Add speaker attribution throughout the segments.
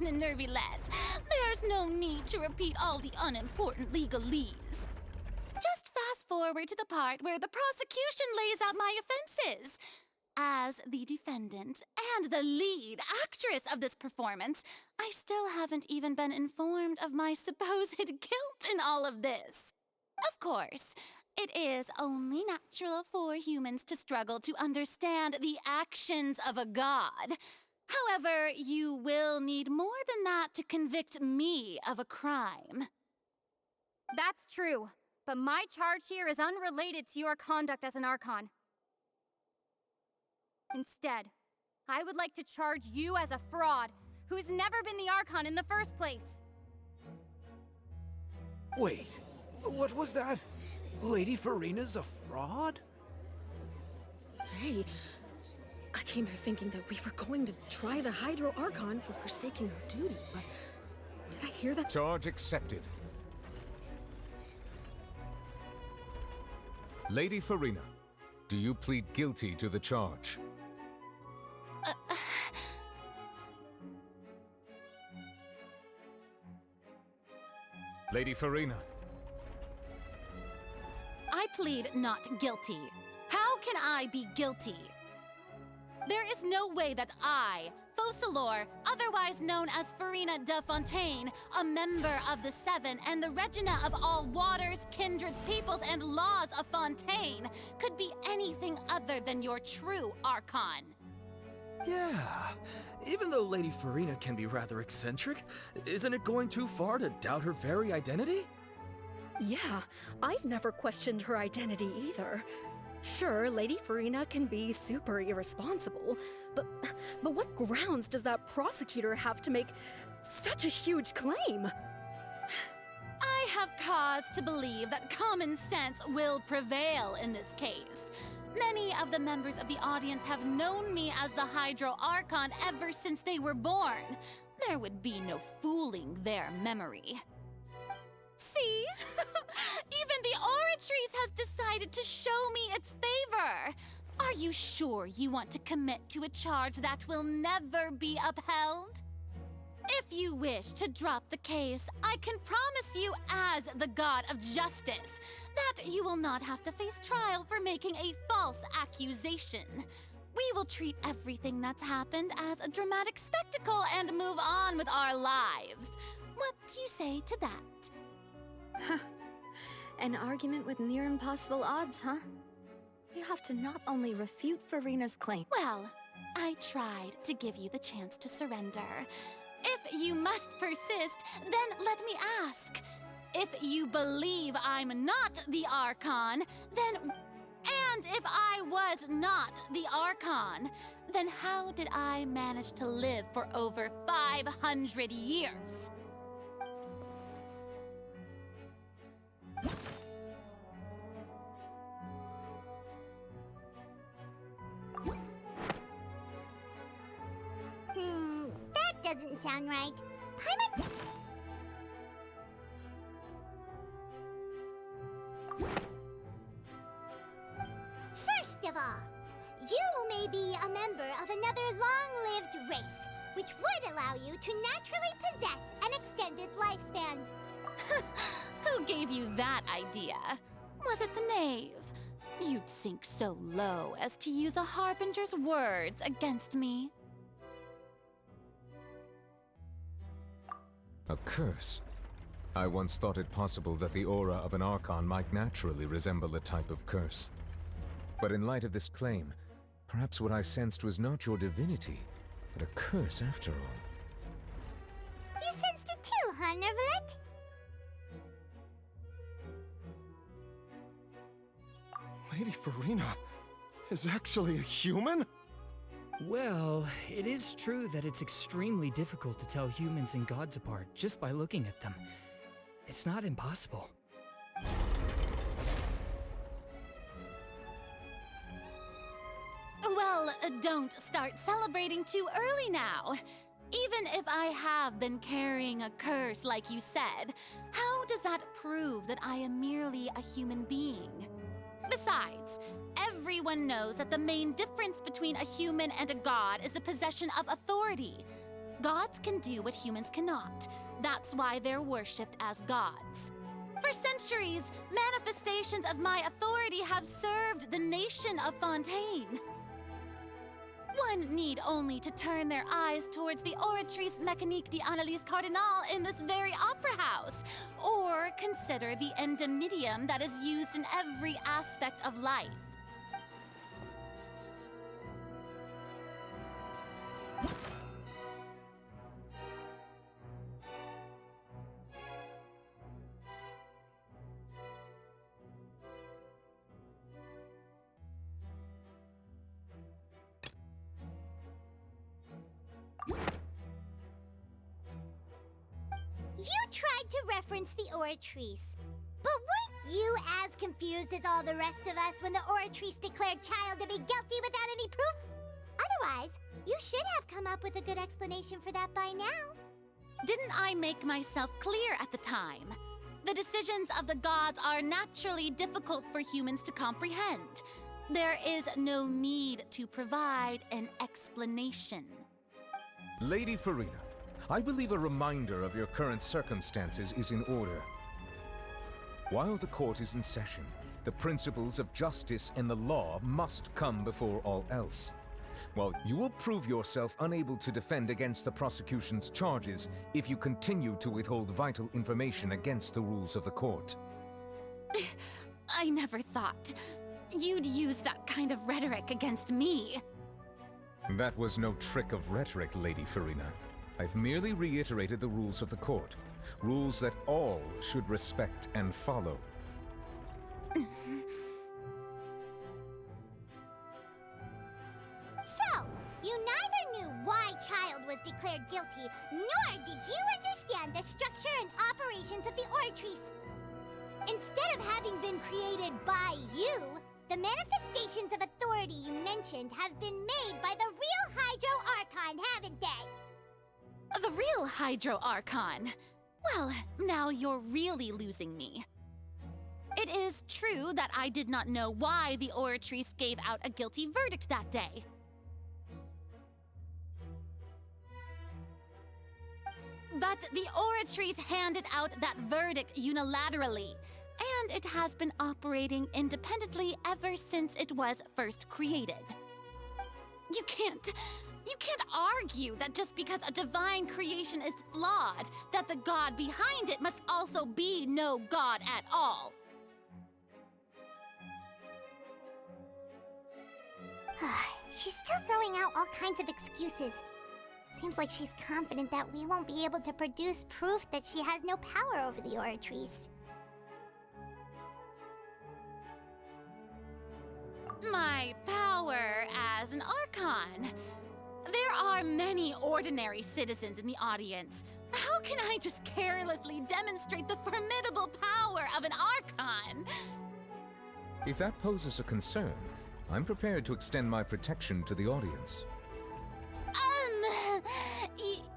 Speaker 1: on a nervylette. There's no need to repeat all the unimportant legalese. Just fast forward to the part where the prosecution lays out my offenses. As the defendant and the lead actress of this performance, I still haven't even been informed of my supposed guilt in all of this. Of course, it is only natural for humans to struggle to understand the actions of a god. However, you will need more than that to convict me of a crime.
Speaker 2: That's true, but my charge here is unrelated to your conduct as an Archon. Instead, I would like to charge you as a fraud who's never been the Archon in the first place.
Speaker 3: Wait, what was that? Lady Farina's a fraud?
Speaker 4: Hey, I came here thinking that we were going to try the Hydro Archon for forsaking her duty, but did I hear that?
Speaker 5: Charge accepted. Lady Farina, do you plead guilty to the charge? Lady Farina.
Speaker 1: I plead not guilty. How can I be guilty? There is no way that I, Focalor, otherwise known as Farina de Fontaine, a member of the Seven and the Regina of all waters, kindreds, peoples, and laws of Fontaine, could be anything other than your true Archon.
Speaker 3: Yeah, even though Lady Farina can be rather eccentric, isn't it going too far to doubt her very identity?
Speaker 4: Yeah, I've never questioned her identity either. Sure, Lady Farina can be super irresponsible, but what grounds does that prosecutor have to make such a huge claim?
Speaker 1: I have cause to believe that common sense will prevail in this case. Many of the members of the audience have known me as the Hydro Archon ever since they were born. There would be no fooling their memory. See? Even the Oratrice has decided to show me its favor. Are you sure you want to commit to a charge that will never be upheld? If you wish to drop the case, I can promise you as the God of Justice that you will not have to face trial for making a false accusation. We will treat everything that's happened as a dramatic spectacle and move on with our lives. What do you say to that?
Speaker 6: An argument with near impossible odds, huh? You have to not only refute Farina's claim.
Speaker 1: Well, I tried to give you the chance to surrender. If you must persist, then let me ask. If you believe I'm not the Archon, then... And if I was not the Archon, then how did I manage to live for over 500 years?
Speaker 7: That doesn't sound right. First of all, you may be a member of another long-lived race, which would allow you to naturally possess an extended lifespan.
Speaker 1: Who gave you that idea? Was it the knave? You'd sink so low as to use a harbinger's words against me.
Speaker 5: A curse? I once thought it possible that the aura of an Archon might naturally resemble a type of curse. But in light of this claim, perhaps what I sensed was not your divinity, but a curse after all.
Speaker 7: You sensed it too, huh, Nervalet?
Speaker 8: Lady Farina is actually a human?
Speaker 9: Well, it is true that it's extremely difficult to tell humans and gods apart just by looking at them. It's not impossible.
Speaker 1: Well, don't start celebrating too early now. Even if I have been carrying a curse like you said, how does that prove that I am merely a human being? Besides, everyone knows that the main difference between a human and a god is the possession of authority. Gods can do what humans cannot. That's why they're worshipped as gods. For centuries, manifestations of my authority have served the nation of Fontaine. One need only to turn their eyes towards the Oratrice Mécanique d'Analyse Cardinal in this very opera house, or consider the indemnitium that is used in every aspect of life.
Speaker 7: You tried to reference the Oratrice. But weren't you as confused as all the rest of us when the Oratrice declared Child to be guilty without any proof? Otherwise, you should have come up with a good explanation for that by now.
Speaker 1: Didn't I make myself clear at the time? The decisions of the gods are naturally difficult for humans to comprehend. There is no need to provide an explanation.
Speaker 5: Lady Farina, I believe a reminder of your current circumstances is in order. While the court is in session, the principles of justice and the law must come before all else. While you will prove yourself unable to defend against the prosecution's charges if you continue to withhold vital information against the rules of the court.
Speaker 1: I never thought you'd use that kind of rhetoric against me.
Speaker 5: That was no trick of rhetoric, Lady Farina. I've merely reiterated the rules of the court. Rules that all should respect and follow.
Speaker 7: So, you neither knew why Child was declared guilty, nor did you understand the structure and operations of the Oratrice. Instead of having been created by you, the manifestations of authority you mentioned have been made by the real Hydro Archon, haven't they?
Speaker 1: The real Hydro Archon? Well, now you're really losing me. It is true that I did not know why the Oratrice gave out a guilty verdict that day. But the Oratrice handed out that verdict unilaterally, and it has been operating independently ever since it was first created. You can't argue that just because a divine creation is flawed, that the god behind it must also be no god at all.
Speaker 7: She's still throwing out all kinds of excuses. Seems like she's confident that we won't be able to produce proof that she has no power over the Oratrice.
Speaker 1: My power as an Archon. There are many ordinary citizens in the audience. How can I just carelessly demonstrate the formidable power of an Archon?
Speaker 5: If that poses a concern, I'm prepared to extend my protection to the audience.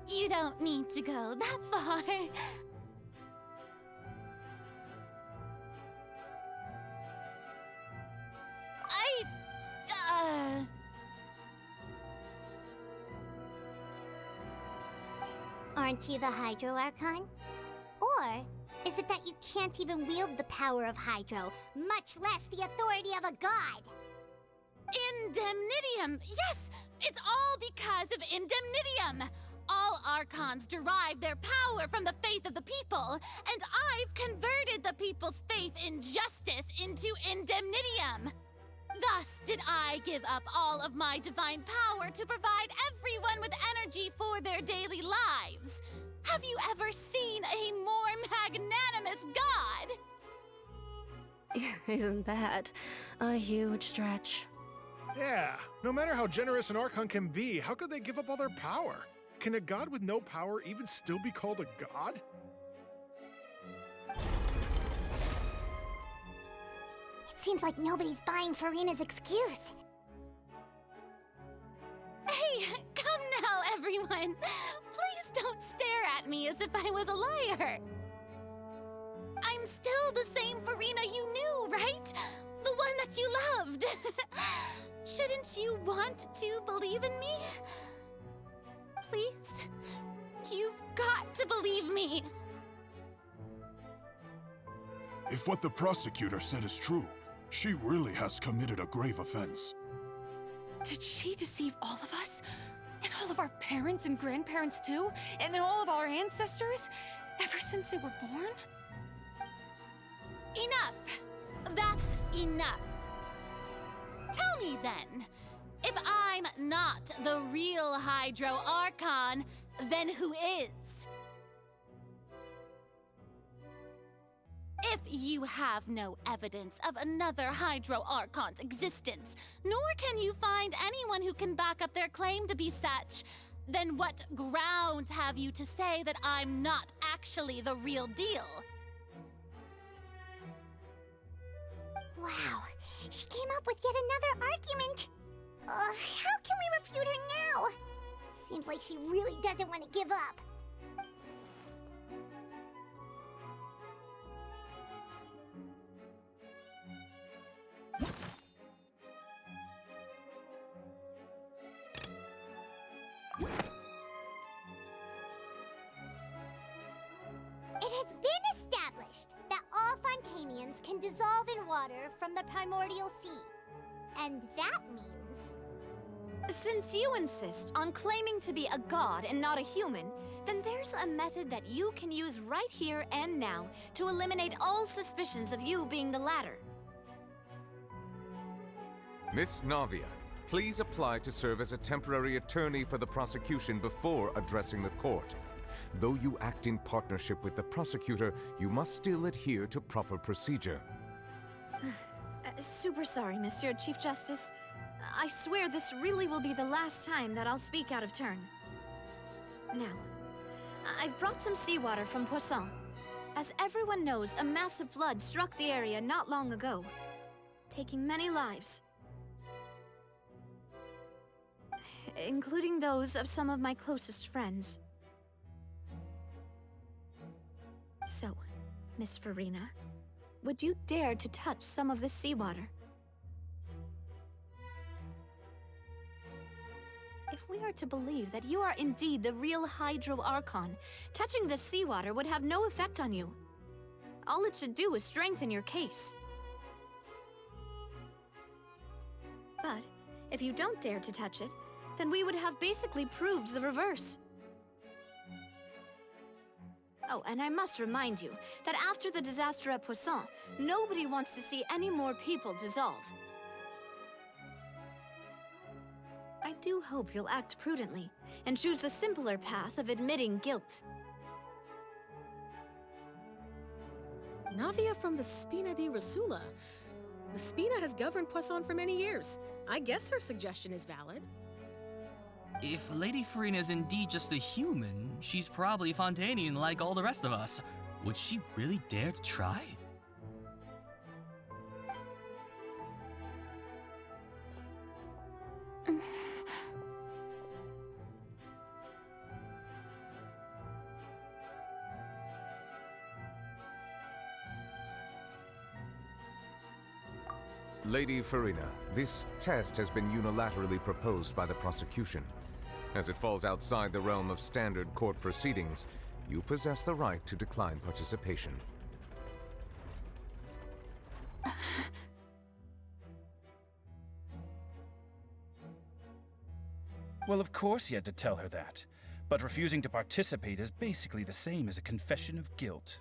Speaker 1: You don't need to go that far.
Speaker 7: Aren't you the Hydro Archon? Or is it that you can't even wield the power of Hydro, much less the authority of a god?
Speaker 1: Indemnitium! Yes! It's all because of Indemnitium! All Archons derive their power from the faith of the people, and I've converted the people's faith in justice into Indemnitium! Thus did I give up all of my divine power to provide everyone with energy for their daily lives. Have you ever seen a more magnanimous god?
Speaker 4: Isn't that a huge stretch?
Speaker 8: Yeah, no matter how generous an Archon can be, how could they give up all their power? Can a god with no power even still be called a god?
Speaker 7: It seems like nobody's buying Farina's excuse.
Speaker 1: Hey, come now, everyone. Please don't stare at me as if I was a liar. I'm still the same Farina you knew, right? The one that you loved. Shouldn't you want to believe in me? Please? You've got to believe me!
Speaker 10: If what the prosecutor said is true, she really has committed a grave offense.
Speaker 11: Did she deceive all of us? And all of our parents and grandparents too? And all of our ancestors? Ever since they were born?
Speaker 1: Enough! That's enough! Tell me then, if I'm not the real Hydro Archon, then who is? If you have no evidence of another Hydro Archon's existence, nor can you find anyone who can back up their claim to be such, then what grounds have you to say that I'm not actually the real deal?
Speaker 7: Wow, she came up with yet another argument. How can we refute her now? Seems like she really doesn't want to give up. It has been established that all Fontanians can dissolve in water from the primordial sea. And that means...
Speaker 6: Since you insist on claiming to be a god and not a human, then there's a method that you can use right here and now to eliminate all suspicions of you being the latter.
Speaker 5: Miss Navia, please apply to serve as a temporary attorney for the prosecution before addressing the court. Though you act in partnership with the prosecutor, you must still adhere to proper procedure.
Speaker 6: Super sorry, Monsieur Chief Justice. I swear this really will be the last time that I'll speak out of turn. Now, I've brought some seawater from Poisson. As everyone knows, a massive flood struck the area not long ago, taking many lives. Including those of some of my closest friends. So, Miss Farina, would you dare to touch some of the seawater? If we are to believe that you are indeed the real Hydro Archon, touching the seawater would have no effect on you. All it should do is strengthen your case. But if you don't dare to touch it, then we would have basically proved the reverse. Oh, and I must remind you that after the disaster at Poisson, nobody wants to see any more people dissolve. I do hope you'll act prudently and choose the simpler path of admitting guilt.
Speaker 12: Navia from the Spina di Rasula. The Spina has governed Poisson for many years. I guess her suggestion is valid.
Speaker 9: If Lady Farina is indeed just a human, she's probably Fontanian like all the rest of us. Would she really dare to try?
Speaker 5: Lady Farina, this test has been unilaterally proposed by the prosecution. As it falls outside the realm of standard court proceedings, you possess the right to decline participation.
Speaker 13: Well, of course he had to tell her that. But refusing to participate is basically the same as a confession of guilt.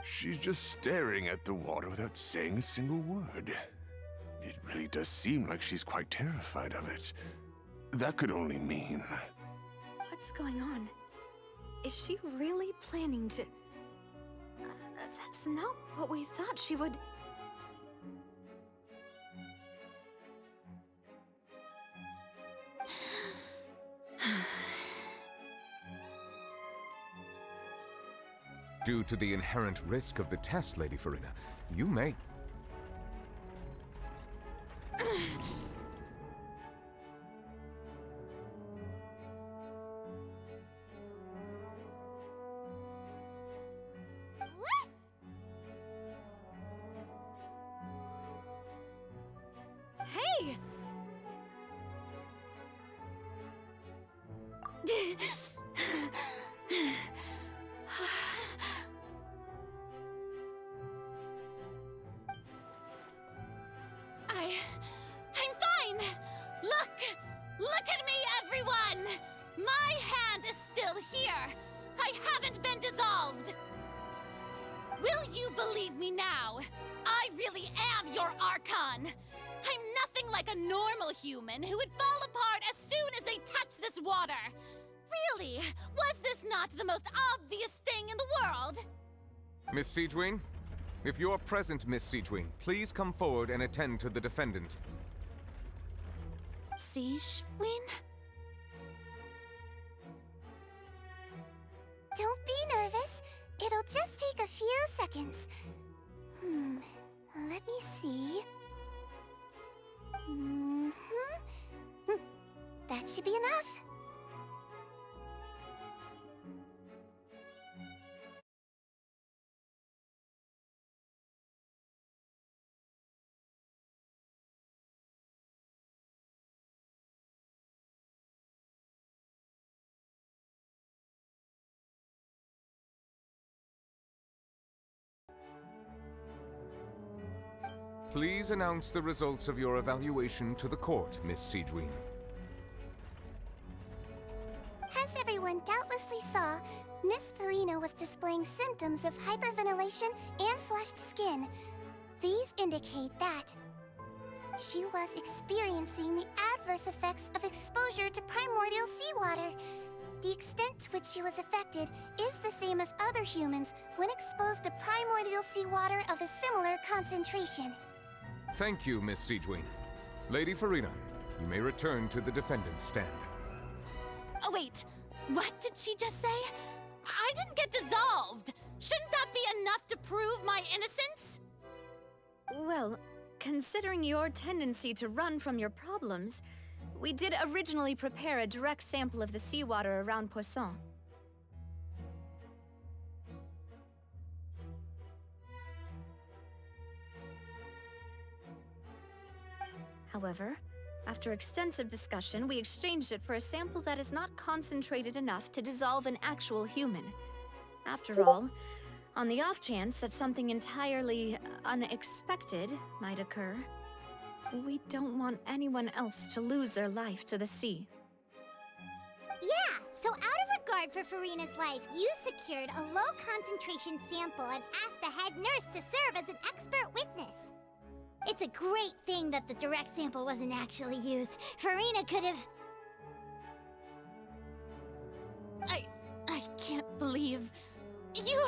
Speaker 10: She's just staring at the water without saying a single word. It really does seem like she's quite terrified of it. That could only mean...
Speaker 6: What's going on? Is she really planning to... That's not what we thought she would...
Speaker 5: Due to the inherent risk of the test, Lady Farina, you may...
Speaker 6: Hey!
Speaker 1: I'm fine! Look at me, everyone! My hand is still here! I haven't been dissolved! Will you believe me now? I really am your Archon! I'm nothing like a normal human who would fall apart as soon as they touch this water! Really? Was this not the most obvious thing in the world?
Speaker 5: Miss Siegewing? If you're present, Miss Siegewing, please come forward and attend to the defendant.
Speaker 6: Siegewing?
Speaker 7: Don't be nervous. It'll just take a few seconds. Let me see. That should be enough.
Speaker 5: Please announce the results of your evaluation to the court, Miss Siegewing.
Speaker 7: As everyone doubtlessly saw, Miss Farina was displaying symptoms of hyperventilation and flushed skin. These indicate that she was experiencing the adverse effects of exposure to primordial seawater. The extent to which she was affected is the same as other humans when exposed to primordial seawater of a similar concentration.
Speaker 5: Thank you, Miss Siegewing. Lady Farina, you may return to the defendant's stand.
Speaker 1: Oh, wait. What did she just say? I didn't get dissolved. Shouldn't that be enough to prove my innocence?
Speaker 6: Well, considering your tendency to run from your problems, we did originally prepare a direct sample of the seawater around Poisson. However, after extensive discussion, we exchanged it for a sample that is not concentrated enough to dissolve an actual human. After all, on the off chance that something entirely unexpected might occur, we don't want anyone else to lose their life to the sea.
Speaker 7: Yeah, so out of regard for Farina's life, you secured a low-concentration sample and asked the head nurse to serve as an expert witness. It's a great thing that the direct sample wasn't actually used. Farina could have...
Speaker 1: I can't believe... you...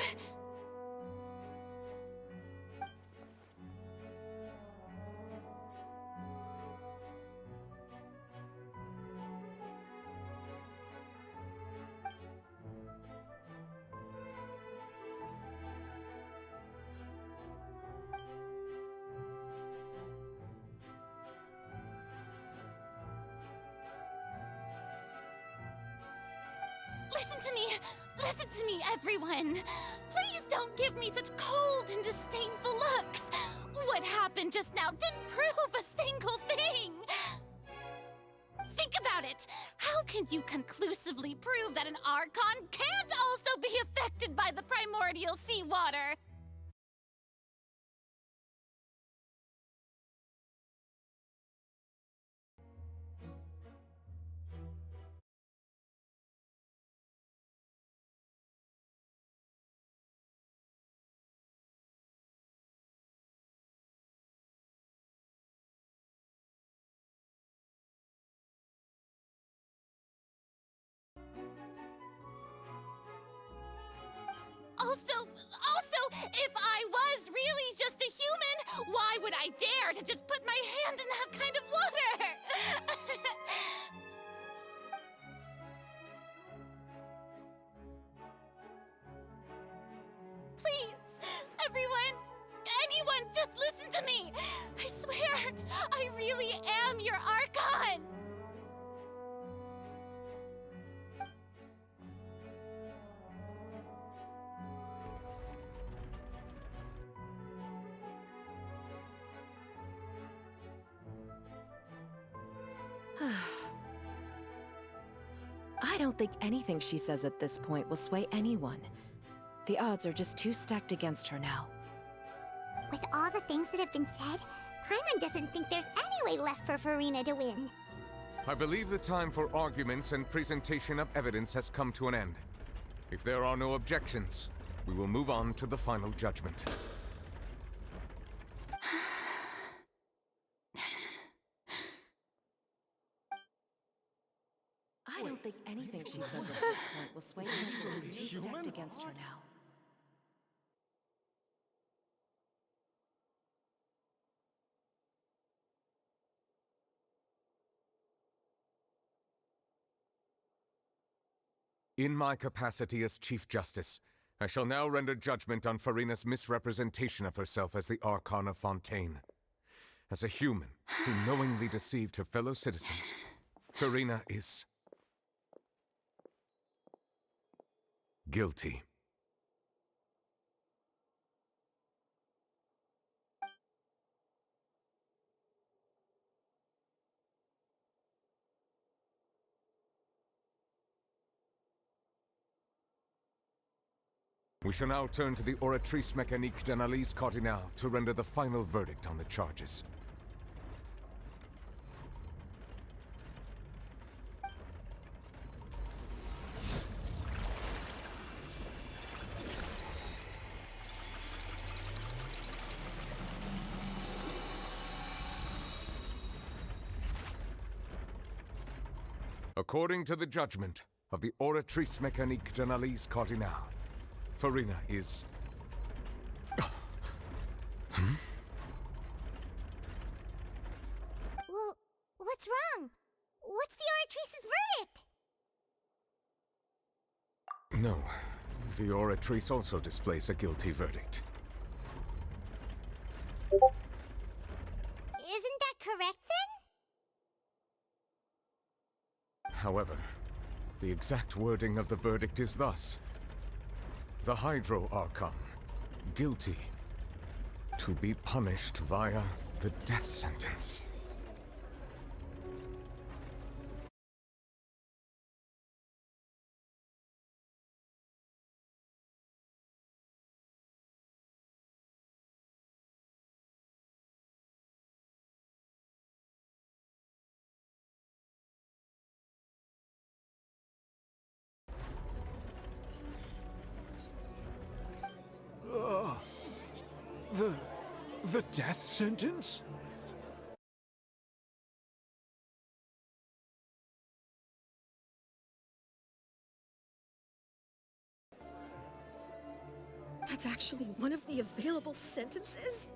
Speaker 1: Listen to me, everyone. Please don't give me such cold and disdainful looks. What happened just now didn't prove a single thing. Think about it. How can you conclusively prove that an Archon can't also be affected by the primordial seawater? Also, if I was really just a human, why would I dare to just put my hand in that kind of water? Please, everyone, anyone, just listen to me. I swear, I really am your Archon.
Speaker 12: I
Speaker 14: don't think anything she says at this point will sway anyone. The odds are just too stacked against her now.
Speaker 7: With all the things that have been said, Paimon doesn't think there's any way left for Farina to win.
Speaker 5: I believe the time for arguments and presentation of evidence has come to an end. If there are no objections, we will move on to the final judgment.
Speaker 14: I don't think anything she says at this point will sway anyone. She's too stacked against her now.
Speaker 5: In my capacity as Chief Justice, I shall now render judgment on Farina's misrepresentation of herself as the Archon of Fontaine. As a human who knowingly deceived her fellow citizens, Farina is guilty. We shall now turn to the Oratrice Mécanique d'Analyse Cardinale to render the final verdict on the charges. According to the judgment of the Oratrice Mécanique d'Analyse Cardinale, Farina is...
Speaker 7: Well, what's wrong? What's the Oratrice's verdict?
Speaker 5: No, the Oratrice also displays a guilty verdict.
Speaker 7: Isn't that correct then?
Speaker 5: However, the exact wording of the verdict is thus: the Hydro Archon, guilty, to be punished via the death sentence.
Speaker 8: The death sentence?
Speaker 12: That's actually one of the available sentences?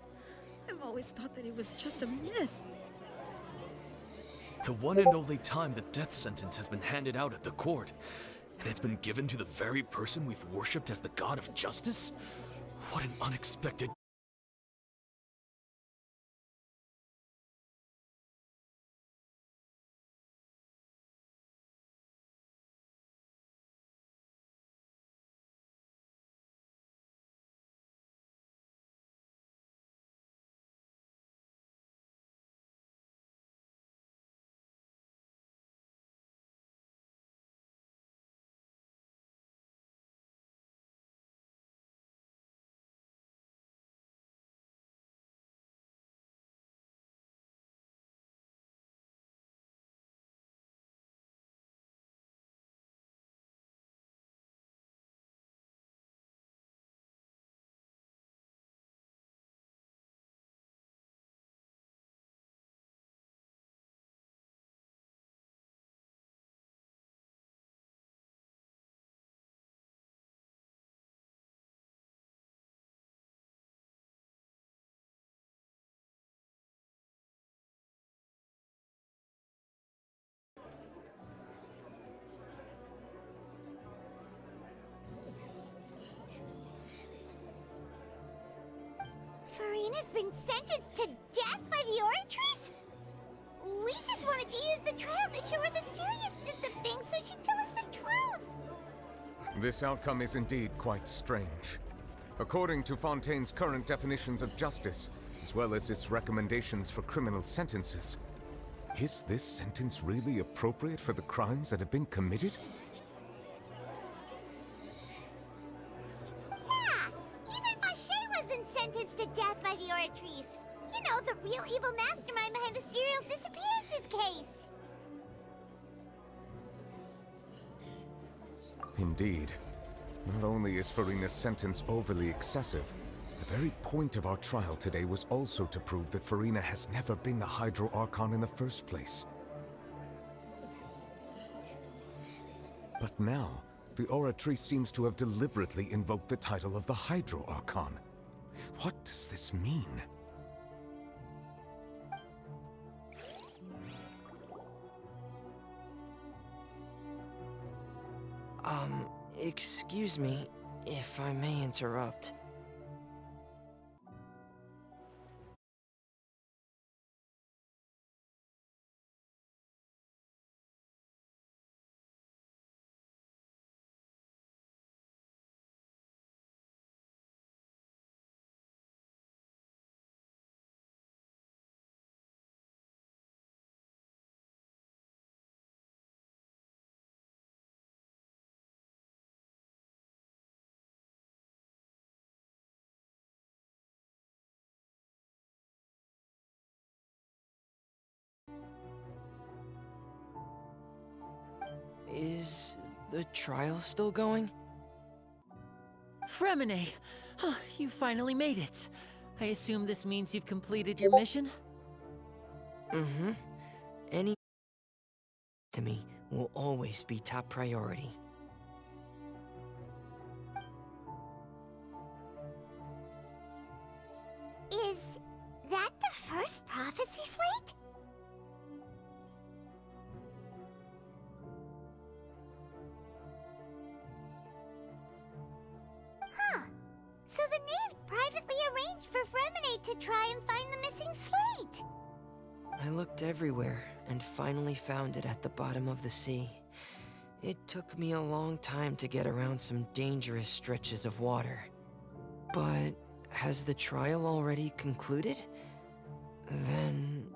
Speaker 12: I've always thought that it was just a myth.
Speaker 3: The one and only time the death sentence has been handed out at the court, and it's been given to the very person we've worshipped as the god of justice? What an unexpected...
Speaker 7: Farina's been sentenced to death by the Oratrice? We just wanted to use the trial to show her the seriousness of things so she'd tell us the truth.
Speaker 5: This outcome is indeed quite strange. According to Fontaine's current definitions of justice, as well as its recommendations for criminal sentences, is this sentence really appropriate for the crimes that have been committed? Indeed. Not only is Farina's sentence overly excessive, the very point of our trial today was also to prove that Farina has never been the Hydro Archon in the first place. But now, the Oratrice seems to have deliberately invoked the title of the Hydro Archon. What does this mean?
Speaker 15: Excuse me, if I may interrupt. Is the trial still going?
Speaker 16: Fremine! Huh, you finally made it. I assume this means you've completed your mission?
Speaker 15: Mm-hmm. Any to me will always be top priority.
Speaker 7: Is that the first prophecy slate? Huh. So the knave privately arranged for Fremine to try and find the missing slate.
Speaker 15: I looked everywhere and finally found it at the bottom of the sea. It took me a long time to get around some dangerous stretches of water. But has the trial already concluded? Then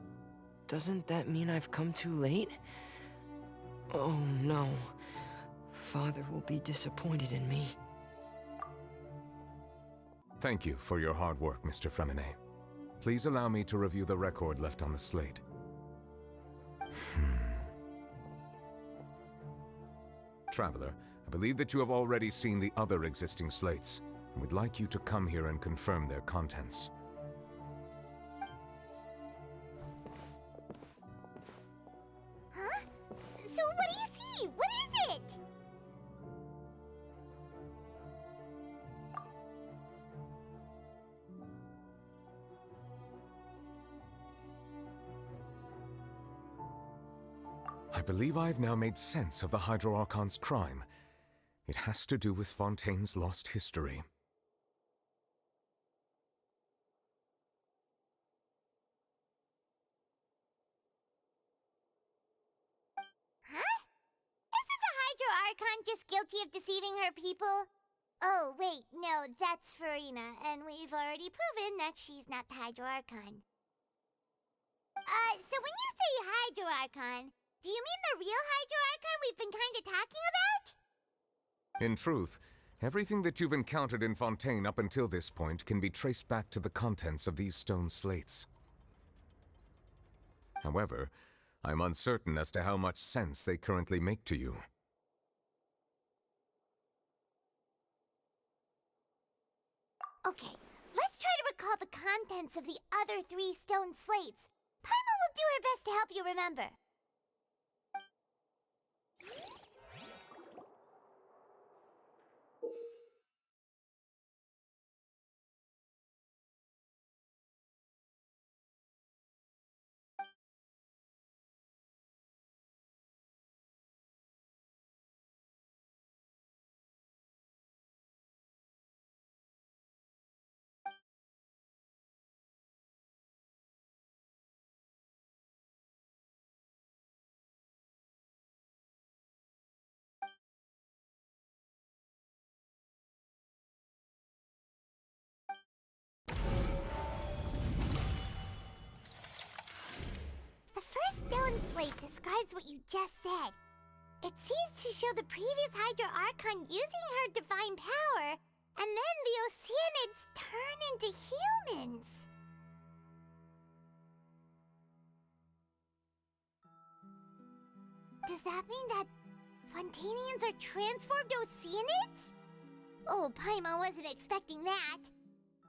Speaker 15: doesn't that mean I've come too late? Oh no. Father will be disappointed in me.
Speaker 5: Thank you for your hard work, Mr. Fremine. Please allow me to review the record left on the slate. Traveler, I believe that you have already seen the other existing slates, and would like you to come here and confirm their contents.
Speaker 7: Huh? So what do you see? What is it?
Speaker 5: I believe I've now made sense of the Hydro Archon's crime. It has to do with Fontaine's lost history.
Speaker 7: Huh? Isn't the Hydro Archon just guilty of deceiving her people? Oh, wait, no, that's Farina, and we've already proven that she's not the Hydro Archon. So when you say Hydro Archon, do you mean the real Hydro Archon we've been kinda talking about?
Speaker 5: In truth, everything that you've encountered in Fontaine up until this point can be traced back to the contents of these stone slates. However, I'm uncertain as to how much sense they currently make to you.
Speaker 7: Okay, let's try to recall the contents of the other 3 stone slates. Paimon will do her best to help you remember. The first stone slate describes what you just said. It seems to show the previous Hydro Archon using her divine power, and then the Oceanids turn into humans. Does that mean that Fontanians are transformed Oceanids? Oh, Paimon wasn't expecting that.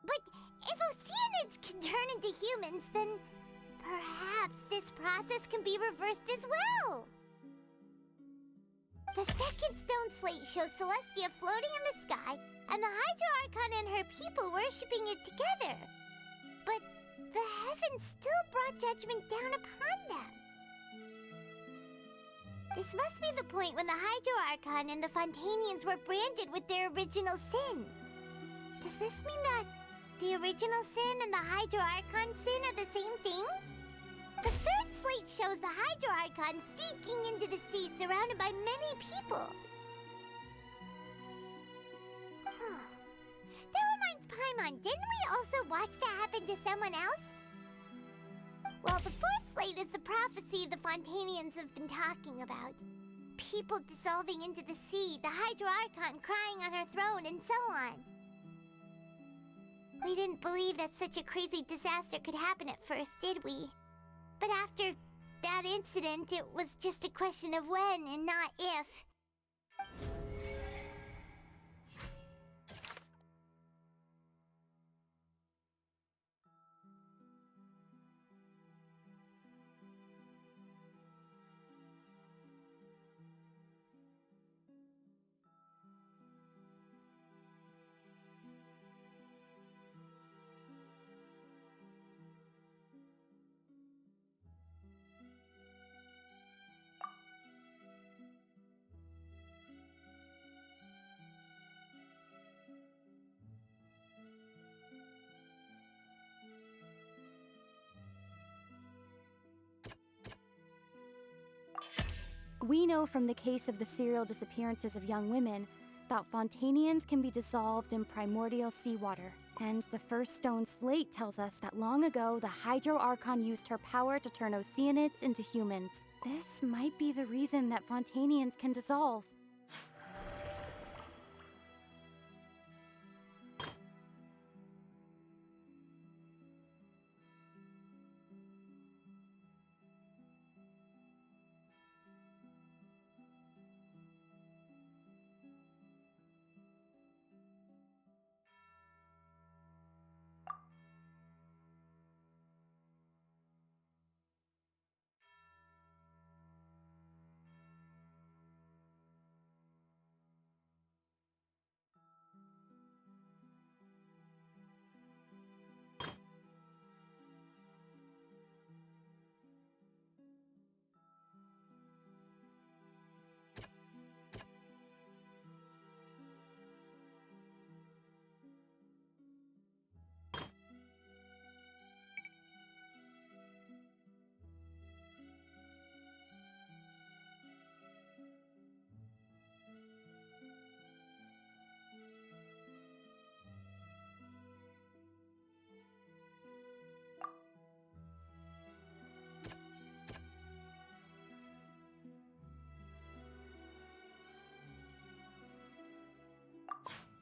Speaker 7: But if Oceanids can turn into humans, then perhaps this process can be reversed as well. The second stone slate shows Celestia floating in the sky, and the Hydro Archon and her people worshipping it together. But the heavens still brought judgment down upon them. This must be the point when the Hydro Archon and the Fontanians were branded with their original sin. Does this mean that the original sin and the Hydro Archon sin are the same thing? The third slate shows the Hydro Archon sinking into the sea surrounded by many people. That reminds Paimon, didn't we also watch that happen to someone else? Well, the fourth slate is the prophecy the Fontanians have been talking about. People dissolving into the sea, the Hydro Archon crying on her throne, and so on. We didn't believe that such a crazy disaster could happen at first, did we? But after that incident, it was just a question of when and not if.
Speaker 2: We know from the case of the serial disappearances of young women that Fontanians can be dissolved in primordial seawater. And the first stone slate tells us that long ago, the Hydro Archon used her power to turn Oceanids into humans. This might be the reason that Fontanians can dissolve.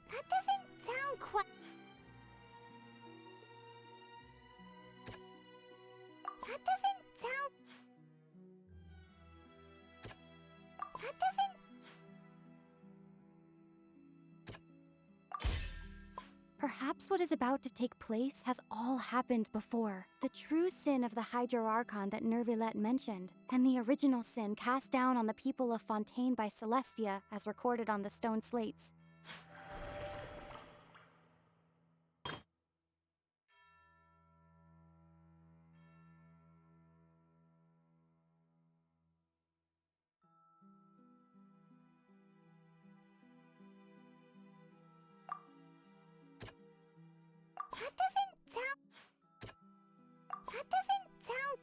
Speaker 2: That doesn't sound quite... That doesn't sound... That doesn't... Perhaps what is about to take place has all happened before. The true sin of the Hydro Archon that Nervilette mentioned, and the original sin cast down on the people of Fontaine by Celestia, as recorded on the stone slates.
Speaker 7: That doesn't sound... That doesn't sound...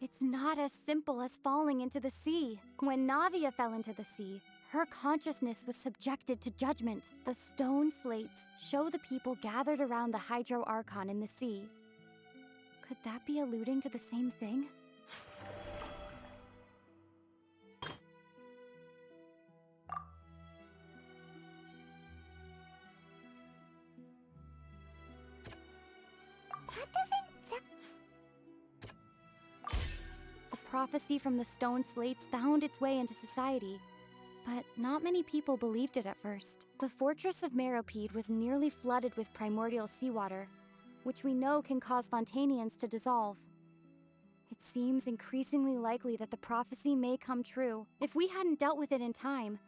Speaker 2: It's not as simple as falling into the sea. When Navia fell into the sea, her consciousness was subjected to judgment. The stone slates show the people gathered around the Hydro Archon in the sea. Could that be alluding to the same thing?
Speaker 7: That doesn't sound...
Speaker 2: prophecy from the stone slates found its way into society, but not many people believed it at first. The fortress of Meropide was nearly flooded with primordial seawater, which we know can cause Fontanians to dissolve. It seems increasingly likely that the prophecy may come true. If we hadn't dealt with it in time,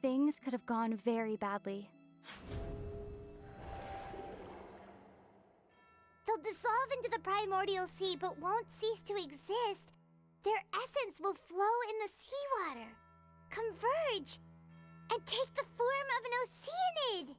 Speaker 2: things could have gone very badly.
Speaker 7: They'll dissolve into the primordial sea but won't cease to exist. Their essence will flow in the seawater, converge, and take the form of an oceanid.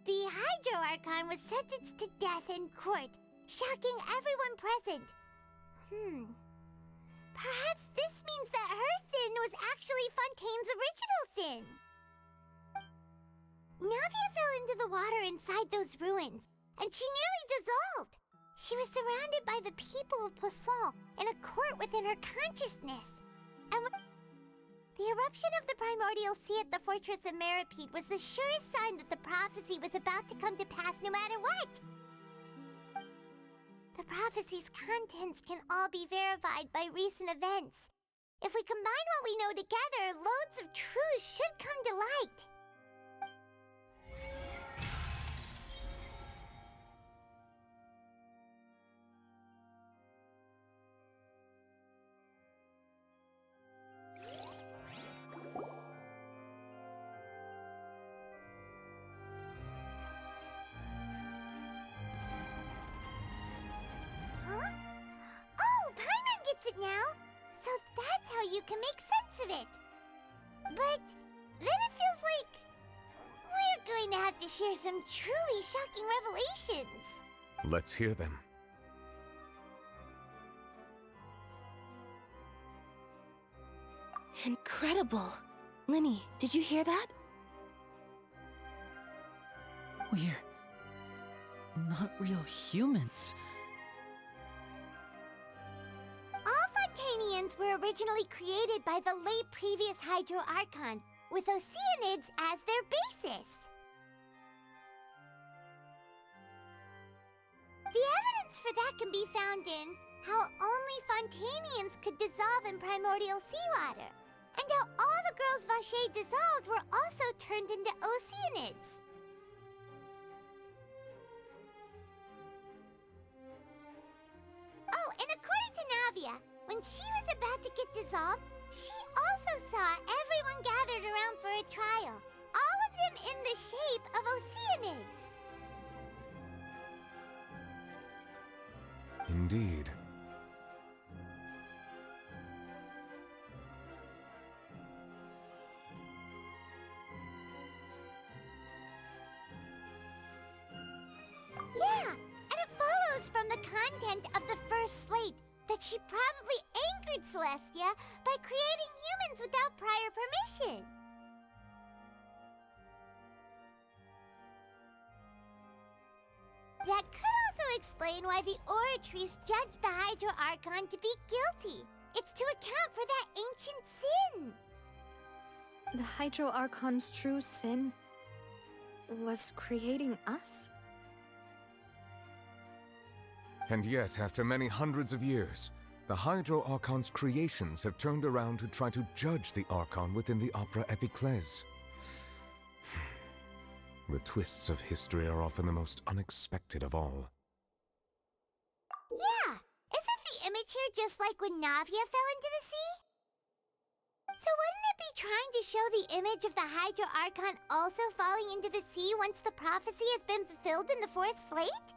Speaker 7: The Hydro Archon was sentenced to death in court, shocking everyone present. Perhaps this means that her sin was actually Fontaine's original sin. Navia fell into the water inside those ruins, and she nearly dissolved. She was surrounded by the people of Poisson in a court within her consciousness. And the eruption of the primordial sea at the fortress of Meropide was the surest sign that the prophecy was about to come to pass no matter what. The prophecy's contents can all be verified by recent events. If we combine what we know together, loads of truths should come to light. Now, so that's how you can make sense of it. But then it feels like we're going to have to share some truly shocking revelations.
Speaker 5: Let's hear them.
Speaker 11: Incredible. Linny, did you hear that?
Speaker 16: We're not real humans.
Speaker 7: Fontanians were originally created by the late previous Hydro Archon, with oceanids as their basis. The evidence for that can be found in how only Fontanians could dissolve in primordial seawater, and how all the girls Vacher dissolved were also turned into oceanids. Oh, and according to Navia, when she was about to get dissolved, she also saw everyone gathered around for a trial, all of them in the shape of oceanids.
Speaker 5: Indeed.
Speaker 7: Yeah, and it follows from the content of the first slate that she probably angered Celestia by creating humans without prior permission. That could also explain why the Oratrice judged the Hydro Archon to be guilty. It's to account for that ancient sin.
Speaker 4: The Hydro Archon's true sin was creating us?
Speaker 5: And yet, after many hundreds of years, the Hydro Archon's creations have turned around to try to judge the Archon within the Opera Epiclese. The twists of history are often the most unexpected of all.
Speaker 7: Yeah! Isn't the image here just like when Navia fell into the sea? So wouldn't it be trying to show the image of the Hydro Archon also falling into the sea once the prophecy has been fulfilled in the fourth slate?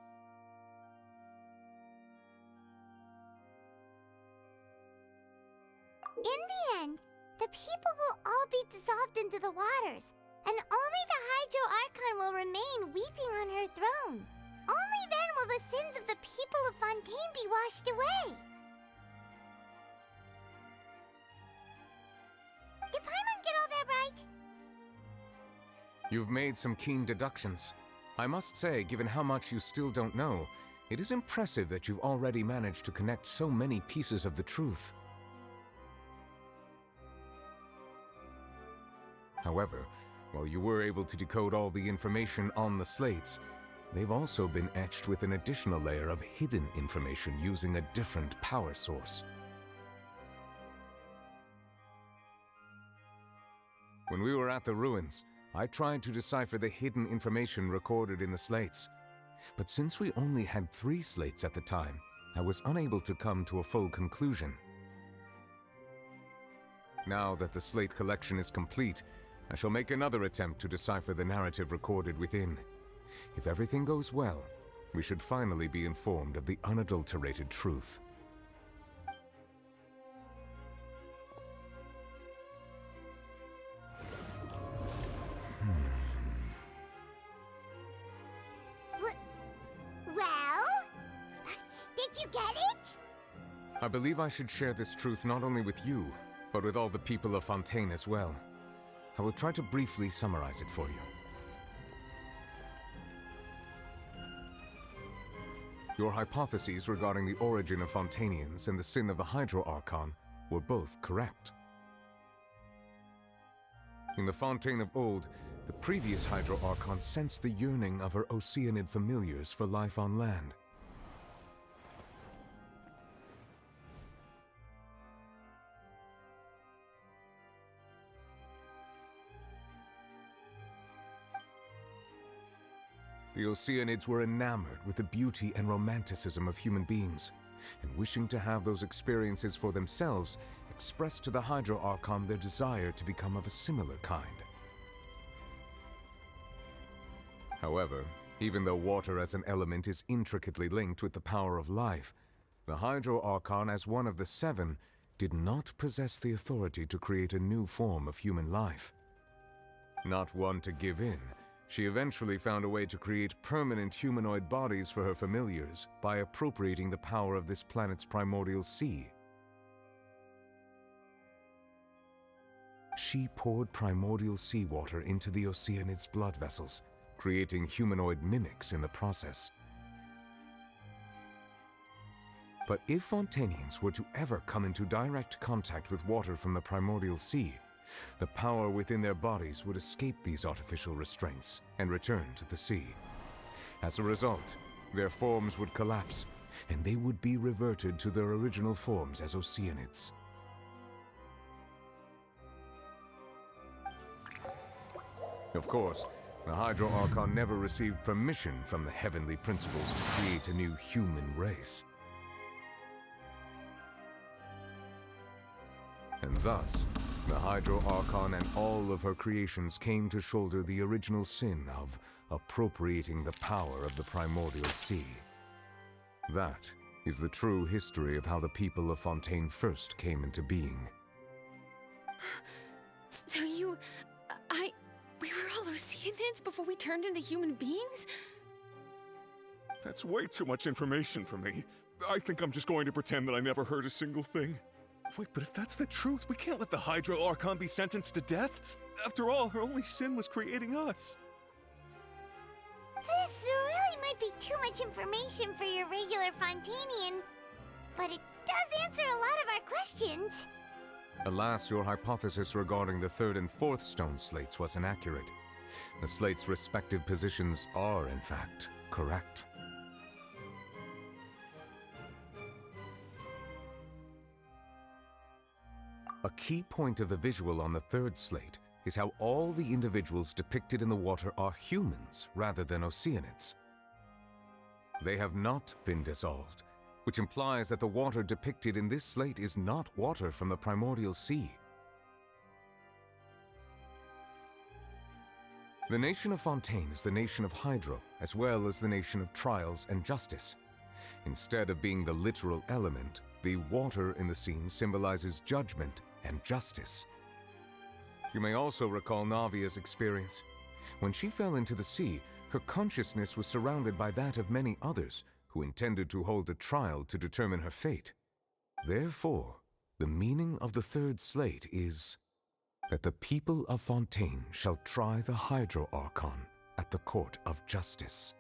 Speaker 7: In the end, the people will all be dissolved into the waters, and only the Hydro Archon will remain weeping on her throne. Only then will the sins of the people of Fontaine be washed away. Did Paimon get all that right?
Speaker 5: You've made some keen deductions. I must say, given how much you still don't know, it is impressive that you've already managed to connect so many pieces of the truth. However, while you were able to decode all the information on the slates, they've also been etched with an additional layer of hidden information using a different power source. When we were at the ruins, I tried to decipher the hidden information recorded in the slates. But since we only had 3 slates at the time, I was unable to come to a full conclusion. Now that the slate collection is complete, I shall make another attempt to decipher the narrative recorded within. If everything goes well, we should finally be informed of the unadulterated truth.
Speaker 7: Well? Did you get it?
Speaker 5: I believe I should share this truth not only with you, but with all the people of Fontaine as well. I will try to briefly summarize it for you. Your hypotheses regarding the origin of Fontainians and the sin of the Hydro Archon were both correct. In the Fontaine of old, the previous Hydro Archon sensed the yearning of her Oceanid familiars for life on land. The Oceanids were enamored with the beauty and romanticism of human beings, and wishing to have those experiences for themselves, expressed to the Hydro Archon their desire to become of a similar kind. However, even though water as an element is intricately linked with the power of life, the Hydro Archon, as one of the 7, did not possess the authority to create a new form of human life. Not one to give in, she eventually found a way to create permanent humanoid bodies for her familiars by appropriating the power of this planet's primordial sea. She poured primordial seawater into the Oceanid's blood vessels, creating humanoid mimics in the process. But if Fontainians were to ever come into direct contact with water from the primordial sea, the power within their bodies would escape these artificial restraints and return to the sea. As a result, their forms would collapse, and they would be reverted to their original forms as Oceanids. Of course, the Hydro Archon never received permission from the heavenly principles to create a new human race. And thus, the Hydro Archon and all of her creations came to shoulder the original sin of appropriating the power of the primordial sea. That is the true history of how the people of Fontaine first came into being.
Speaker 11: So we were all Oceanids before we turned into human beings?
Speaker 8: That's way too much information for me. I think I'm just going to pretend that I never heard a single thing. Wait, but if that's the truth, we can't let the Hydro Archon be sentenced to death. After all, her only sin was creating us.
Speaker 7: This really might be too much information for your regular Fontainian, but it does answer a lot of our questions.
Speaker 5: Alas, your hypothesis regarding the 3rd and 4th stone slates was inaccurate. The slates' respective positions are, in fact, correct. A key point of the visual on the 3rd slate is how all the individuals depicted in the water are humans rather than Oceanids. They have not been dissolved, which implies that the water depicted in this slate is not water from the primordial sea. The nation of Fontaine is the nation of Hydro, as well as the nation of Trials and Justice. Instead of being the literal element, the water in the scene symbolizes judgment and justice. You may also recall Navia's experience. When she fell into the sea, her consciousness was surrounded by that of many others who intended to hold a trial to determine her fate. Therefore, the meaning of the third slate is that the people of Fontaine shall try the Hydro Archon at the court of justice.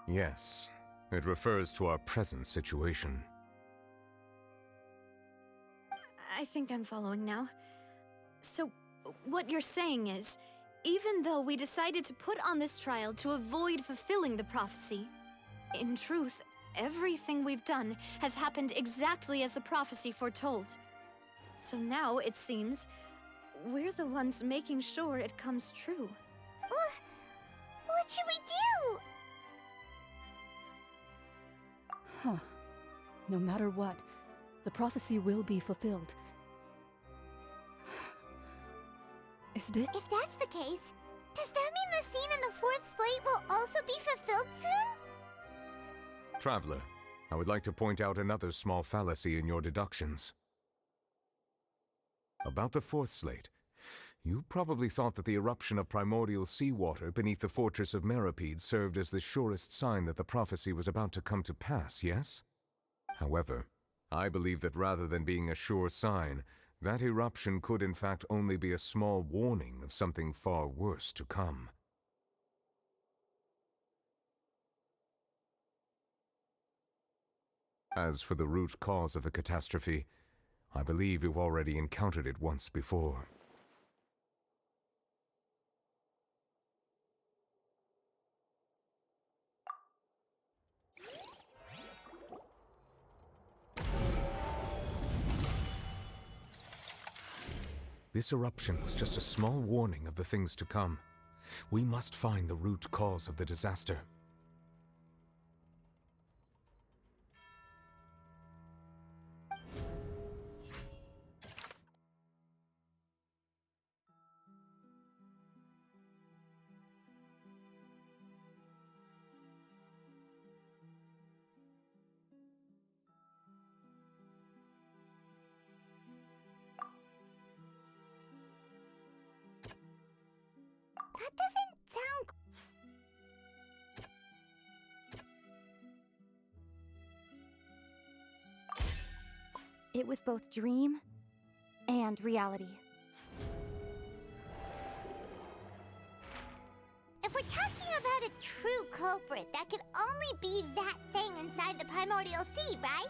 Speaker 5: Yes, it refers to our present situation.
Speaker 6: I think I'm following now. So, what you're saying is, even though we decided to put on this trial to avoid fulfilling the prophecy, in truth, everything we've done has happened exactly as the prophecy foretold. So now, it seems, we're the ones making sure it comes true.
Speaker 7: What should we do?
Speaker 17: Huh. No matter what, the prophecy will be fulfilled. Is this—
Speaker 7: If that's the case, does that mean the scene in the fourth slate will also be fulfilled soon?
Speaker 5: Traveler, I would like to point out another small fallacy in your deductions. About the fourth slate, you probably thought that the eruption of primordial seawater beneath the fortress of Meripede served as the surest sign that the prophecy was about to come to pass, yes? However, I believe that rather than being a sure sign, that eruption could in fact only be a small warning of something far worse to come. As for the root cause of the catastrophe, I believe you've already encountered it once before. This eruption was just a small warning of the things to come. We must find the root cause of the disaster.
Speaker 7: That doesn't sound...
Speaker 2: It was both dream and reality.
Speaker 7: If we're talking about a true culprit, that could only be that thing inside the primordial sea, right?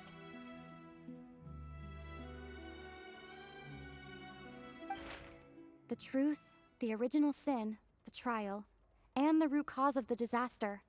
Speaker 2: The truth, the original sin, the trial, and the root cause of the disaster.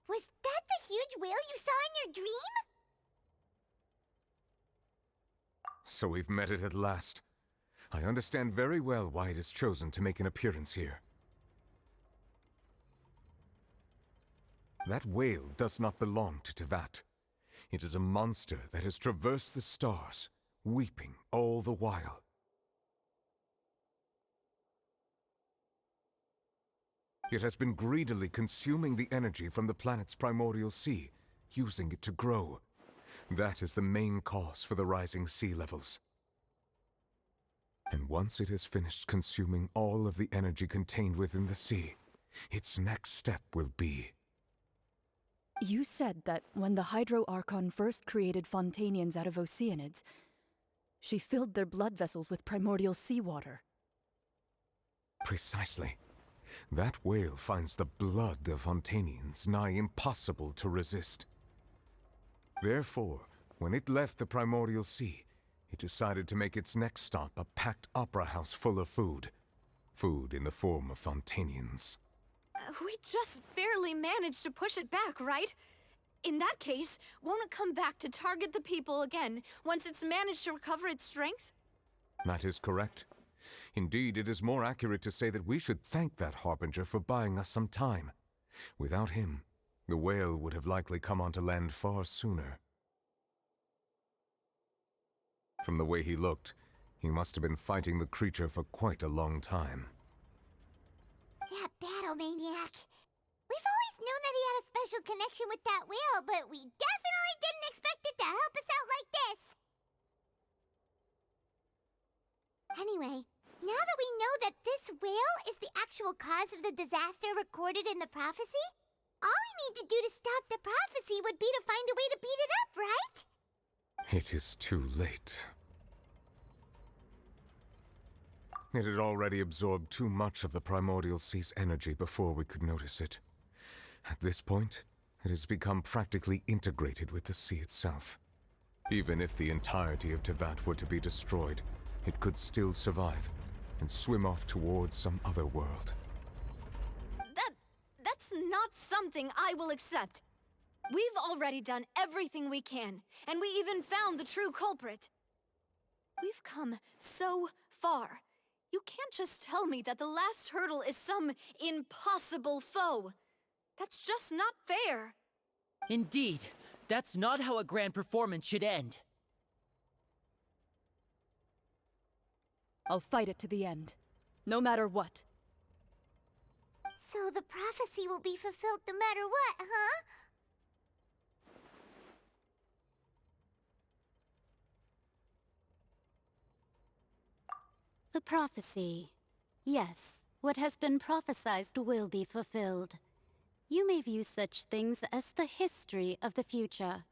Speaker 7: Was that the huge whale you saw in your dream?
Speaker 5: So we've met it at last. I understand very well why it has chosen to make an appearance here. That whale does not belong to Tevat. It is a monster that has traversed the stars, weeping all the while. It has been greedily consuming the energy from the planet's primordial sea, using it to grow. That is the main cause for the rising sea levels. And once it has finished consuming all of the energy contained within the sea, its next step will be...
Speaker 17: You said that when the Hydro Archon first created Fontanians out of Oceanids, she filled their blood vessels with primordial seawater.
Speaker 5: Precisely. That whale finds the blood of Fontanians nigh impossible to resist. Therefore, when it left the primordial sea, it decided to make its next stop a packed opera house full of food. Food in the form of Fontanians.
Speaker 6: We just barely managed to push it back, right? In that case, won't it come back to target the people again once it's managed to recover its strength?
Speaker 5: That is correct. Indeed, it is more accurate to say that we should thank that Harbinger for buying us some time. Without him, the whale would have likely come onto land far sooner. From the way he looked, he must have been fighting the creature for quite a long time.
Speaker 7: That battle maniac. We've always known that he had a special connection with that whale, but we definitely didn't expect it to help us out like this. Anyway, now that we know that this whale is the actual cause of the disaster recorded in the prophecy, all we need to do to stop the prophecy would be to find a way to beat it up, right?
Speaker 5: It is too late. It had already absorbed too much of the primordial sea's energy before we could notice it. At this point, it has become practically integrated with the sea itself. Even if the entirety of Tevat were to be destroyed, it could still survive and swim off towards some other world.
Speaker 6: That's not something I will accept. We've already done everything we can, and we even found the true culprit. We've come so far. You can't just tell me that the last hurdle is some impossible foe. That's just not fair.
Speaker 16: Indeed, that's not how a grand performance should end.
Speaker 17: I'll fight it to the end, no matter what.
Speaker 7: So the prophecy will be fulfilled no matter what, huh?
Speaker 1: The prophecy. Yes, what has been prophesied will be fulfilled. You may view such things as the history of the future.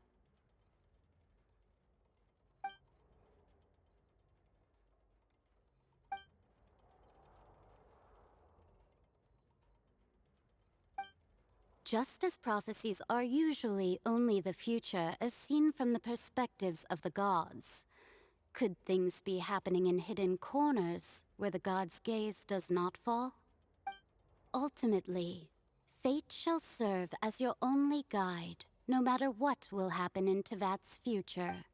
Speaker 1: Just as prophecies are usually only the future as seen from the perspectives of the gods, could things be happening in hidden corners where the gods' gaze does not fall? Ultimately, fate shall serve as your only guide, no matter what will happen in Tevat's future.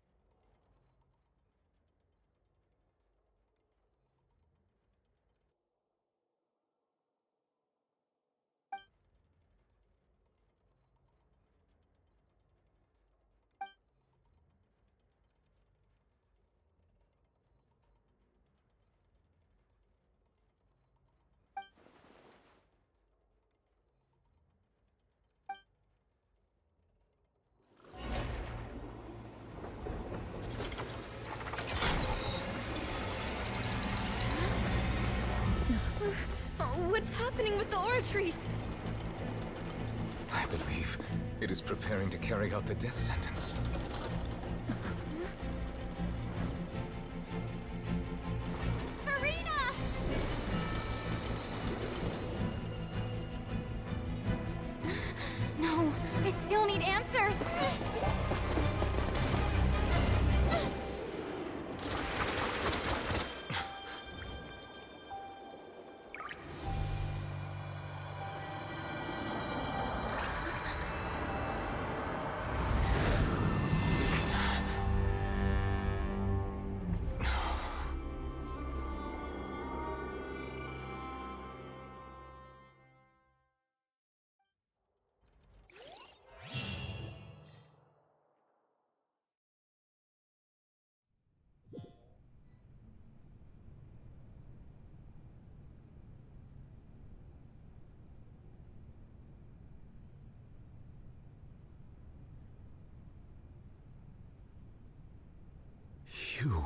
Speaker 6: What's happening with the Oratrice?
Speaker 5: I believe it is preparing to carry out the death sentence.
Speaker 7: Farina!
Speaker 2: No, I still need answers.
Speaker 5: You...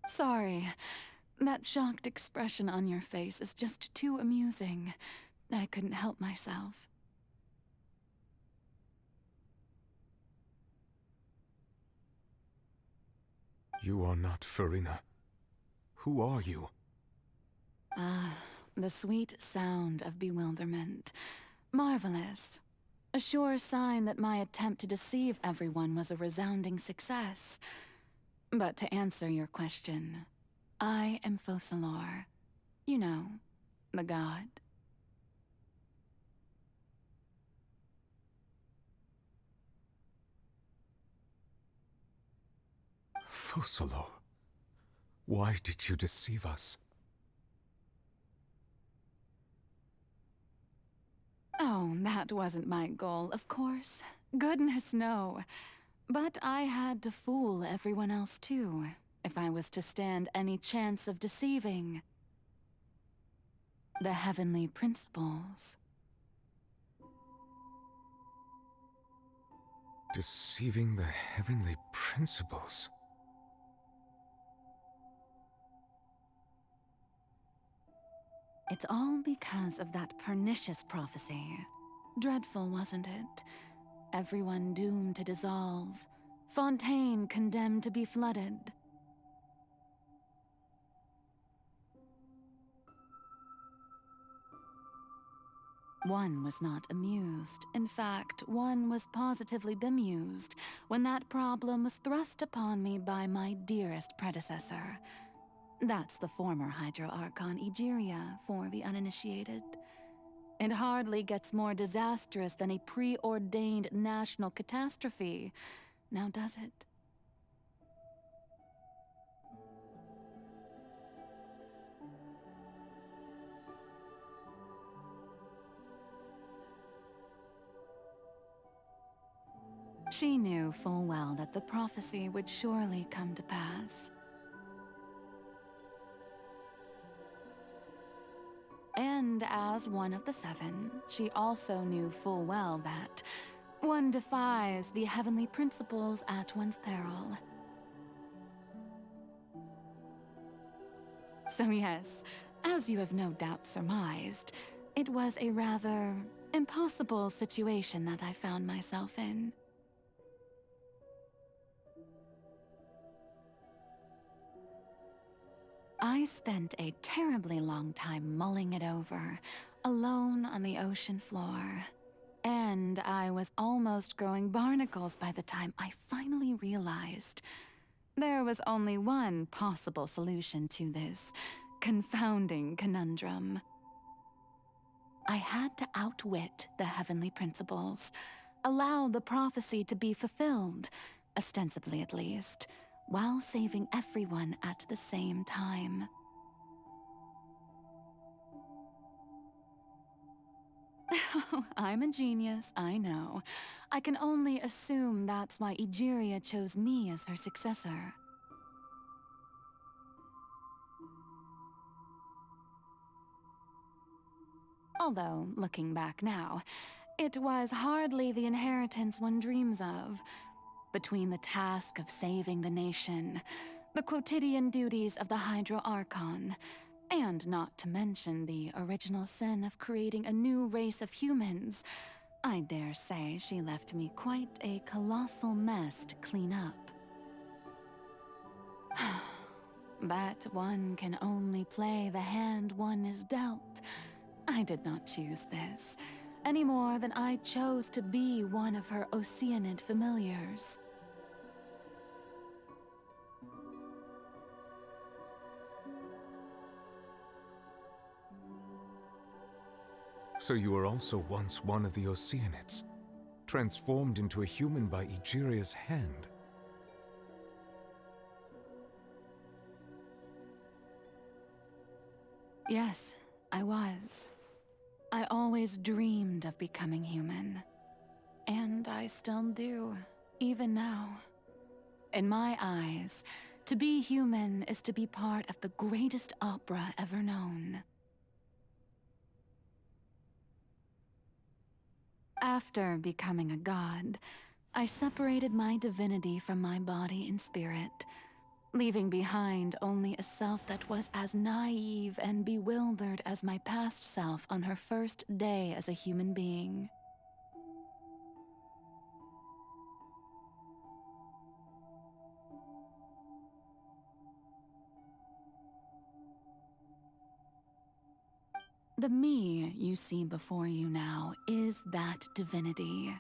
Speaker 1: Sorry. That shocked expression on your face is just too amusing. I couldn't help myself.
Speaker 5: You are not Farina. Who are you?
Speaker 1: Ah, the sweet sound of bewilderment. Marvelous. A sure sign that my attempt to deceive everyone was a resounding success. But to answer your question, I am Focalor. You know, the god.
Speaker 5: Focalor, why did you deceive us?
Speaker 1: Oh, that wasn't my goal, of course. Goodness, no. But I had to fool everyone else too, if I was to stand any chance of deceiving the heavenly principles.
Speaker 5: Deceiving the heavenly principles?
Speaker 1: It's all because of that pernicious prophecy. Dreadful, wasn't it? Everyone doomed to dissolve. Fontaine condemned to be flooded. One was not amused. In fact, one was positively bemused when that problem was thrust upon me by my dearest predecessor. That's the former Hydro Archon Egeria for the uninitiated. It hardly gets more disastrous than a preordained national catastrophe, now does it? She knew full well that the prophecy would surely come to pass. And as one of the seven, she also knew full well that one defies the heavenly principles at one's peril. So yes, as you have no doubt surmised, it was a rather impossible situation that I found myself in. I spent a terribly long time mulling it over, alone on the ocean floor. And I was almost growing barnacles by the time I finally realized there was only one possible solution to this confounding conundrum. I had to outwit the heavenly principles, allow the prophecy to be fulfilled, ostensibly at least, while saving everyone at the same time. I'm a genius, I know. I can only assume that's why Egeria chose me as her successor. Although, looking back now, it was hardly the inheritance one dreams of. Between the task of saving the nation, the quotidian duties of the Hydro Archon, and not to mention the original sin of creating a new race of humans, I dare say she left me quite a colossal mess to clean up. But one can only play the hand one is dealt. I did not choose this, any more than I chose to be one of her Oceanid familiars.
Speaker 5: So you were also once one of the Oceanids, transformed into a human by Egeria's hand.
Speaker 1: Yes, I was. I always dreamed of becoming human. And I still do, even now. In my eyes, To be human is to be part of the greatest opera ever known. After becoming a god, I separated my divinity from my body and spirit, leaving behind only a self that was as naive and bewildered as my past self on her first day as a human being. The me you see before you now is that divinity,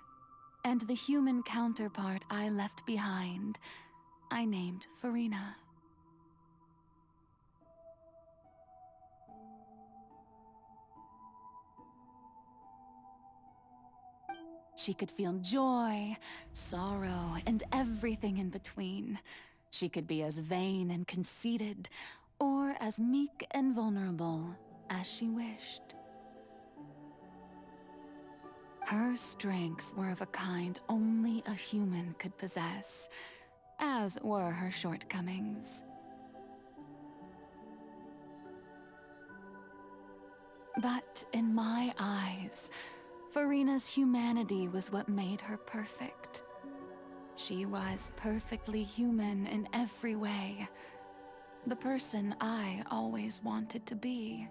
Speaker 1: and the human counterpart I left behind, I named Farina. She could feel joy, sorrow, and everything in between. She could be as vain and conceited, or as meek and vulnerable as she wished. Her strengths were of a kind only a human could possess, as were her shortcomings. But in my eyes, Farina's humanity was what made her perfect. She was perfectly human in every way, the person I always wanted to be.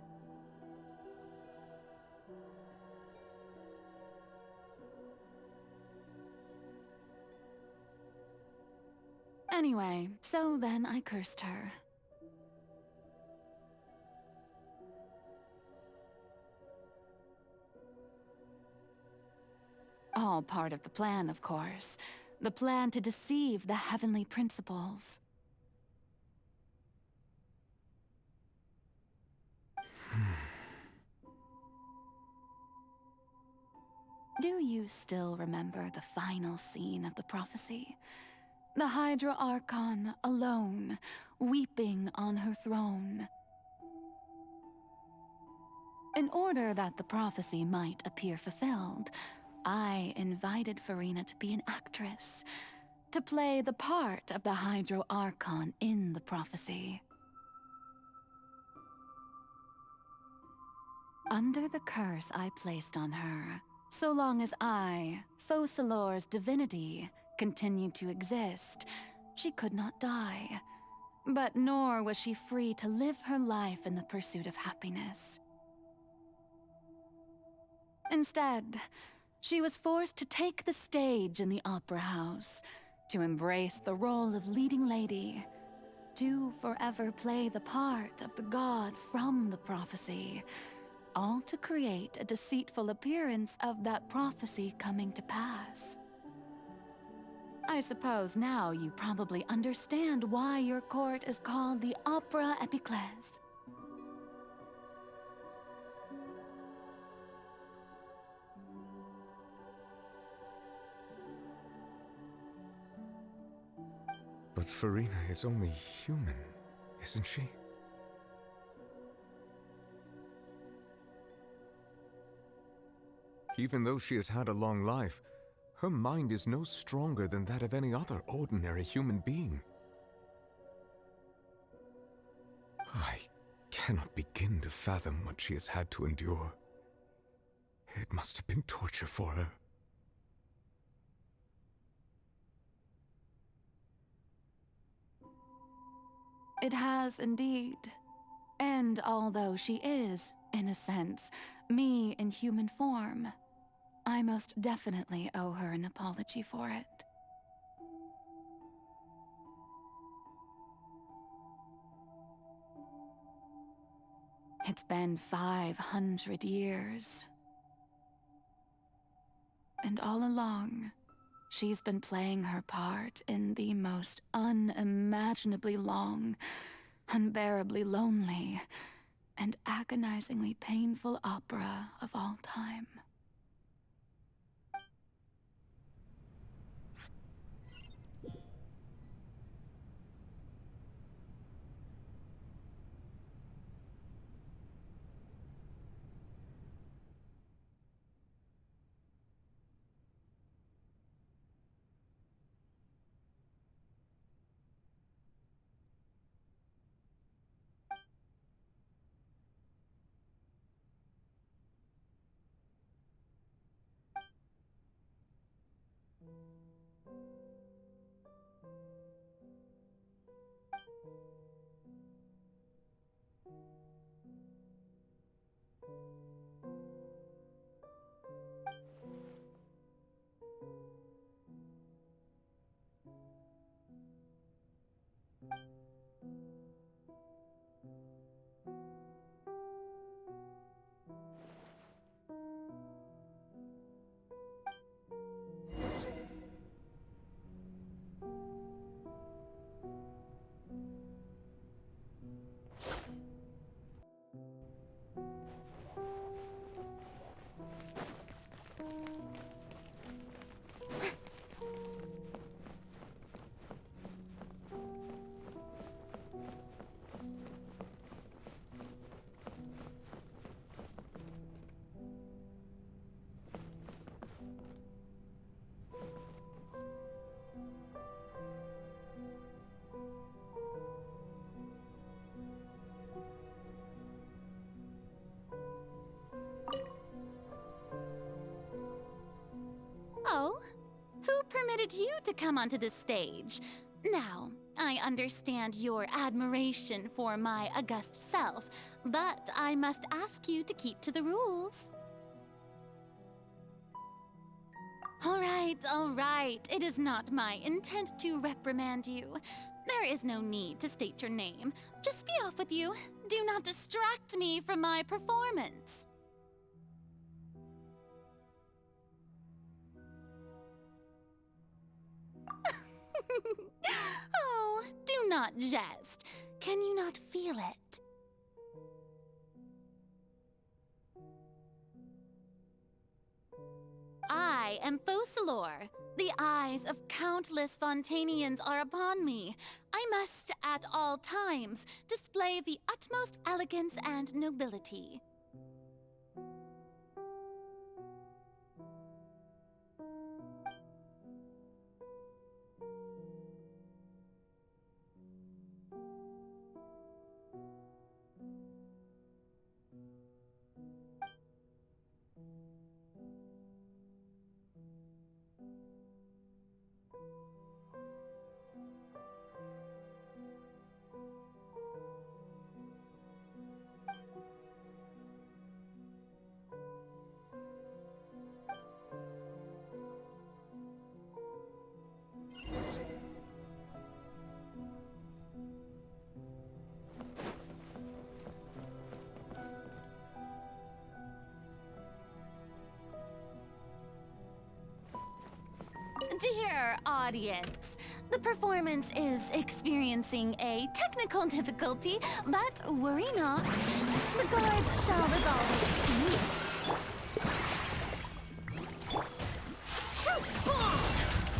Speaker 1: Anyway, so then I cursed her. All part of the plan, of course. The plan to deceive the heavenly principles. Do you still remember the final scene of the prophecy? The Hydra Archon alone, weeping on her throne. In order that the prophecy might appear fulfilled, I invited Farina to be an actress, to play the part of the Hydro Archon in the prophecy. Under the curse I placed on her, so long as I, Focalor's divinity, continued to exist, she could not die. But nor was she free to live her life in the pursuit of happiness. Instead, she was forced to take the stage in the opera house, to embrace the role of leading lady, to forever play the part of the god from the prophecy, all to create a deceitful appearance of that prophecy coming to pass. I suppose now you probably understand why your court is called the Opera Epiclese.
Speaker 5: But Farina is only human, isn't she? Even though she has had a long life, her mind is no stronger than that of any other ordinary human being. I cannot begin to fathom what she has had to endure. It must have been torture for her.
Speaker 1: It has indeed. And although she is, in a sense, me in human form, I most definitely owe her an apology for it. It's been 500 years. And all along, she's been playing her part in the most unimaginably long, unbearably lonely, and agonizingly painful opera of all time. permitted you to come onto the stage. Now, I understand your admiration for my august self, but I must ask you to keep to the rules. All right. It is not my intent to reprimand you. There is no need to state your name. Just be off with you. Do not distract me from my performance. Oh, do not jest. Can you not feel it? I am Focalor. The eyes of countless Fontanians are upon me. I must, at all times, display the utmost elegance and nobility. Dear audience, the performance is experiencing a technical difficulty, but worry not. The guards shall resolve it soon.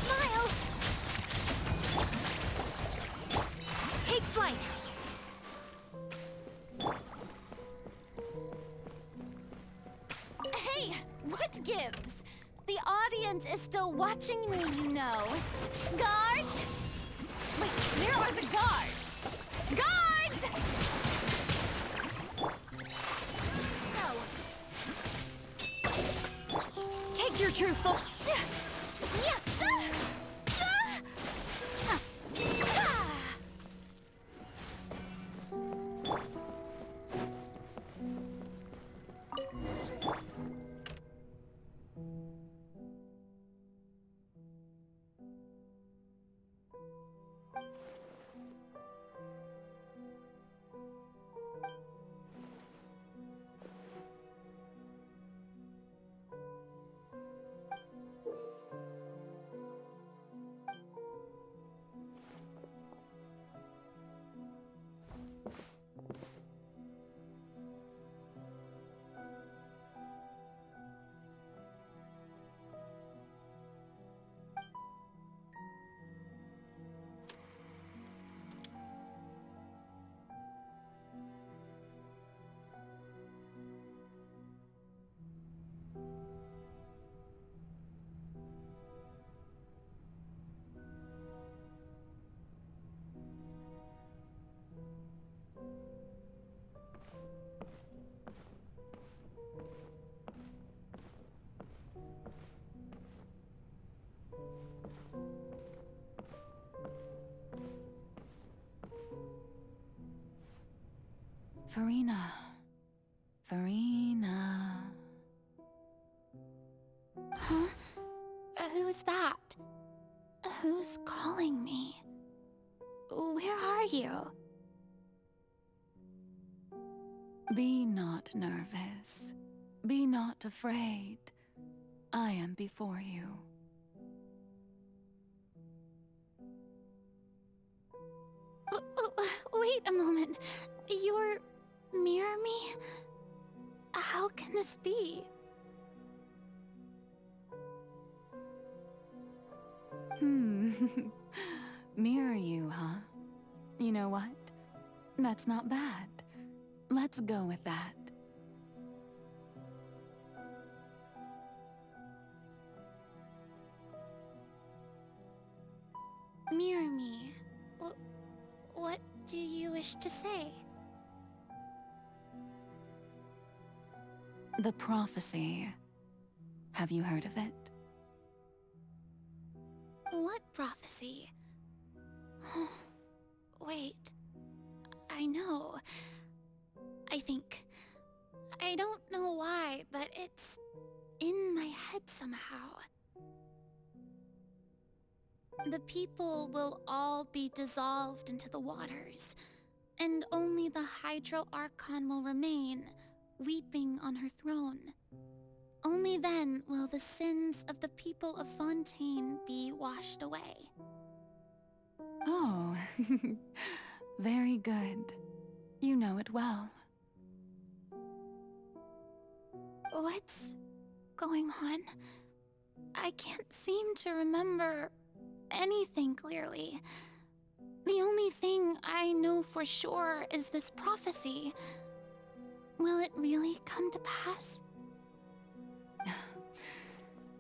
Speaker 1: Smile! Take flight! Hey, what gives? The audience is still watching me, you know. Guards! Wait, where are the guards? Guards! No. Take your true form. Farina. Huh? Who's that? Who's calling me? Where are you? Be not nervous. Be not afraid. I am before you. Wait a moment. You're mirror me? How can this be? Mirror you, huh? You know what? That's not bad. Let's go with that. Mirror me. What do you wish to say? The prophecy. Have you heard of it? What prophecy? Wait. I know. I think. I don't know why, but it's in my head somehow. The people will all be dissolved into the waters, and only the Hydro Archon will remain, weeping on her throne. Only then will the sins of the people of Fontaine be washed away.
Speaker 11: Oh, very good. You know it well.
Speaker 1: What's going on? I can't seem to remember anything clearly. The only thing I know for sure is this prophecy. Will it really come to pass?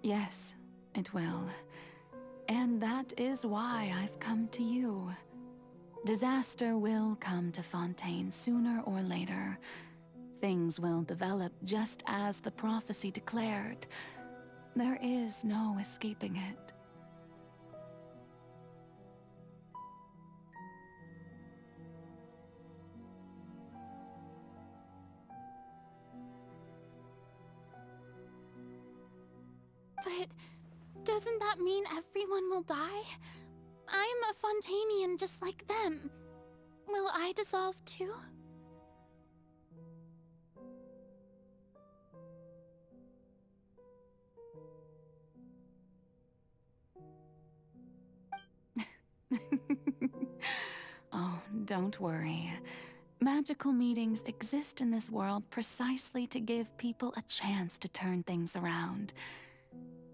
Speaker 11: Yes, it will. And that is why I've come to you. Disaster will come to Fontaine sooner or later. Things will develop just as the prophecy declared. There is no escaping it.
Speaker 1: But doesn't that mean everyone will die? I'm a Fontainian just like them. Will I dissolve too?
Speaker 11: Oh, don't worry. Magical meetings exist in this world precisely to give people a chance to turn things around.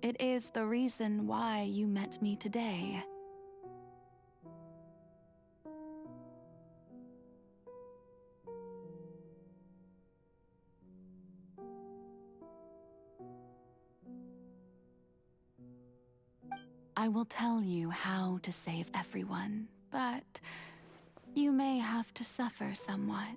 Speaker 11: It is the reason why you met me today. I will tell you how to save everyone, but you may have to suffer somewhat.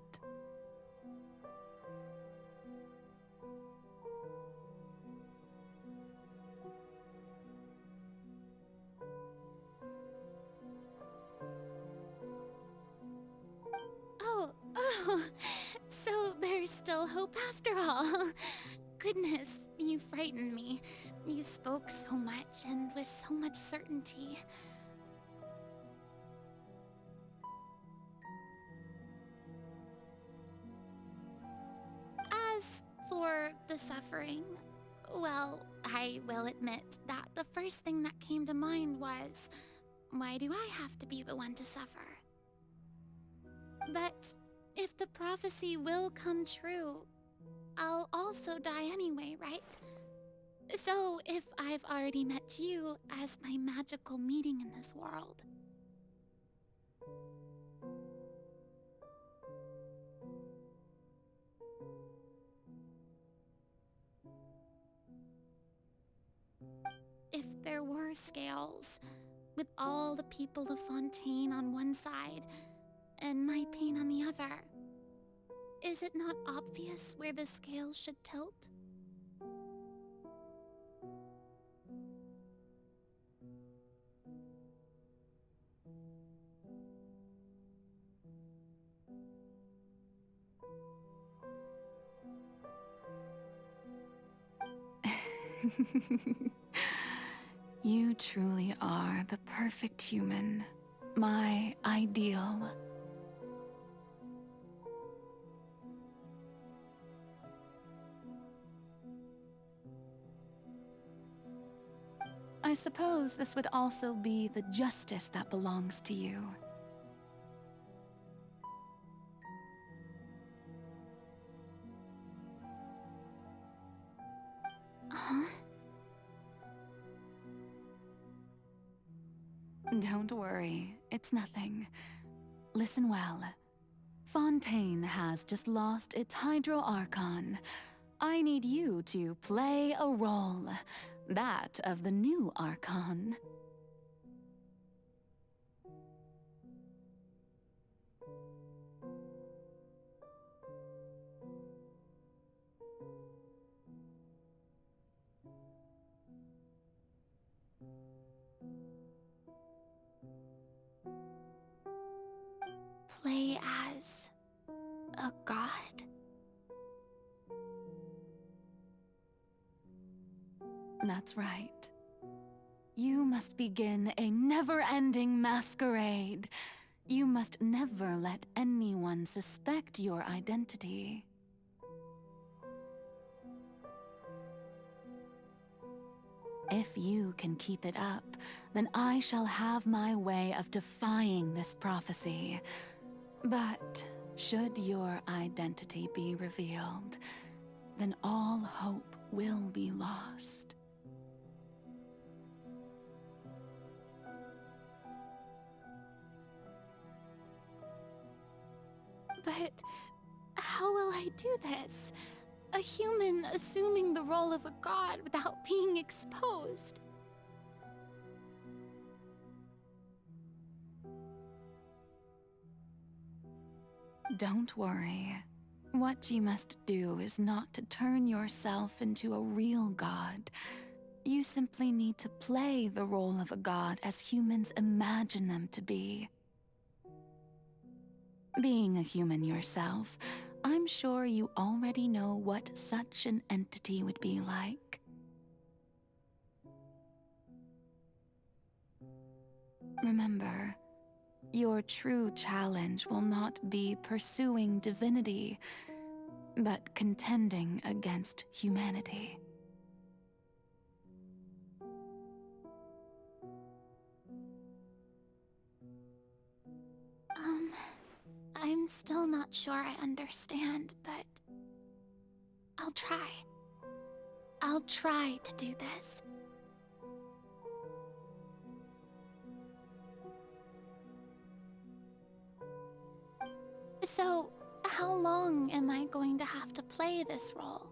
Speaker 1: Oh, so there's still hope after all. Goodness, you frightened me. You spoke so much and with so much certainty. As for the suffering, well, I will admit that the first thing that came to mind was, why do I have to be the one to suffer? But if the prophecy will come true, I'll also die anyway, right? So if I've already met you as my magical meeting in this world, if there were scales, with all the people of Fontaine on one side and my pain on the other, is it not obvious where the scales should tilt?
Speaker 11: You truly are the perfect human, my ideal. I suppose this would also be the justice that belongs to you.
Speaker 1: Huh?
Speaker 11: Don't worry, it's nothing. Listen well. Fontaine has just lost its Hydro Archon. I need you to play a role, that of the new Archon.
Speaker 2: a god?
Speaker 11: That's right. You must begin a never-ending masquerade. You must never let anyone suspect your identity. If you can keep it up, then I shall have my way of defying this prophecy. But should your identity be revealed, then all hope will be lost.
Speaker 1: But how will I do this? A human assuming the role of a god without being exposed.
Speaker 11: Don't worry. What you must do is not to turn yourself into a real god. You simply need to play the role of a god as humans imagine them to be. Being a human yourself, I'm sure you already know what such an entity would be like. Remember, your true challenge will not be pursuing divinity, but contending against humanity.
Speaker 1: I'm still not sure I understand, but I'll try. I'll try to do this. So, how long am I going to have to play this role?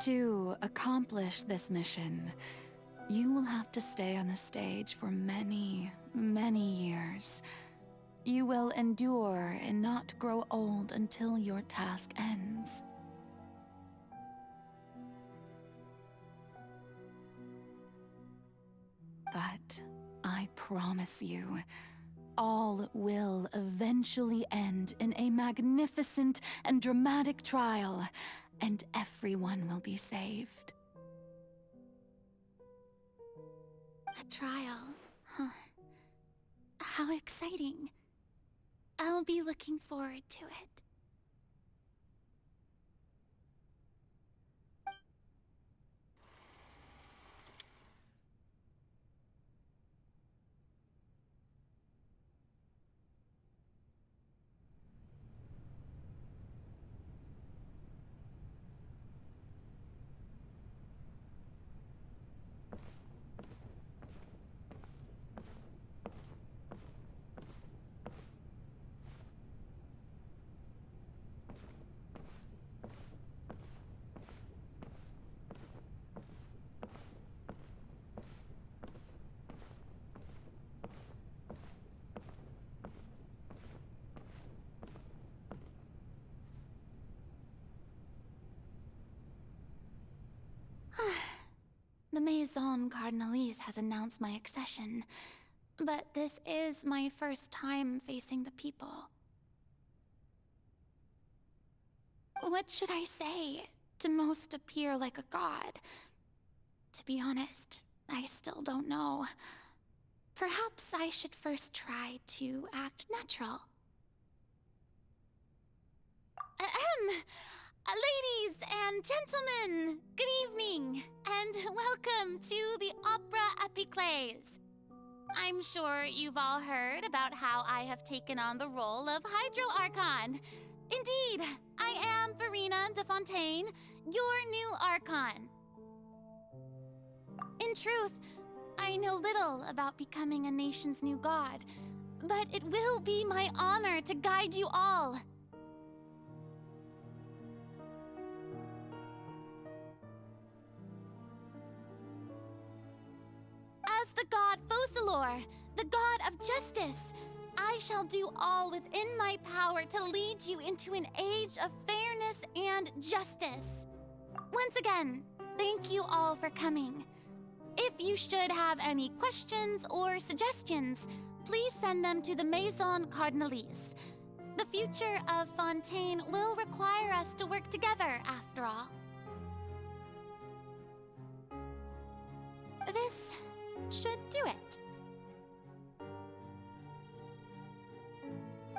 Speaker 11: To accomplish this mission, you will have to stay on the stage for many, many years. You will endure and not grow old until your task ends. But I promise you, all will eventually end in a magnificent and dramatic trial, and everyone will be saved.
Speaker 1: A trial, huh? How exciting. I'll be looking forward to it. The Maison Cardinalise has announced my accession, but this is my first time facing the people. What should I say to most appear like a god? To be honest, I still don't know. Perhaps I should first try to act natural. Ladies and gentlemen, good evening, and welcome to the Opera Epiclese. I'm sure you've all heard about how I have taken on the role of Hydro Archon. Indeed, I am Verena de Fontaine, your new Archon. In truth, I know little about becoming a nation's new god, but it will be my honor to guide you all. As the god Focalor, the god of justice, I shall do all within my power to lead you into an age of fairness and justice. Once again, thank you all for coming. If you should have any questions or suggestions, please send them to the Maison Cardinalise. The future of Fontaine will require us to work together, after all. This should do it.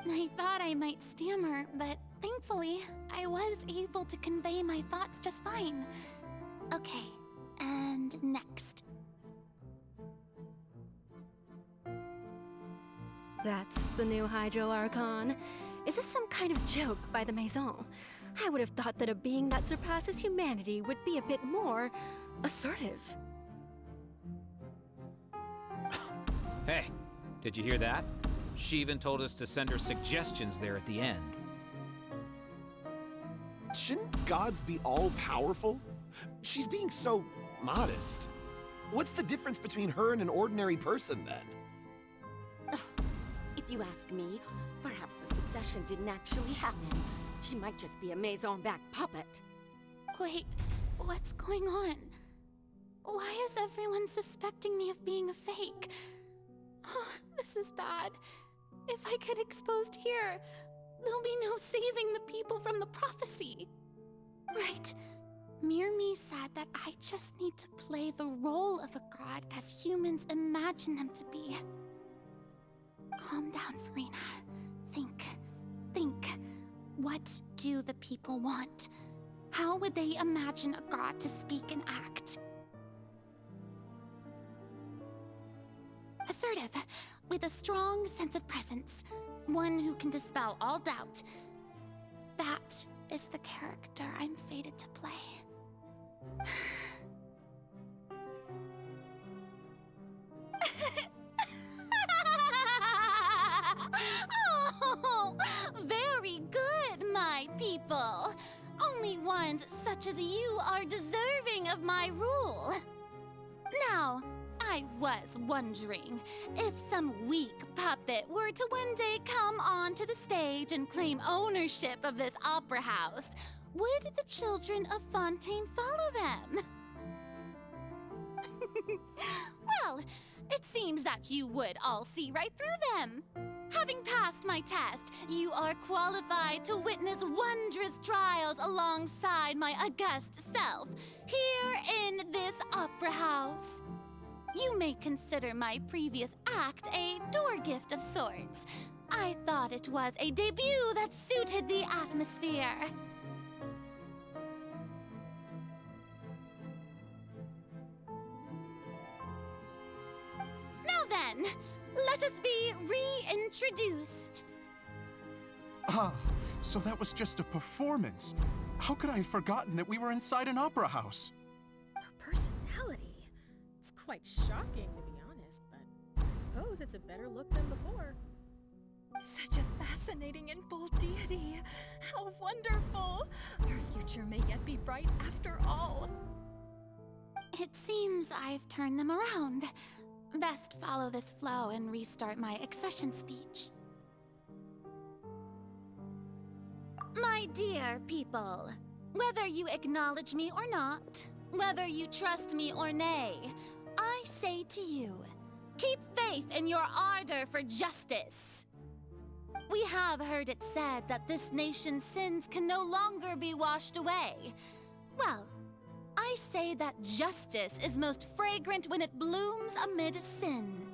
Speaker 1: I thought I might stammer, but thankfully, I was able to convey my thoughts just fine. Okay, and next.
Speaker 4: That's the new Hydro Archon. Is this some kind of joke by the Maison? I would have thought that a being that surpasses humanity would be a bit more assertive.
Speaker 18: Hey, did you hear that? She even told us to send her suggestions there at the end.
Speaker 19: Shouldn't gods be all-powerful? She's being so modest. What's the difference between her and an ordinary person, then?
Speaker 20: If you ask me, perhaps the succession didn't actually happen. She might just be a Maison-back puppet.
Speaker 1: Wait, what's going on? Why is everyone suspecting me of being a fake? Oh, this is bad. If I get exposed here, there'll be no saving the people from the prophecy. Right. Mirmi said that I just need to play the role of a god as humans imagine them to be. Calm down, Furina. Think. What do the people want? How would they imagine a god to speak and act? Assertive, with a strong sense of presence. One who can dispel all doubt. That is the character I'm fated to play. Oh, very good, my people. Only ones such as you are deserving of my rule. Now, I was wondering if some weak puppet were to one day come onto the stage and claim ownership of this opera house, would the children of Fontaine follow them? Well, it seems that you would all see right through them. Having passed my test, you are qualified to witness wondrous trials alongside my august self, here in this opera house. You may consider my previous act a door gift of sorts. I thought it was a debut that suited the atmosphere. Now then, let us be reintroduced.
Speaker 21: Ah, so that was just a performance. How could I have forgotten that we were inside an opera house?
Speaker 12: Her personality. It's quite shocking, to be honest, but I suppose it's a better look than before.
Speaker 17: Such a fascinating and bold deity. How wonderful! Our future may yet be bright after all.
Speaker 1: It seems I've turned them around. Best follow this flow and restart my accession speech. My dear people, whether you acknowledge me or not, whether you trust me or nay, I say to you, keep faith in your ardor for justice. We have heard it said that this nation's sins can no longer be washed away. Well, I say that justice is most fragrant when it blooms amid sin.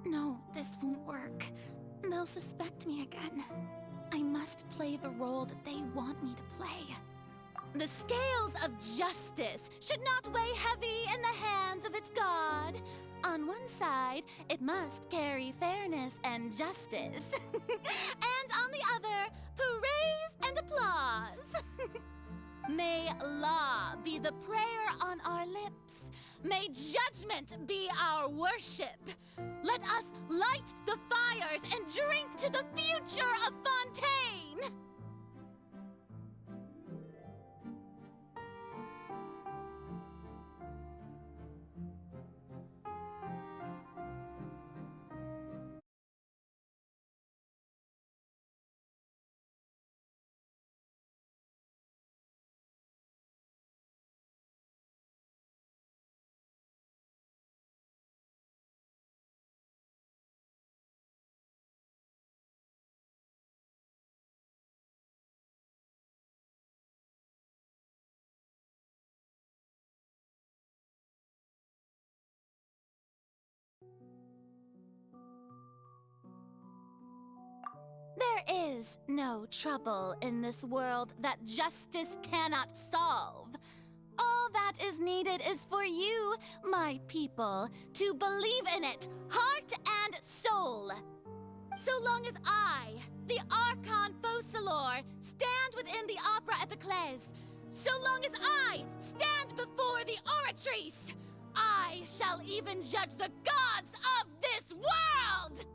Speaker 1: No, this won't work. They'll suspect me again. I must play the role that they want me to play. The scales of justice should not weigh heavy in the hands of its god. On one side, it must carry fairness and justice. And on the other, praise and applause. May law be the prayer on our lips. May judgment be our worship. Let us light the fires and drink to the future of Fontaine. There is no trouble in this world that justice cannot solve. All that is needed is for you, my people, to believe in it, heart and soul. So long as I, the Archon Focalor, stand within the Opera Epiclese, so long as I stand before the Oratrice, I shall even judge the gods of this world!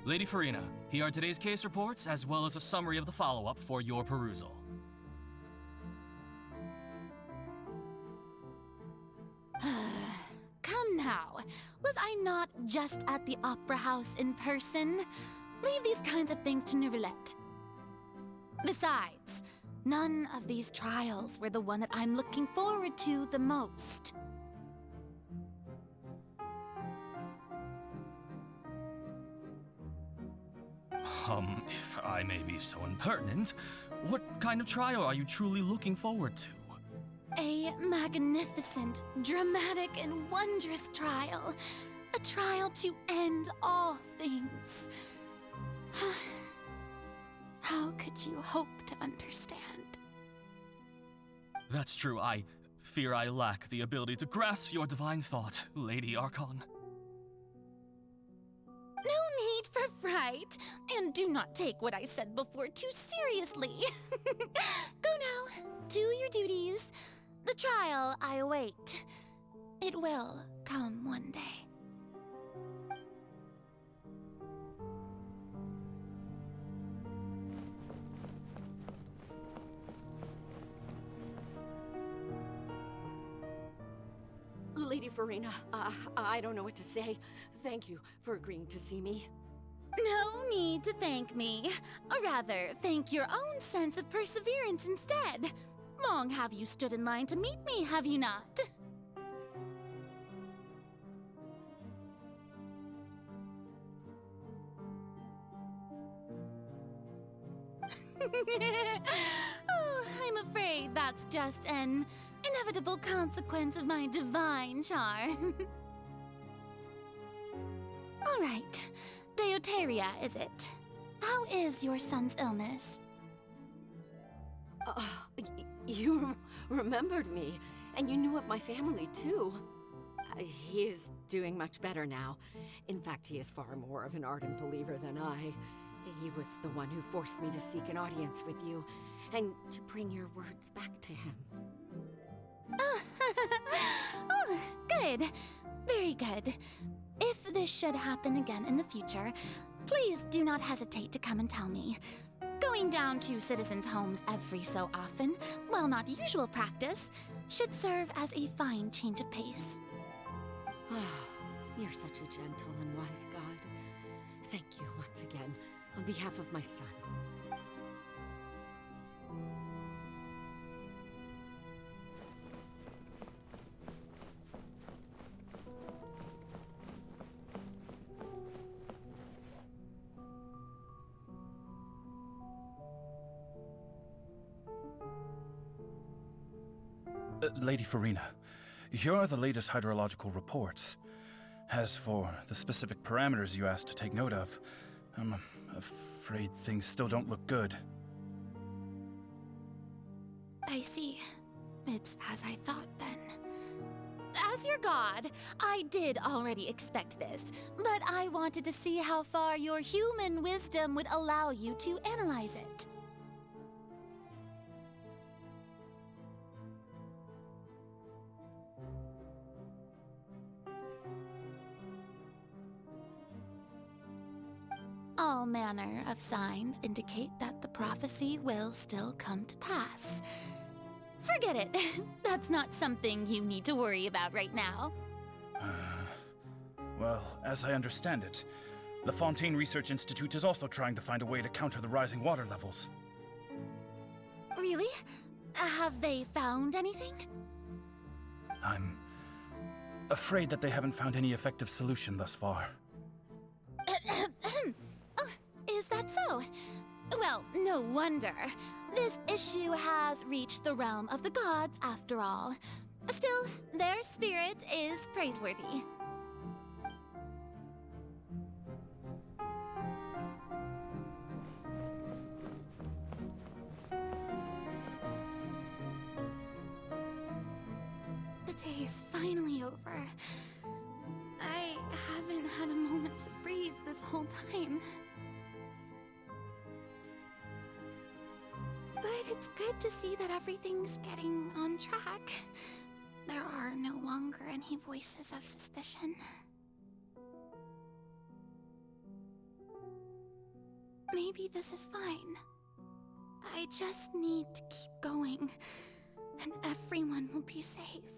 Speaker 9: Lady Farina, here are today's case reports, as well as a summary of the follow-up for your perusal.
Speaker 1: Come now, was I not just at the Opera House in person? Leave these kinds of things to Neuvillette. Besides, none of these trials were the one that I'm looking forward to the most.
Speaker 9: If I may be so impertinent, what kind of trial are you truly looking forward to?
Speaker 1: A magnificent, dramatic, and wondrous trial. A trial to end all things. How could you hope to understand?
Speaker 9: That's true. I fear I lack the ability to grasp your divine thought, Lady Archon.
Speaker 1: No need for fright, and do not take what I said before too seriously. Go now, do your duties. The trial I await. It will come one day.
Speaker 20: Lady Farina, I don't know what to say. Thank you for agreeing to see me.
Speaker 1: No need to thank me. Or rather, thank your own sense of perseverance instead. Long have you stood in line to meet me, have you not? Oh, I'm afraid that's just an inevitable consequence of my divine charm. All right, Deoteria, is it? How is your son's illness?
Speaker 20: You remembered me, and you knew of my family, too. He is doing much better now. In fact, he is far more of an ardent believer than I. He was the one who forced me to seek an audience with you, and to bring your words back to him.
Speaker 1: Oh, good. Very good. If this should happen again in the future, please do not hesitate to come and tell me. Going down to citizens' homes every so often, while not usual practice, should serve as a fine change of pace.
Speaker 20: You're such a gentle and wise god. Thank you once again, on behalf of my son.
Speaker 13: Lady Farina, here are the latest hydrological reports. As for the specific parameters you asked to take note of, I'm afraid things still don't look good.
Speaker 1: I see. It's as I thought, then. As your god, I did already expect this, but I wanted to see how far your human wisdom would allow you to analyze it. All manner of signs indicate that the prophecy will still come to pass. Forget it. That's not something you need to worry about right now.
Speaker 13: Well, as I understand it, The Fontaine Research Institute is also trying to find a way to counter the rising water levels.
Speaker 1: Really? Have they found anything?
Speaker 13: I'm afraid that they haven't found any effective solution thus far.
Speaker 1: Oh, is that so? Well, no wonder. This issue has reached the realm of the gods, after all. Still, their spirit is praiseworthy. The day is finally over. I haven't had a moment to breathe this whole time. But it's good to see that everything's getting on track. There are no longer any voices of suspicion. Maybe this is fine. I just need to keep going, and everyone will be saved.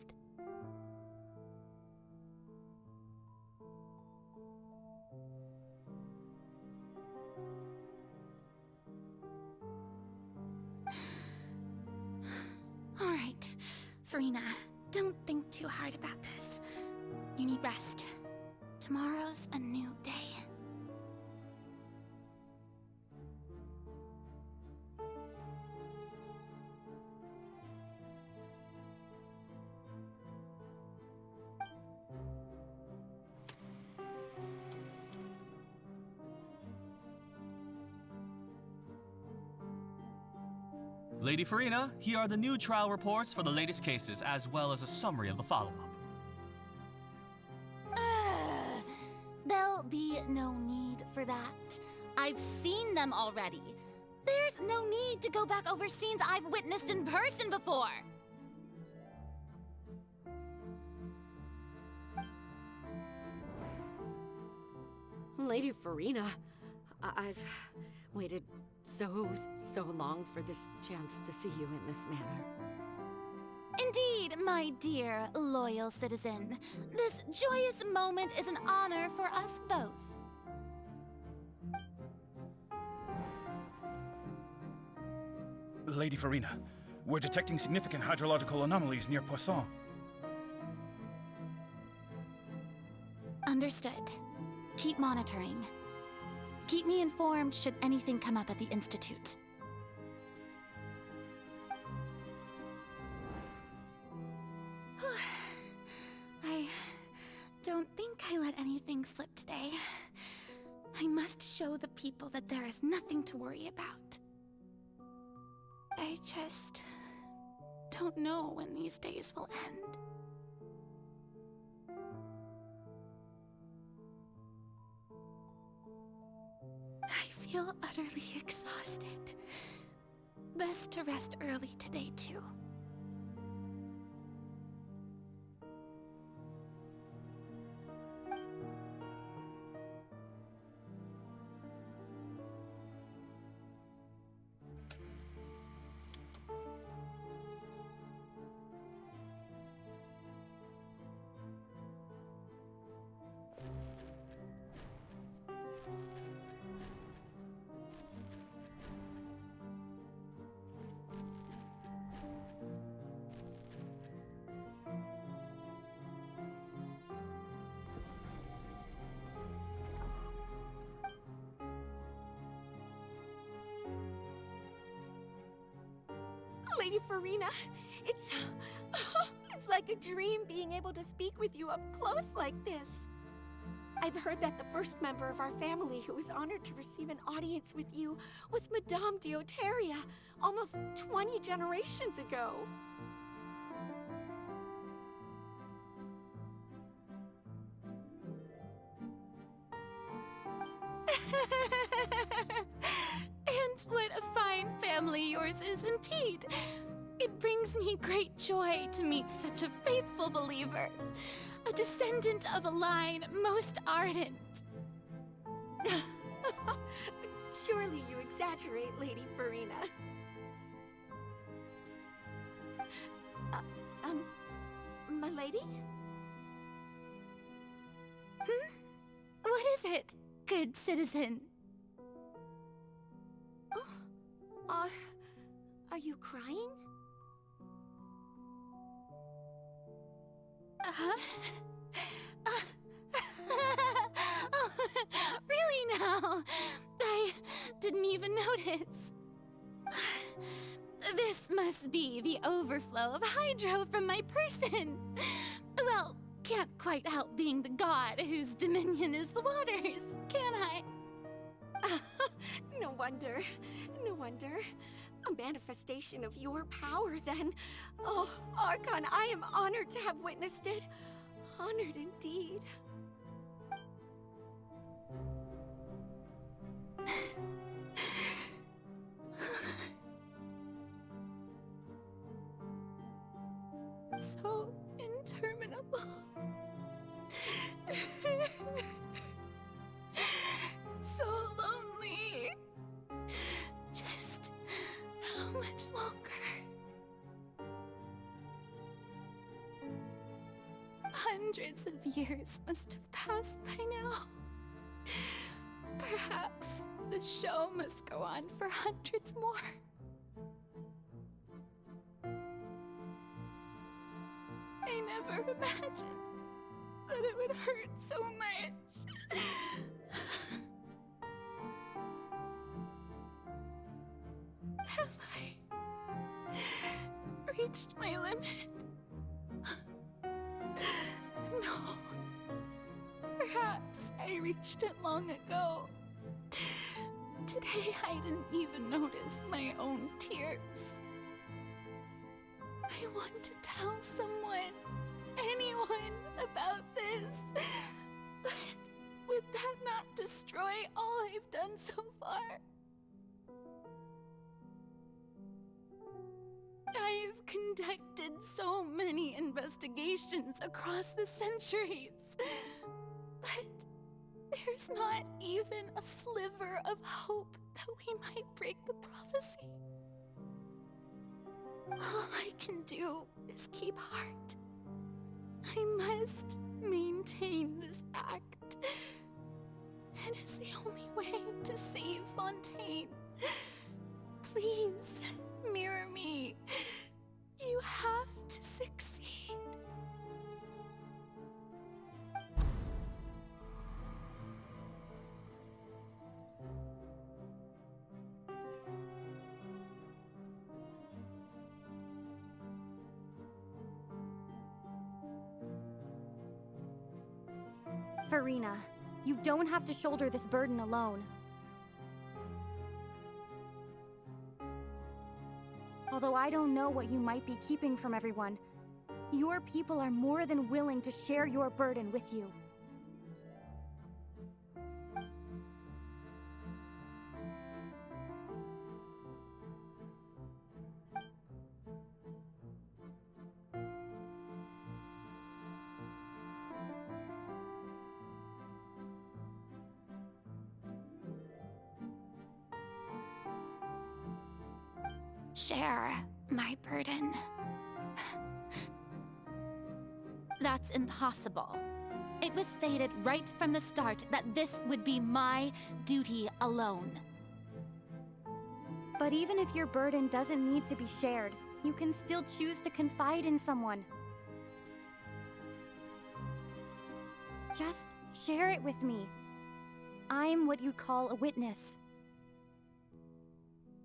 Speaker 1: All right, Farina, don't think too hard about this. You need rest. Tomorrow's a new day.
Speaker 9: Lady Farina, here are the new trial reports for the latest cases, as well as a summary of the follow-up.
Speaker 1: There'll be no need for that. I've seen them already. There's no need to go back over scenes I've witnessed in person before.
Speaker 20: Lady Farina, I've waited so long for this chance to see you in this manner.
Speaker 1: Indeed, my dear, loyal citizen. This joyous moment is an honor for us both.
Speaker 13: Lady Farina, we're detecting significant hydrological anomalies near Poisson.
Speaker 1: Understood. Keep monitoring. Keep me informed should anything come up at the Institute. I don't think I let anything slip today. I must show the people that there is nothing to worry about. I just don't know when these days will end. I feel utterly exhausted. Best to rest early today, too.
Speaker 10: Lady Farina, it's like a dream being able to speak with you up close like this. I've heard that the first member of our family who was honored to receive an audience with you was Madame Dioteria, almost 20 generations ago.
Speaker 1: And what a fine family yours is indeed. It brings me great joy to meet such a faithful believer, a descendant of a line most ardent.
Speaker 10: Surely you exaggerate, Lady Farina. My lady?
Speaker 1: What is it? good citizen.
Speaker 10: Are you crying?
Speaker 1: Really now? I didn't even notice. This must be the overflow of hydro from my person. Well, can't quite help being the god whose dominion is the waters, can I?
Speaker 10: No wonder. No wonder. A manifestation of your power, then. Oh, Archon, I am honored to have witnessed it. Honored indeed.
Speaker 1: So interminable. So lonely. Just how much longer? Hundreds of years must have passed by now. Perhaps the show must go on for hundreds more. I never imagined that it would hurt so much. Have I reached my limit? No. Perhaps I reached it long ago. Today I didn't even notice my own tears. I want to tell someone, anyone, about this. But would that not destroy all I've done so far? I've conducted so many investigations across the centuries, but there's not even a sliver of hope that we might break the prophecy. All I can do is keep heart. I must maintain this act. It is the only way to save Fontaine. Please, mirror me. You have to succeed.
Speaker 2: Farina, you don't have to shoulder this burden alone. Although I don't know what you might be keeping from everyone, your people are more than willing to share your burden with you.
Speaker 1: Share my burden. That's impossible. It was fated right from the start that this would be my duty alone.
Speaker 2: But even if your burden doesn't need to be shared, you can still choose to confide in someone. Just share it with me. I'm what you'd call a witness.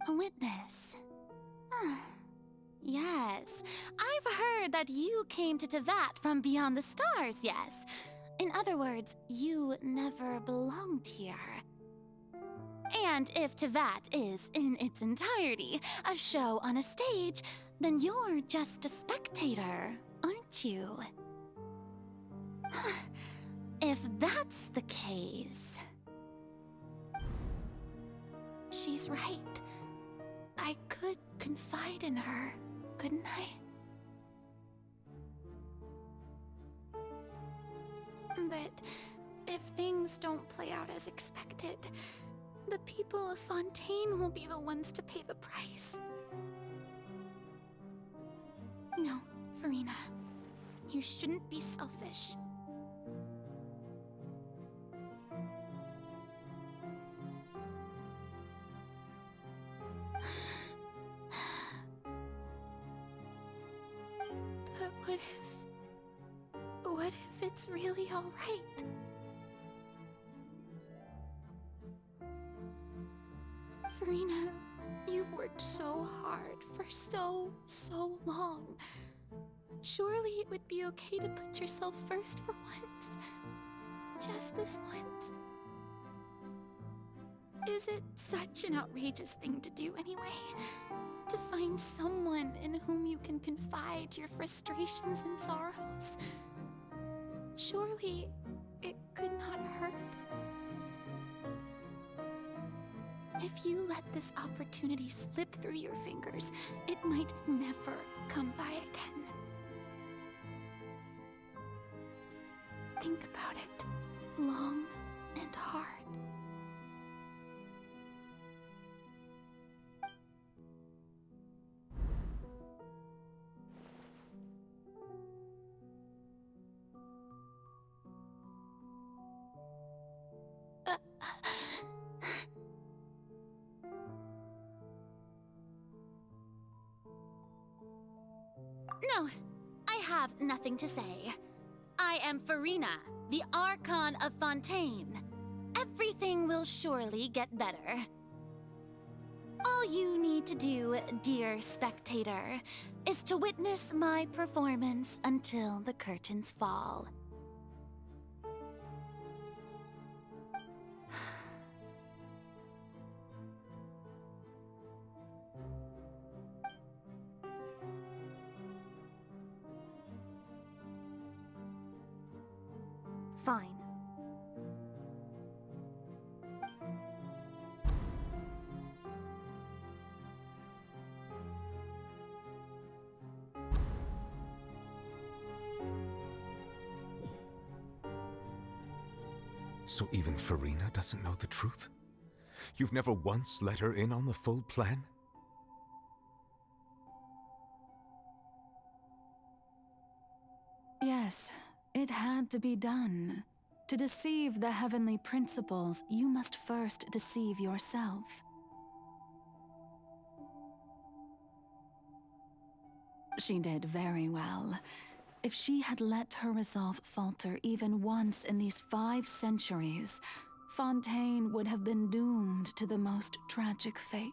Speaker 1: A witness? Yes, I've heard that you came to Tevat from beyond the stars, yes. In other words, you never belonged here. And if Tevat is, in its entirety, a show on a stage, then you're just a spectator, aren't you? If that's the case... She's right. I could confide in her, couldn't I? But if things don't play out as expected, the people of Fontaine will be the ones to pay the price. No, Farina. You shouldn't be selfish. What if it's really alright? Farina, you've worked so hard for so long. Surely it would be okay to put yourself first for once. Just this once. Is it such an outrageous thing to do anyway? To find someone in whom you can confide your frustrations and sorrows? Surely it could not hurt. If you let this opportunity slip through your fingers, it might never come by again. Think about it long and hard. No, I have nothing to say. I am Farina, the Archon of Fontaine. Everything will surely get better. All you need to do, dear spectator, is to witness my performance until the curtains fall.
Speaker 2: Fine.
Speaker 5: So even Farina doesn't know the truth? You've never once let her in on the full plan?
Speaker 11: Yes, it had to be done. To deceive the heavenly principles, you must first deceive yourself. She did very well. If she had let her resolve falter even once in these 5 centuries, Fontaine would have been doomed to the most tragic fate.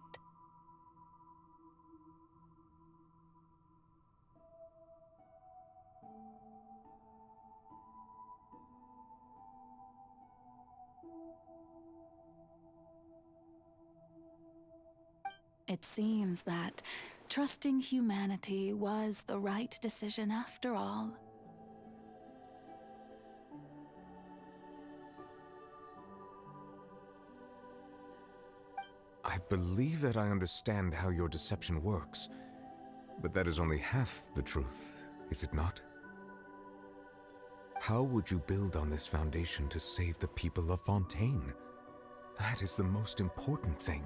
Speaker 11: It seems that trusting humanity was the right decision after all.
Speaker 5: I believe that I understand how your deception works, but that is only half the truth, is it not? How would you build on this foundation to save the people of Fontaine? That is the most important thing.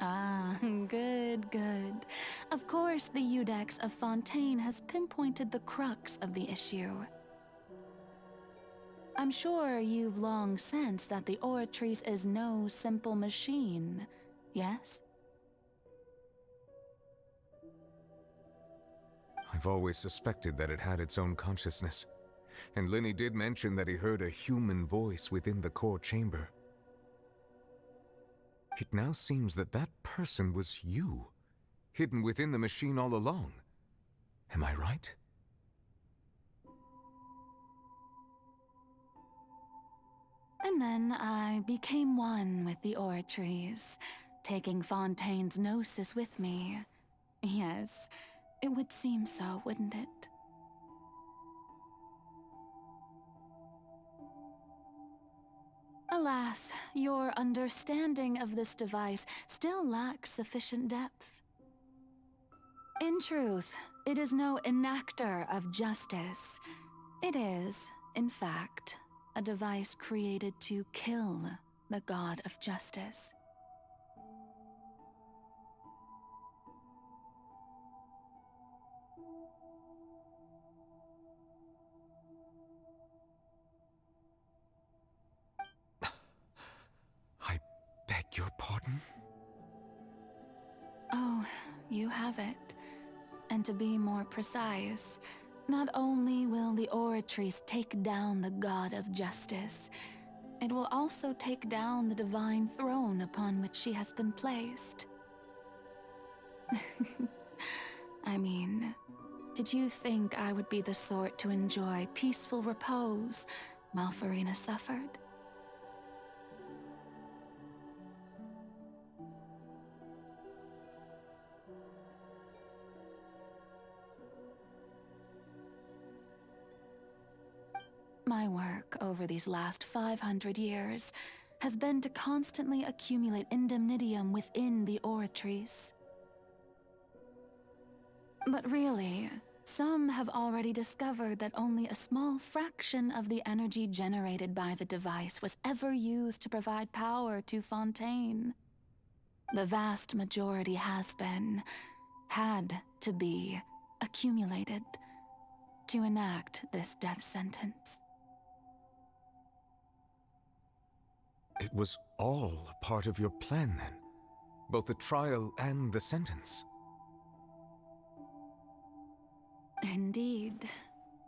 Speaker 11: Ah, good. Of course, the Iudex of Fontaine has pinpointed the crux of the issue. I'm sure you've long sensed that the Oratrice is no simple machine, yes?
Speaker 5: I've always suspected that it had its own consciousness, and Linny did mention that he heard a human voice within the core chamber. It now seems that that person was you, hidden within the machine all along. Am I right?
Speaker 11: And then I became one with the Oratrice, taking Fontaine's gnosis with me. Yes, it would seem so, wouldn't it? Alas, your understanding of this device still lacks sufficient depth. In truth, it is no enactor of justice. It is, in fact, a device created to kill the god of justice.
Speaker 5: I beg your pardon?
Speaker 11: Oh, you have it. And to be more precise, not only will the Oratrice take down the God of Justice, it will also take down the divine throne upon which she has been placed. I mean, did you think I would be the sort to enjoy peaceful repose while Farina suffered? My work over these last 500 years has been to constantly accumulate indemnitium within the Oratrice. But really, some have already discovered that only a small fraction of the energy generated by the device was ever used to provide power to Fontaine. The vast majority has been, had to be, accumulated to enact this death sentence.
Speaker 5: It was all a part of your plan, then? Both the trial and the sentence?
Speaker 11: Indeed.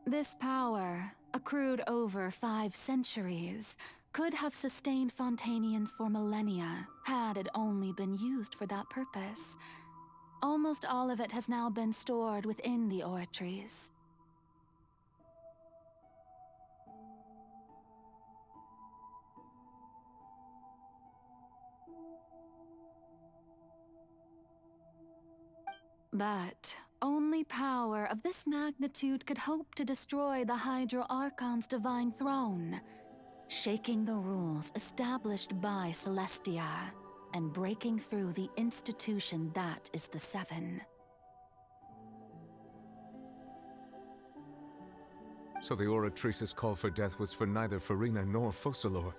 Speaker 11: This power, accrued over 5 centuries, could have sustained Fontainians for millennia had it only been used for that purpose. Almost all of it has now been stored within the Oratrice. But only power of this magnitude could hope to destroy the Hydro Archon's divine throne, shaking the rules established by Celestia, and breaking through the institution that is the Seven.
Speaker 5: So the Oratrice's call for death was for neither Farina nor Focalor,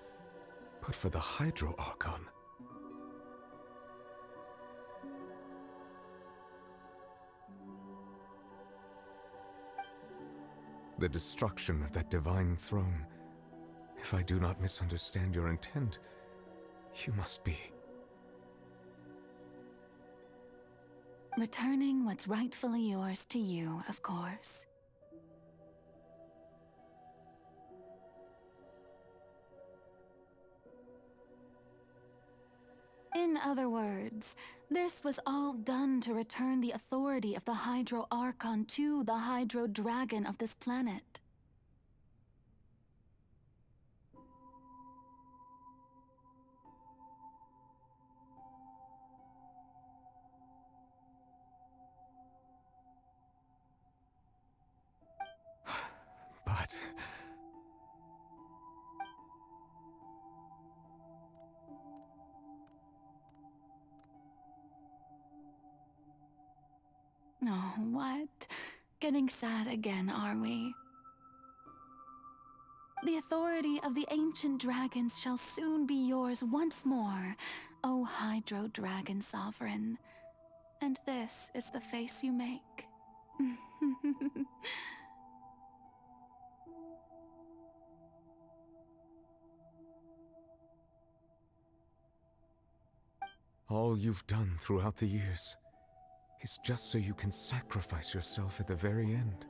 Speaker 5: but for the Hydro Archon. The destruction of that divine throne. If I do not misunderstand your intent, you must be...
Speaker 11: Returning what's rightfully yours to you, of course. In other words, this was all done to return the authority of the Hydro Archon to the Hydro Dragon of this planet.
Speaker 5: But...
Speaker 11: Oh, what? Getting sad again, are we? The authority of the ancient dragons shall soon be yours once more, O Hydro Dragon Sovereign. And this is the face you make.
Speaker 5: All you've done throughout the years is just so you can sacrifice yourself at the very end.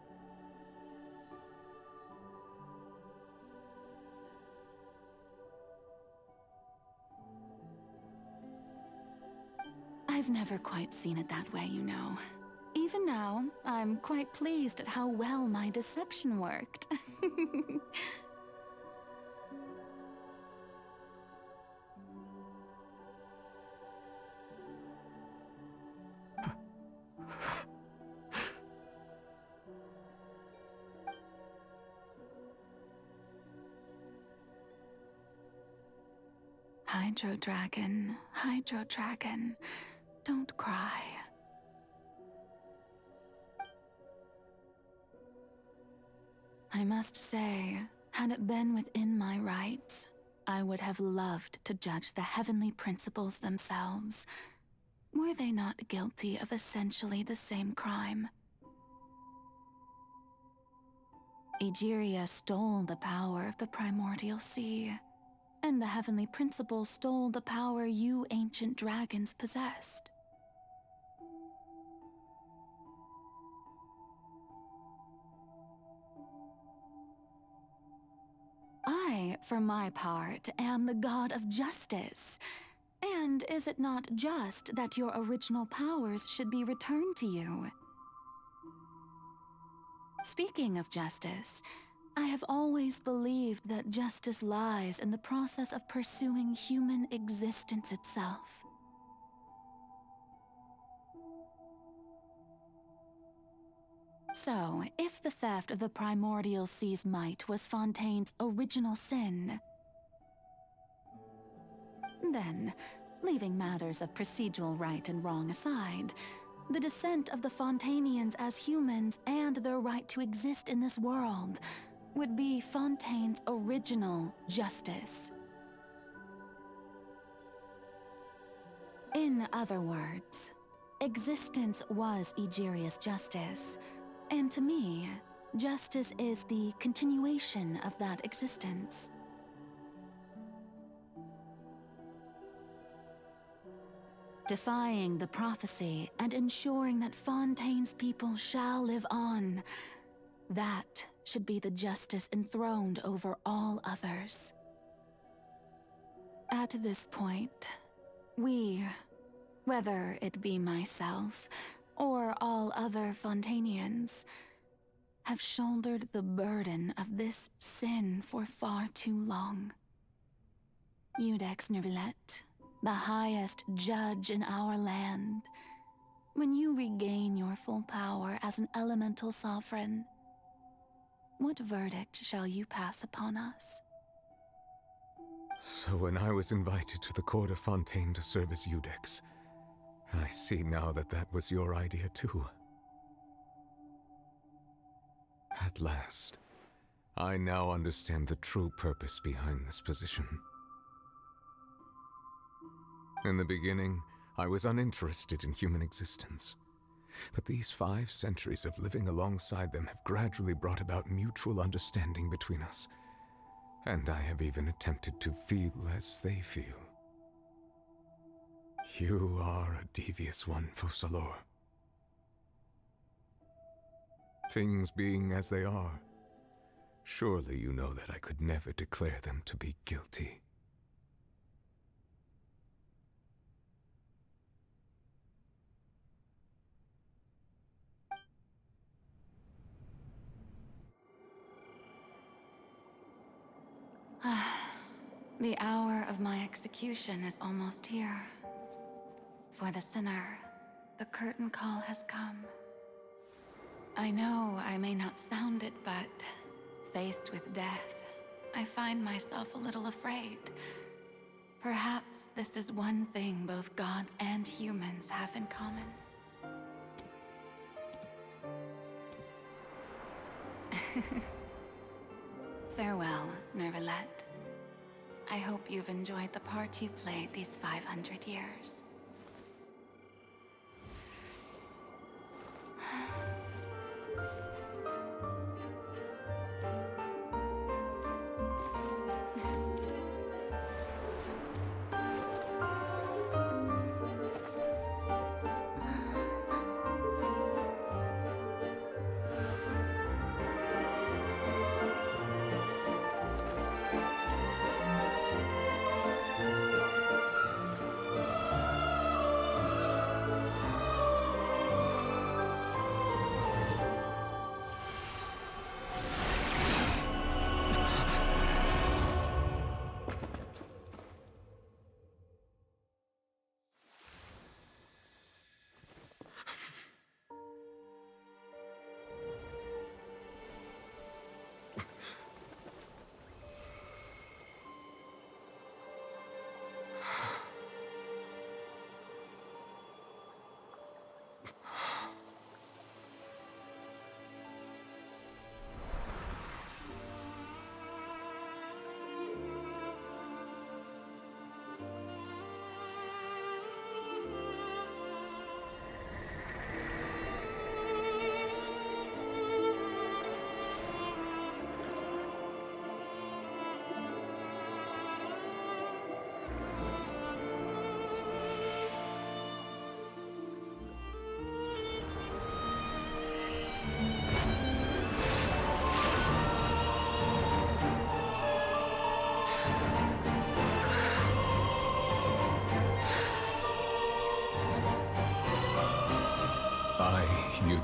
Speaker 11: I've never quite seen it that way, you know. Even now, I'm quite pleased at how well my deception worked. Hydro Dragon, don't cry. I must say, had it been within my rights, I would have loved to judge the heavenly principles themselves. Were they not guilty of essentially the same crime? Egeria stole the power of the primordial sea, and the heavenly principles stole the power you ancient dragons possessed. for my part, am the god of justice. And is it not just that your original powers should be returned to you? Speaking of justice, I have always believed that justice lies in the process of pursuing human existence itself. So, if the theft of the primordial sea's might was Fontaine's original sin, then, leaving matters of procedural right and wrong aside, the descent of the Fontanians as humans and their right to exist in this world would be Fontaine's original justice. In other words, existence was Egeria's justice, and to me, justice is the continuation of that existence. Defying the prophecy and ensuring that Fontaine's people shall live on, that should be the justice enthroned over all others. At this point, we, whether it be myself or all other Fontanians, have shouldered the burden of this sin for far too long. Iudex Neuvillette, the highest judge in our land, when you regain your full power as an elemental sovereign, what verdict shall you pass upon us?
Speaker 5: So when I was invited to the court of Fontaine to serve as Iudex, I see now that that was your idea too. At last, I now understand the true purpose behind this position. In the beginning, I was uninterested in human existence. But these 5 centuries of living alongside them have gradually brought about mutual understanding between us. And I have even attempted to feel as they feel. You are a devious one, Focalors. Things being as they are, surely you know that I could never declare them to be guilty.
Speaker 11: The hour of my execution is almost here. For the sinner, the curtain call has come. I know I may not sound it, but faced with death, I find myself a little afraid. Perhaps this is one thing both gods and humans have in common. Farewell, Neuvillette. I hope you've enjoyed the part you played these 500 years.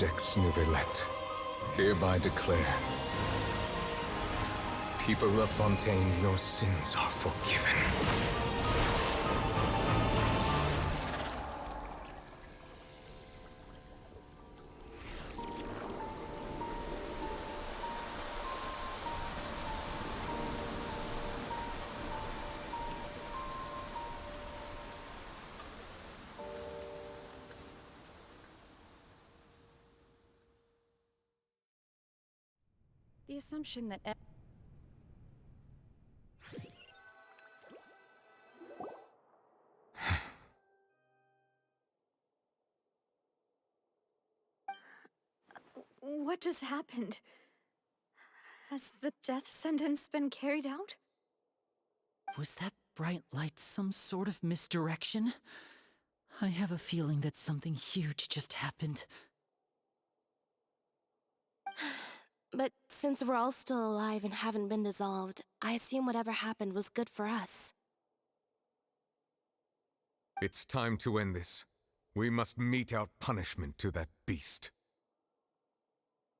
Speaker 5: Codex Nouvellette, hereby declare, people of Fontaine, your sins are forgiven.
Speaker 17: The assumption that
Speaker 6: What just happened? Has the death sentence been carried out?
Speaker 16: Was that bright light some sort of misdirection? I have a feeling that something huge just happened.
Speaker 14: But since we're all still alive and haven't been dissolved, I assume whatever happened was good for us.
Speaker 5: It's time to end this. We must mete out punishment to that beast.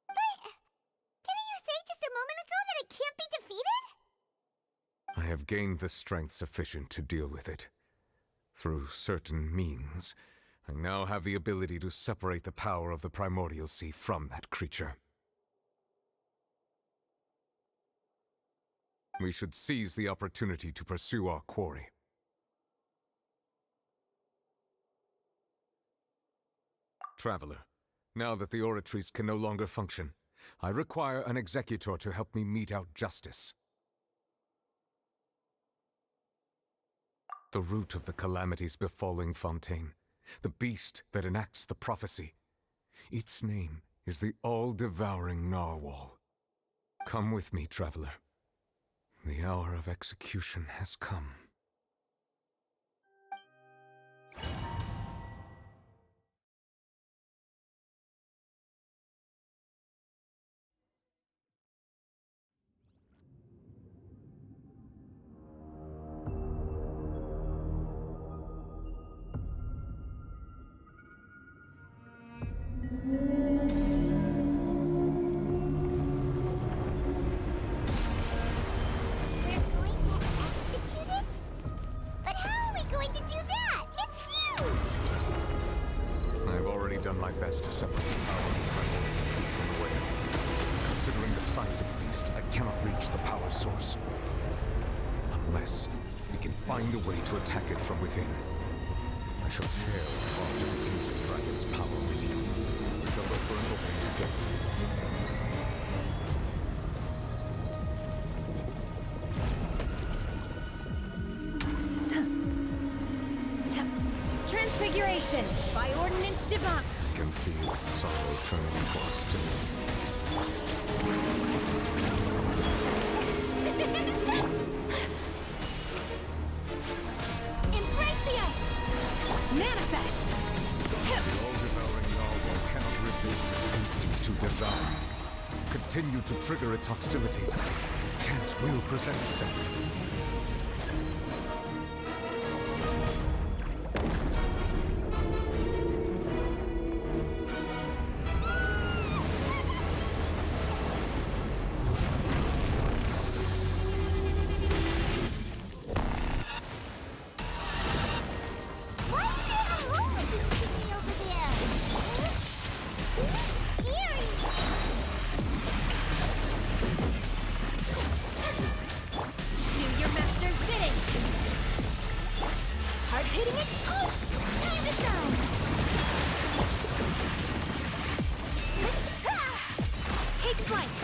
Speaker 7: Didn't you say just a moment ago that it can't be defeated?
Speaker 5: I have gained the strength sufficient to deal with it. Through certain means, I now have the ability to separate the power of the Primordial Sea from that creature. We should seize the opportunity to pursue our quarry. Traveler, now that the oratories can no longer function, I require an executor to help me mete out justice. The root of the calamities befalling Fontaine, the beast that enacts the prophecy. Its name is the all-devouring Narwhal. Come with me, traveler. The hour of execution has come. Done my best to separate the power of the Primordial Sea from the whale. Considering the size of the beast, I cannot reach the power source. Unless we can find a way to attack it from within. I shall share part of the ancient dragon's power with you. We shall look for an opening together.
Speaker 6: Transfiguration by Ordinance Divine.
Speaker 5: I can feel its sorrow turning into hostility.
Speaker 6: Embrace the ice! Manifest!
Speaker 5: The all-devouring narwhal cannot resist its instinct to devour. Continue to trigger its hostility. Chance will present itself.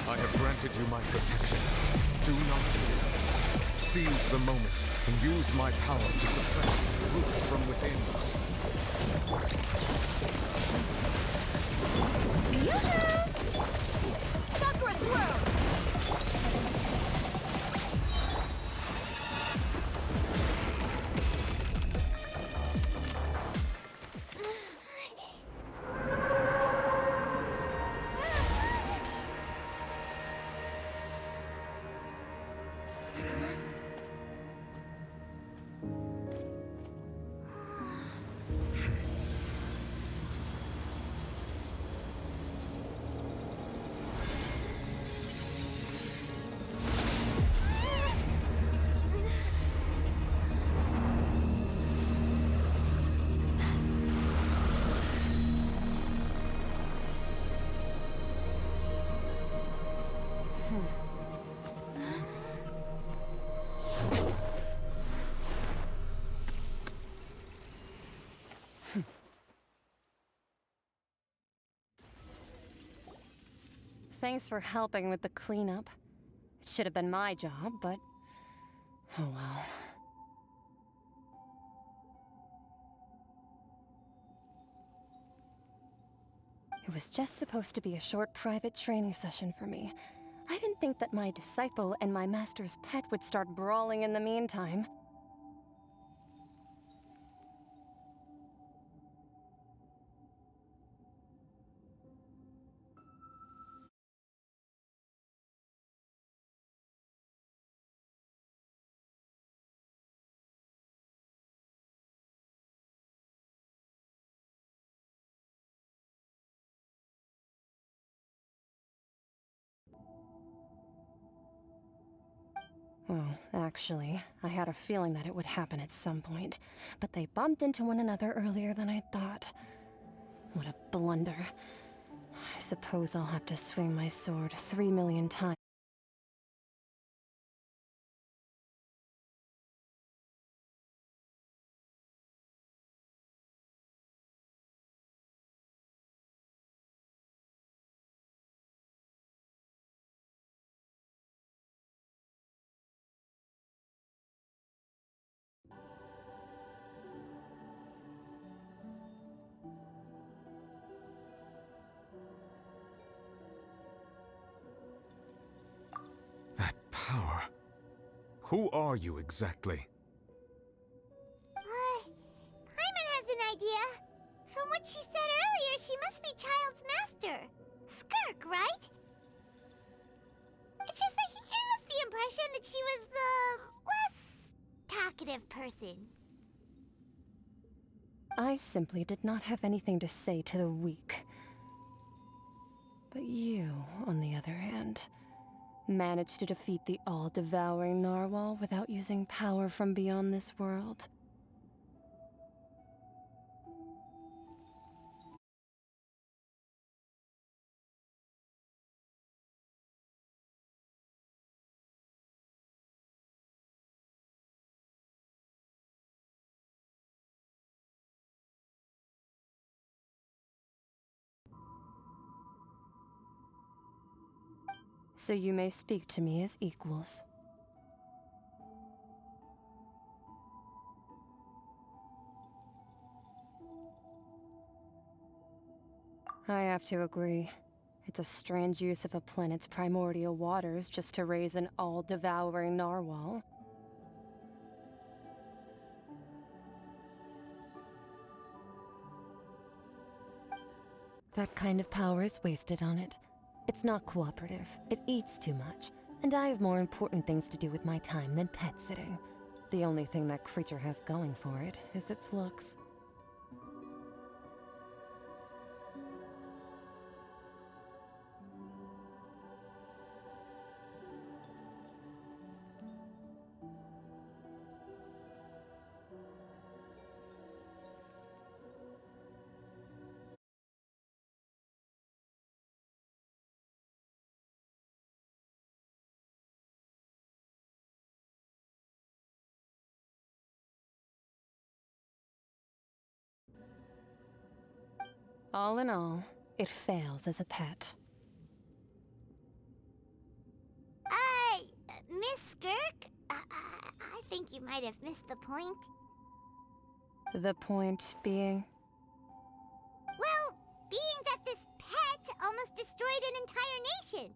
Speaker 5: I have granted you my protection. Do not fear. Seize the moment and use my power to suppress its roots from within.
Speaker 6: Sakura Swirl!
Speaker 3: Thanks for helping with the cleanup. It should have been my job, but... oh well. It was just supposed to be a short private training session for me. I didn't think that my disciple and my master's pet would start brawling in the meantime. Well, actually, I had a feeling that it would happen at some point, but they bumped into one another earlier than I thought. What a blunder. I suppose I'll have to swing my sword 3 million times.
Speaker 5: Power. Who are you exactly?
Speaker 7: Paimon has an idea. From what she said earlier, she must be Child's master. Skirk, right? It's just that he gave us the impression that she was the less talkative person.
Speaker 3: I simply did not have anything to say to the weak. But you, on the other hand, managed to defeat the all-devouring narwhal without using power from beyond this world. So you may speak to me as equals. I have to agree. It's a strange use of a planet's primordial waters just to raise an all-devouring narwhal. That kind of power is wasted on it. It's not cooperative. It eats too much. And I have more important things to do with my time than pet sitting. The only thing that creature has going for it is its looks. All in all, it fails as a pet.
Speaker 7: Miss Skirk? I think you might have missed the point.
Speaker 3: The point being?
Speaker 7: Well, being that this pet almost destroyed an entire nation.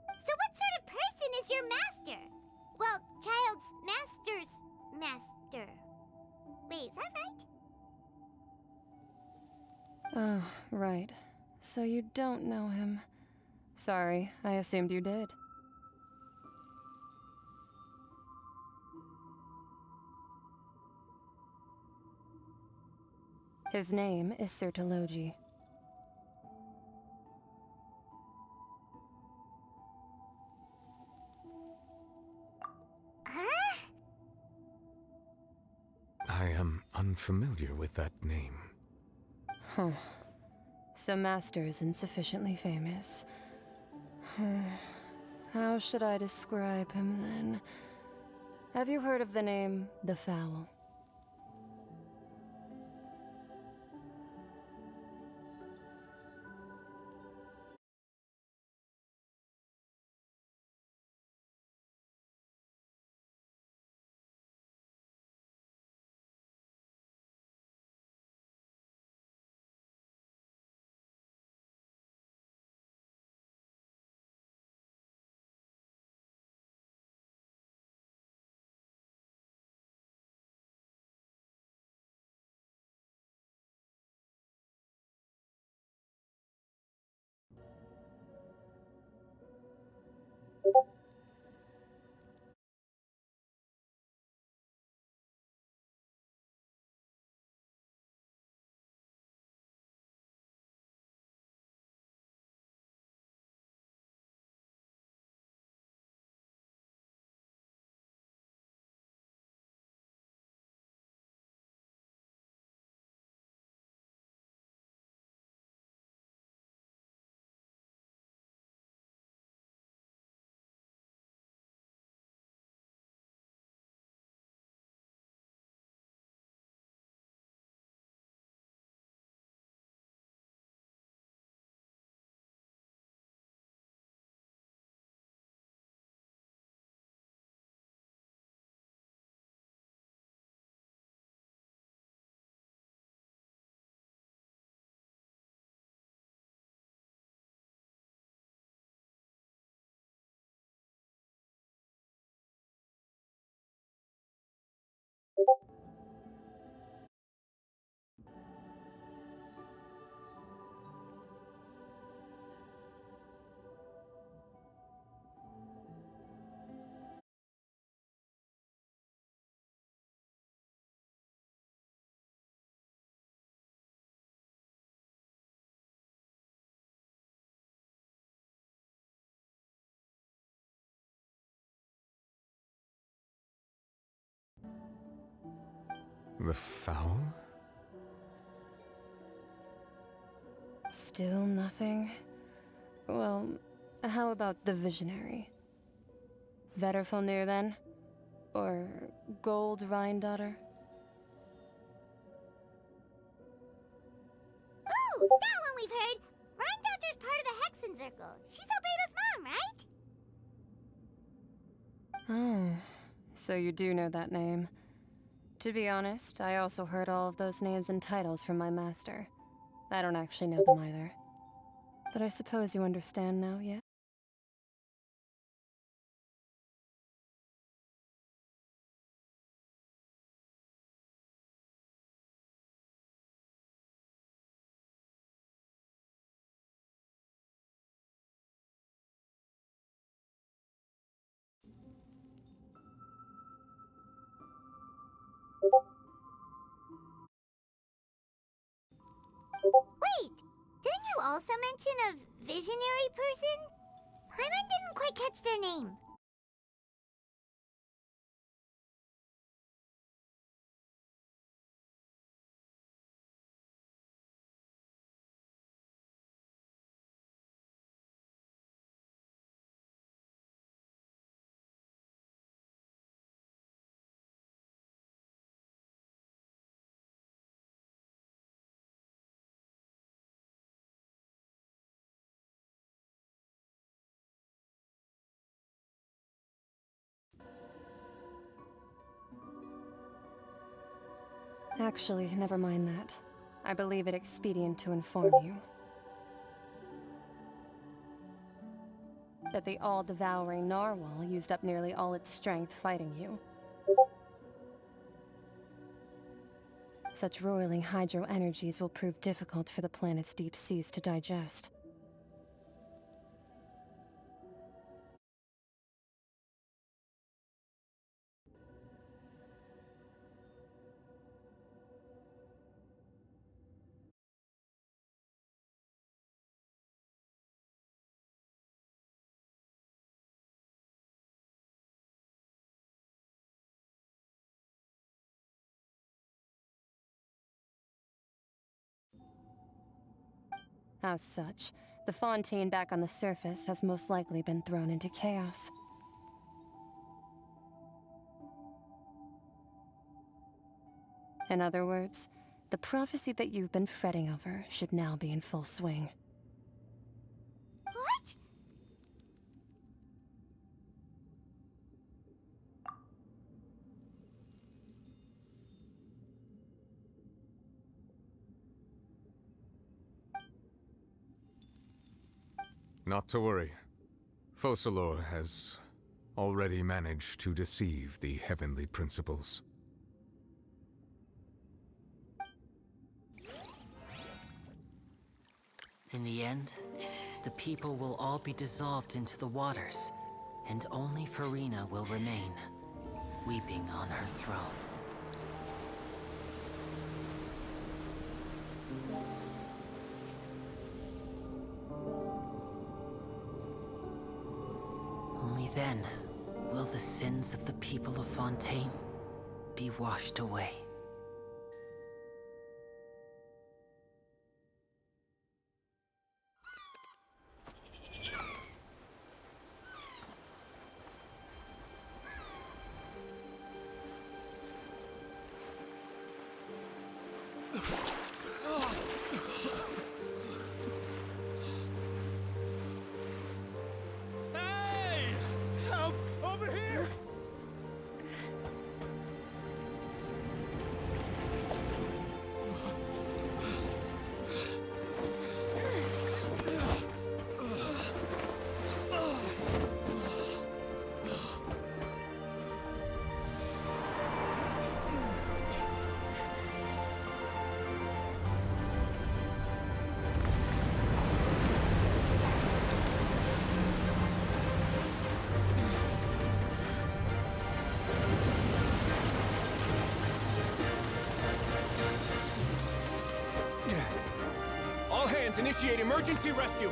Speaker 7: So what sort of person is your master? Well, Child's master's master. Wait, is that right?
Speaker 3: Oh, right. So you don't know him. Sorry, I assumed you did. His name is Sir Taloji.
Speaker 5: I am unfamiliar with that name.
Speaker 3: Huh. So Master isn't sufficiently famous. How should I describe him then? Have you heard of the name The Fowl?
Speaker 5: The foul?
Speaker 3: Still nothing? Well, how about the visionary? Vetterfulnir, then? Or Gold Rhindaughter?
Speaker 7: Ooh, that one we've heard! Rhindaughter's part of the Hexen Circle. She's Albedo's mom, right?
Speaker 3: Oh, so you do know that name. To be honest, I also heard all of those names and titles from my master. I don't actually know them either. But I suppose you understand now, yeah?
Speaker 7: Wait! Didn't you also mention a visionary person? Paimon didn't quite catch their name.
Speaker 3: Actually, never mind that. I believe it expedient to inform you that the all-devouring narwhal used up nearly all its strength fighting you. Such roiling hydro energies will prove difficult for the planet's deep seas to digest. As such, the fontaine back on the surface has most likely been thrown into chaos. In other words, the prophecy that you've been fretting over should now be in full swing.
Speaker 7: What?
Speaker 5: Not to worry. Focalor has already managed to deceive the heavenly principles.
Speaker 16: In the end, the people will all be dissolved into the waters, and only Furina will remain, weeping on her throne. Only then will the sins of the people of Fontaine be washed away.
Speaker 21: Hey! Help! Over here!
Speaker 15: All hands, initiate emergency rescue!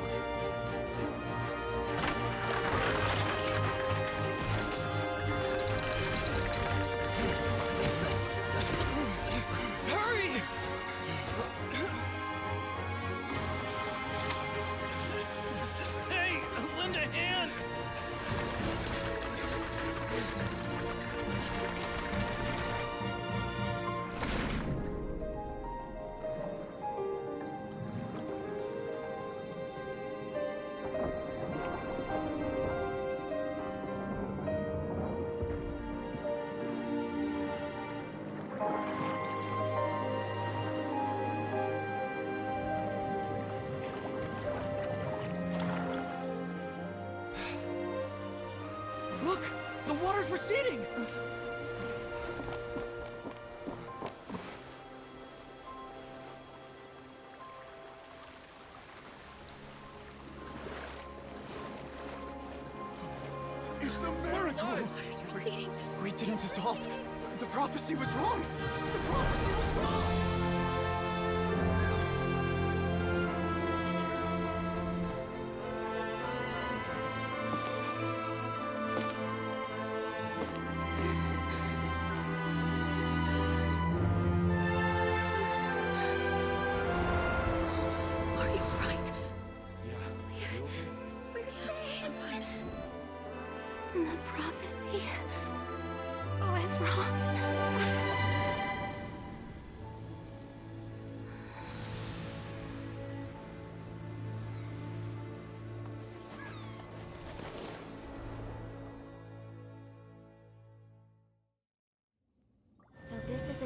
Speaker 9: Look! The water's receding!
Speaker 21: It's a miracle!
Speaker 4: Water's receding.
Speaker 21: We didn't dissolve. The prophecy was wrong. The prophecy was wrong!
Speaker 4: Are you alright?
Speaker 2: We're safe. The prophecy was wrong. So this is a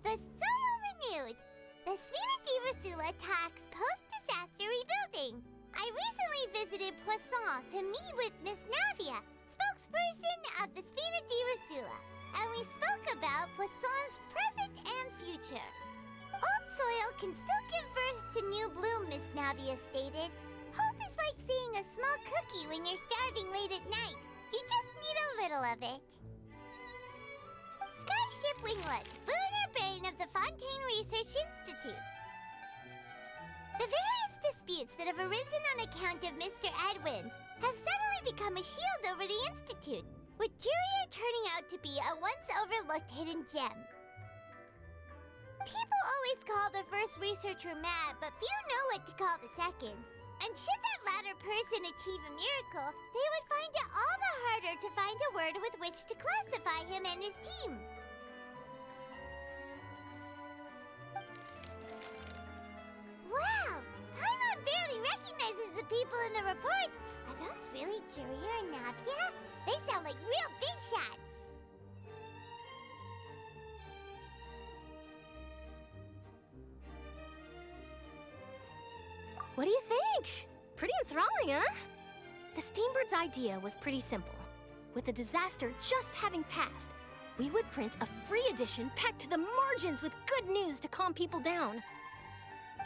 Speaker 7: The soil renewed! The Spina di Rosula talks post-disaster rebuilding. I recently visited Poisson to meet with Miss Navia, spokesperson of the Spina di Rosula, and we spoke about Poisson's present and future. Old soil can still give birth to new bloom, Miss Navia stated. Hope is like seeing a small cookie when you're starving late at night. You just need a little of it. Skyship Winglet, lunar brain of the Fontaine Research Institute. The various disputes that have arisen on account of Mr. Edwin have suddenly become a shield over the Institute, with Jurier turning out to be a once overlooked hidden gem. People always call the first researcher mad, but few know what to call the second. And should that latter person achieve a miracle, they would find it all the harder to find a word with which to classify him and his team. Wow! Paimon barely recognizes the people in the reports. Are those really Jurier and Navia? They sound like real big shots.
Speaker 8: What do you think? Pretty enthralling, huh? The Steambird's idea was pretty simple. With the disaster just having passed, we would print a free edition packed to the margins with good news to calm people down.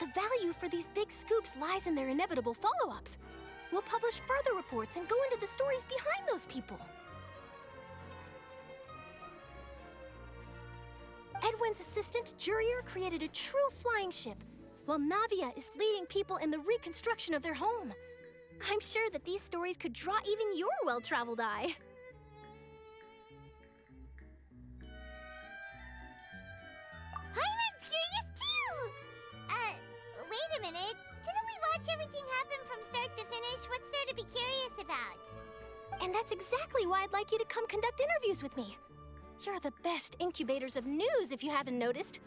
Speaker 8: The value for these big scoops lies in their inevitable follow-ups. We'll publish further reports and go into the stories behind those people. Edwin's assistant, Jurier, created a true flying ship, while Navia is leading people in the reconstruction of their home. I'm sure that these stories could draw even your well-traveled eye.
Speaker 7: Paimon's curious too! Wait a minute. Didn't we watch everything happen from start to finish? What's there to be curious about?
Speaker 8: And that's exactly why I'd like you to come conduct interviews with me. You're the best incubators of news, if you haven't noticed.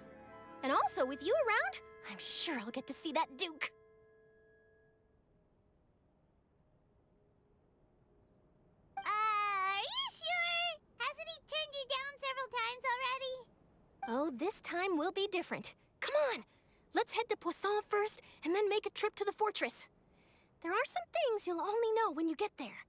Speaker 8: And also, with you around, I'm sure I'll get to see that Duke.
Speaker 7: Are you sure? Hasn't he turned you down several times already?
Speaker 8: Oh, this time will be different. Come on, let's head to Poisson first, and then make a trip to the fortress. There are some things you'll only know when you get there.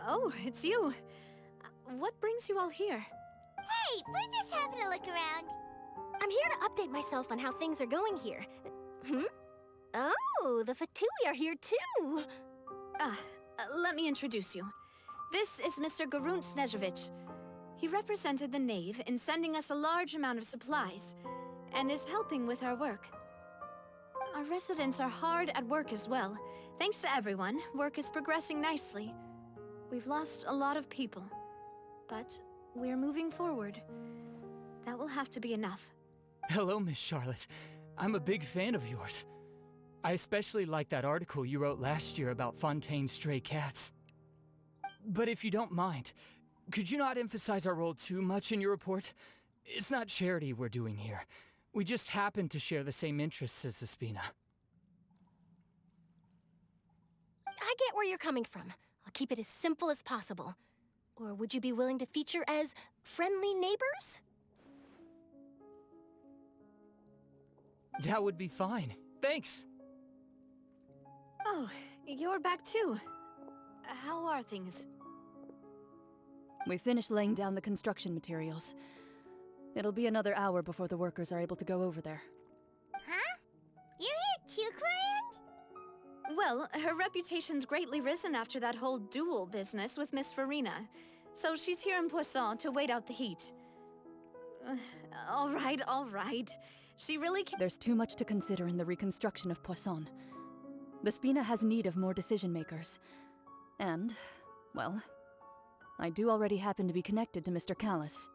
Speaker 4: Oh, it's you. what brings you all here?
Speaker 7: Hey, we're just having a look around.
Speaker 8: I'm here to update myself on how things are going here. Oh, the Fatui are here too!
Speaker 6: Let me introduce you. This is Mr. Garunt Snezhevich. He represented the Knave in sending us a large amount of supplies, and is helping with our work. Our residents are hard at work as well. Thanks to everyone, work is progressing nicely. We've lost a lot of people, but we're moving forward. That will have to be enough.
Speaker 18: Hello, Miss Charlotte. I'm a big fan of yours. I especially like that article you wrote last year about Fontaine's stray cats. But if you don't mind, could you not emphasize our role too much in your report? It's not charity we're doing here. We just happen to share the same interests as the Spina.
Speaker 8: I get where you're coming from. I'll keep it as simple as possible. Or would you be willing to feature as friendly neighbors?
Speaker 18: That would be fine. Thanks!
Speaker 6: Oh, you're back too. How are things?
Speaker 17: We finished laying down the construction materials. It'll be another hour before the workers are able to go over there.
Speaker 7: Huh? You're here too, Clorand?
Speaker 6: Well, her reputation's greatly risen after that whole duel business with Miss Farina, so she's here in Poisson to wait out the heat. All right. She really can't—
Speaker 17: There's too much to consider in the reconstruction of Poisson. The Spina has need of more decision-makers. And, well, I do already happen to be connected to Mr. Callis.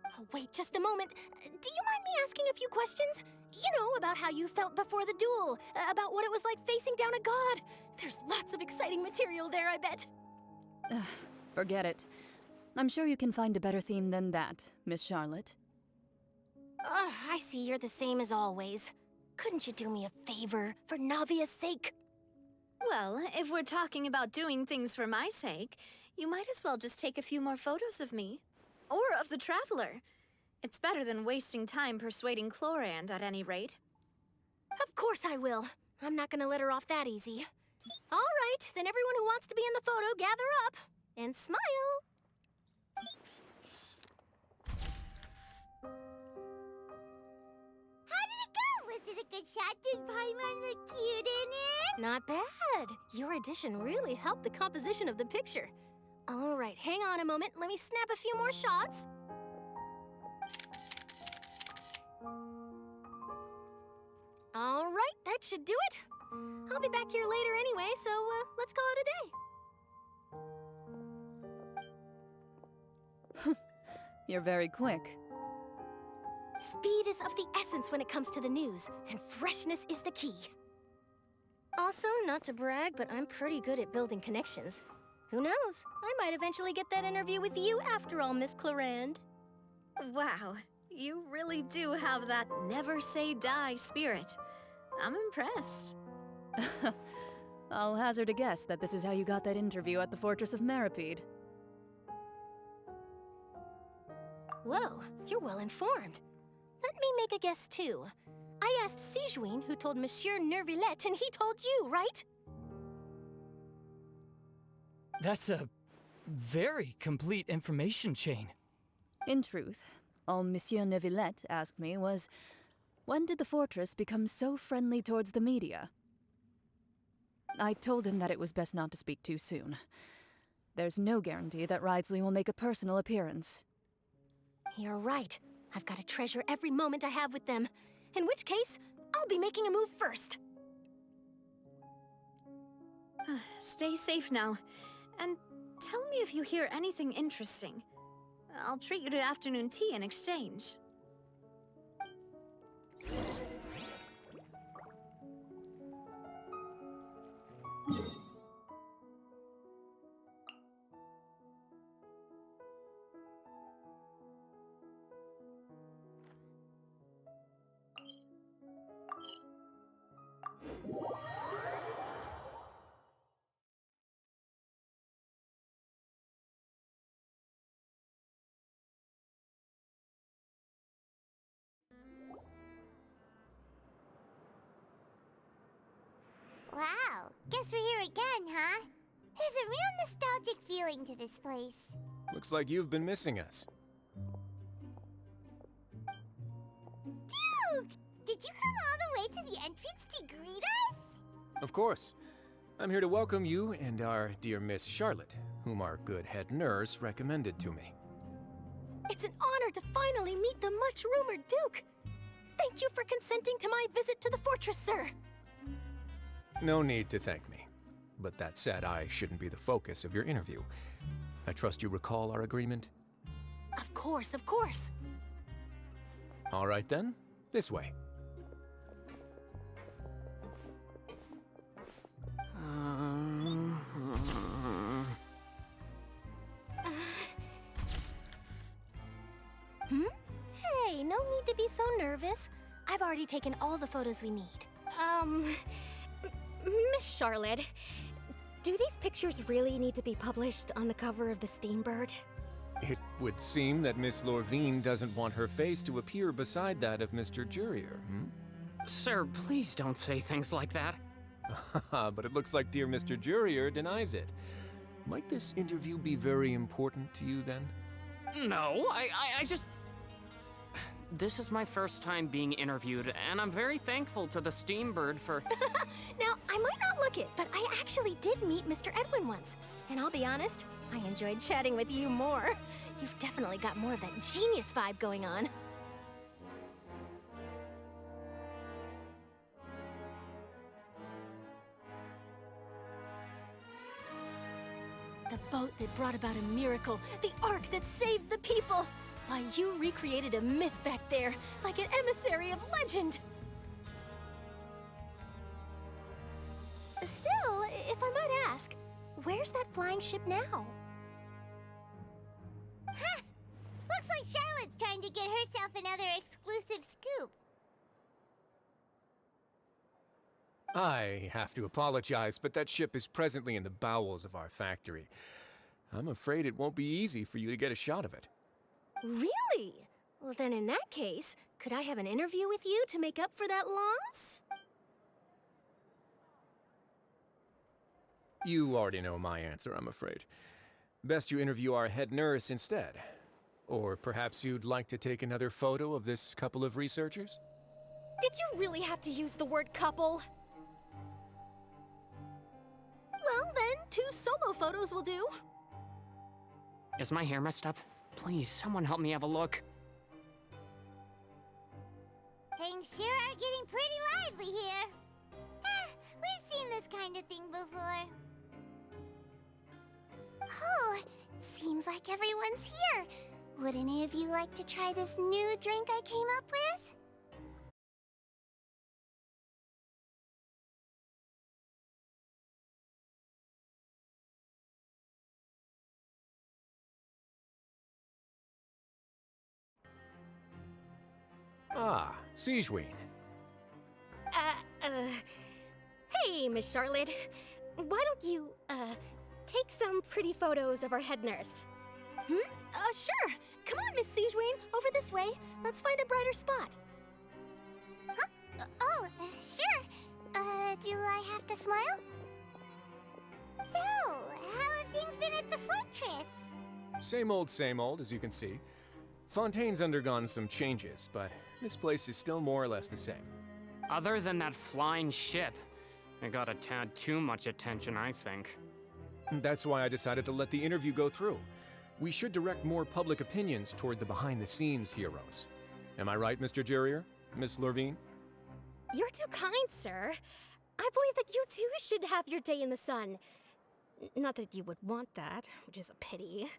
Speaker 8: Oh, wait just a moment. Do you mind me asking a few questions? You know, about how you felt before the duel, about what it was like facing down a god. There's lots of exciting material there, I bet.
Speaker 17: Forget it. I'm sure you can find a better theme than that, Miss Charlotte.
Speaker 8: I see you're the same as always. Couldn't you do me a favor, for Navia's sake?
Speaker 6: Well, if we're talking about doing things for my sake, you might as well just take a few more photos of me. Or of the Traveler. It's better than wasting time persuading Clorand, at any rate.
Speaker 8: Of course I will. I'm not gonna let her off that easy. All right, then everyone who wants to be in the photo, gather up. And smile.
Speaker 7: Was it a good shot? Did Paimon look cute in it?
Speaker 8: Not bad. Your addition really helped the composition of the picture. All right, hang on a moment. Let me snap a few more shots. All right, that should do it. I'll be back here later anyway, so let's call it a day.
Speaker 17: You're very quick.
Speaker 8: Speed is of the essence when it comes to the news, and freshness is the key. Also, not to brag, but I'm pretty good at building connections. Who knows? I might eventually get that interview with you after all, Miss Clorand.
Speaker 6: Wow, you really do have that never say die spirit. I'm impressed.
Speaker 17: I'll hazard a guess that this is how you got that interview at the Fortress of Meripede.
Speaker 8: Whoa, you're well informed. Let me make a guess too. I asked Sijuin, who told Monsieur Nervillette, and he told you, right?
Speaker 18: That's a very complete information chain.
Speaker 17: In truth, all Monsieur Neuvillette asked me was, when did the fortress become so friendly towards the media? I told him that it was best not to speak too soon. There's no guarantee that Ridesley will make a personal appearance.
Speaker 8: You're right. I've got to treasure every moment I have with them. In which case, I'll be making a move first.
Speaker 6: Stay safe now. And tell me if you hear anything interesting. I'll treat you to afternoon tea in exchange.
Speaker 7: Wow, guess we're here again, huh? There's a real nostalgic feeling to this place.
Speaker 15: Looks like you've been missing us.
Speaker 7: Duke! Did you come all the way to the entrance to greet us?
Speaker 15: Of course. I'm here to welcome you and our dear Miss Charlotte, whom our good head nurse recommended to me.
Speaker 8: It's an honor to finally meet the much-rumored Duke. Thank you for consenting to my visit to the fortress, sir.
Speaker 15: No need to thank me. But that said, I shouldn't be the focus of your interview. I trust you recall our agreement?
Speaker 8: Of course, of course.
Speaker 15: All right then, this way.
Speaker 8: Hey, no need to be so nervous. I've already taken all the photos we need. Miss Charlotte, do these pictures really need to be published on the cover of the Steambird?
Speaker 15: It would seem that Miss Lorvine doesn't want her face to appear beside that of Mr. Jurier,
Speaker 19: Sir, please don't say things like that.
Speaker 15: But it looks like dear Mr. Jurier denies it. Might this interview be very important to you then?
Speaker 19: No, I just... This is my first time being interviewed, and I'm very thankful to the Steambird for...
Speaker 8: Now, I might not look it, but I actually did meet Mr. Edwin once. And I'll be honest, I enjoyed chatting with you more. You've definitely got more of that genius vibe going on. The boat that brought about a miracle, the ark that saved the people. Why, you recreated a myth back there, like an emissary of legend. Still, if I might ask, where's that flying ship now?
Speaker 7: Huh! Looks like Charlotte's trying to get herself another exclusive scoop.
Speaker 15: I have to apologize, but that ship is presently in the bowels of our factory. I'm afraid it won't be easy for you to get a shot of it.
Speaker 8: Really? Well, then in that case, could I have an interview with you to make up for that loss?
Speaker 15: You already know my answer, I'm afraid. Best you interview our head nurse instead. Or perhaps you'd like to take another photo of this couple of researchers?
Speaker 8: Did you really have to use the word couple? Well, then, 2 solo photos will do.
Speaker 19: Is my hair messed up? Please, someone help me have a look.
Speaker 7: Things sure are getting pretty lively here. We've seen this kind of thing before. Oh, seems like everyone's here. Would any of you like to try this new drink I came up with?
Speaker 15: Ah, Siegeween.
Speaker 8: Hey, Miss Charlotte. Why don't you, take some pretty photos of our head nurse? Sure. Come on, Miss Siegeween. Over this way. Let's find a brighter spot.
Speaker 7: Huh? Sure. Do I have to smile? So, how have things been at the fortress?
Speaker 15: Same old, as you can see. Fontaine's undergone some changes, but this place is still more or less the same.
Speaker 19: Other than that flying ship, it got a tad too much attention, I think.
Speaker 15: That's why I decided to let the interview go through. We should direct more public opinions toward the behind-the-scenes heroes. Am I right, Mr. Jurier? Miss Lorvine?
Speaker 8: You're too kind, sir. I believe that you too should have your day in the sun. Not that you would want that, which is a pity.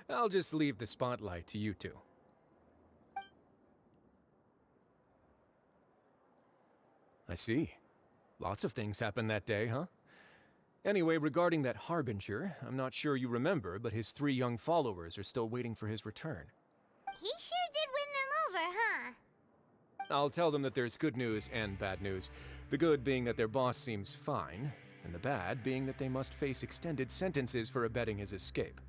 Speaker 15: I'll just leave the spotlight to you two. I see. Lots of things happened that day, huh? Anyway, regarding that Harbinger, I'm not sure you remember, but his 3 young followers are still waiting for his return.
Speaker 7: He sure did win them over, huh?
Speaker 15: I'll tell them that there's good news and bad news. The good being that their boss seems fine, and the bad being that they must face extended sentences for abetting his escape.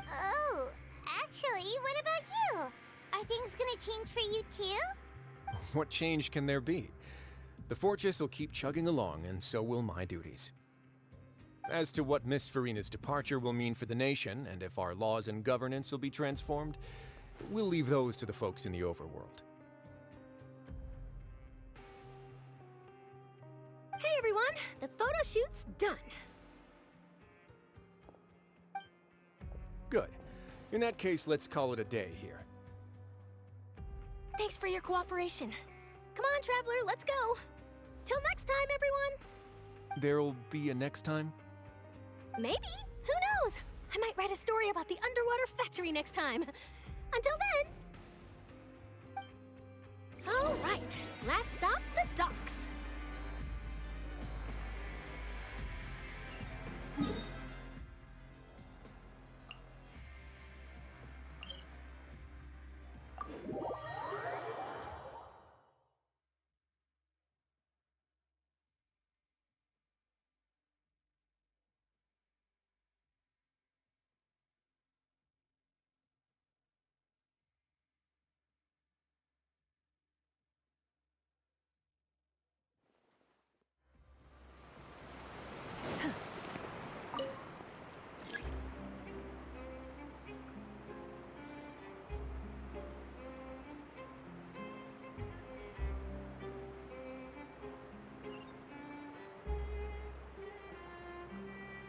Speaker 7: Oh, actually, what about you? Are things gonna change for you too?
Speaker 15: What change can there be? The fortress will keep chugging along, and so will my duties. As to what Miss Farina's departure will mean for the nation, and if our laws and governance will be transformed, we'll leave those to the folks in the overworld.
Speaker 8: Hey everyone, the photo shoot's done.
Speaker 15: Good. In that case, let's call it a day here.
Speaker 8: Thanks for your cooperation. Come on, Traveler, let's go. Till next time, everyone.
Speaker 15: There'll be a next time?
Speaker 8: Maybe. Who knows? I might write a story about the underwater factory next time. Until then. All right, last stop, the docks.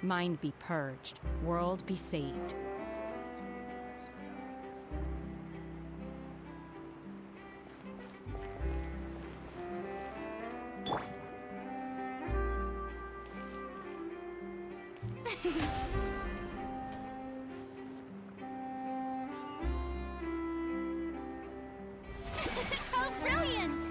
Speaker 12: Mind be purged, world be saved.
Speaker 1: How brilliant!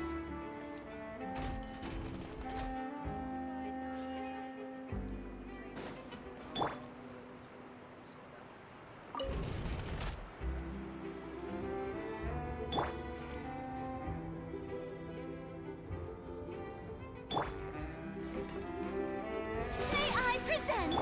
Speaker 1: May I present?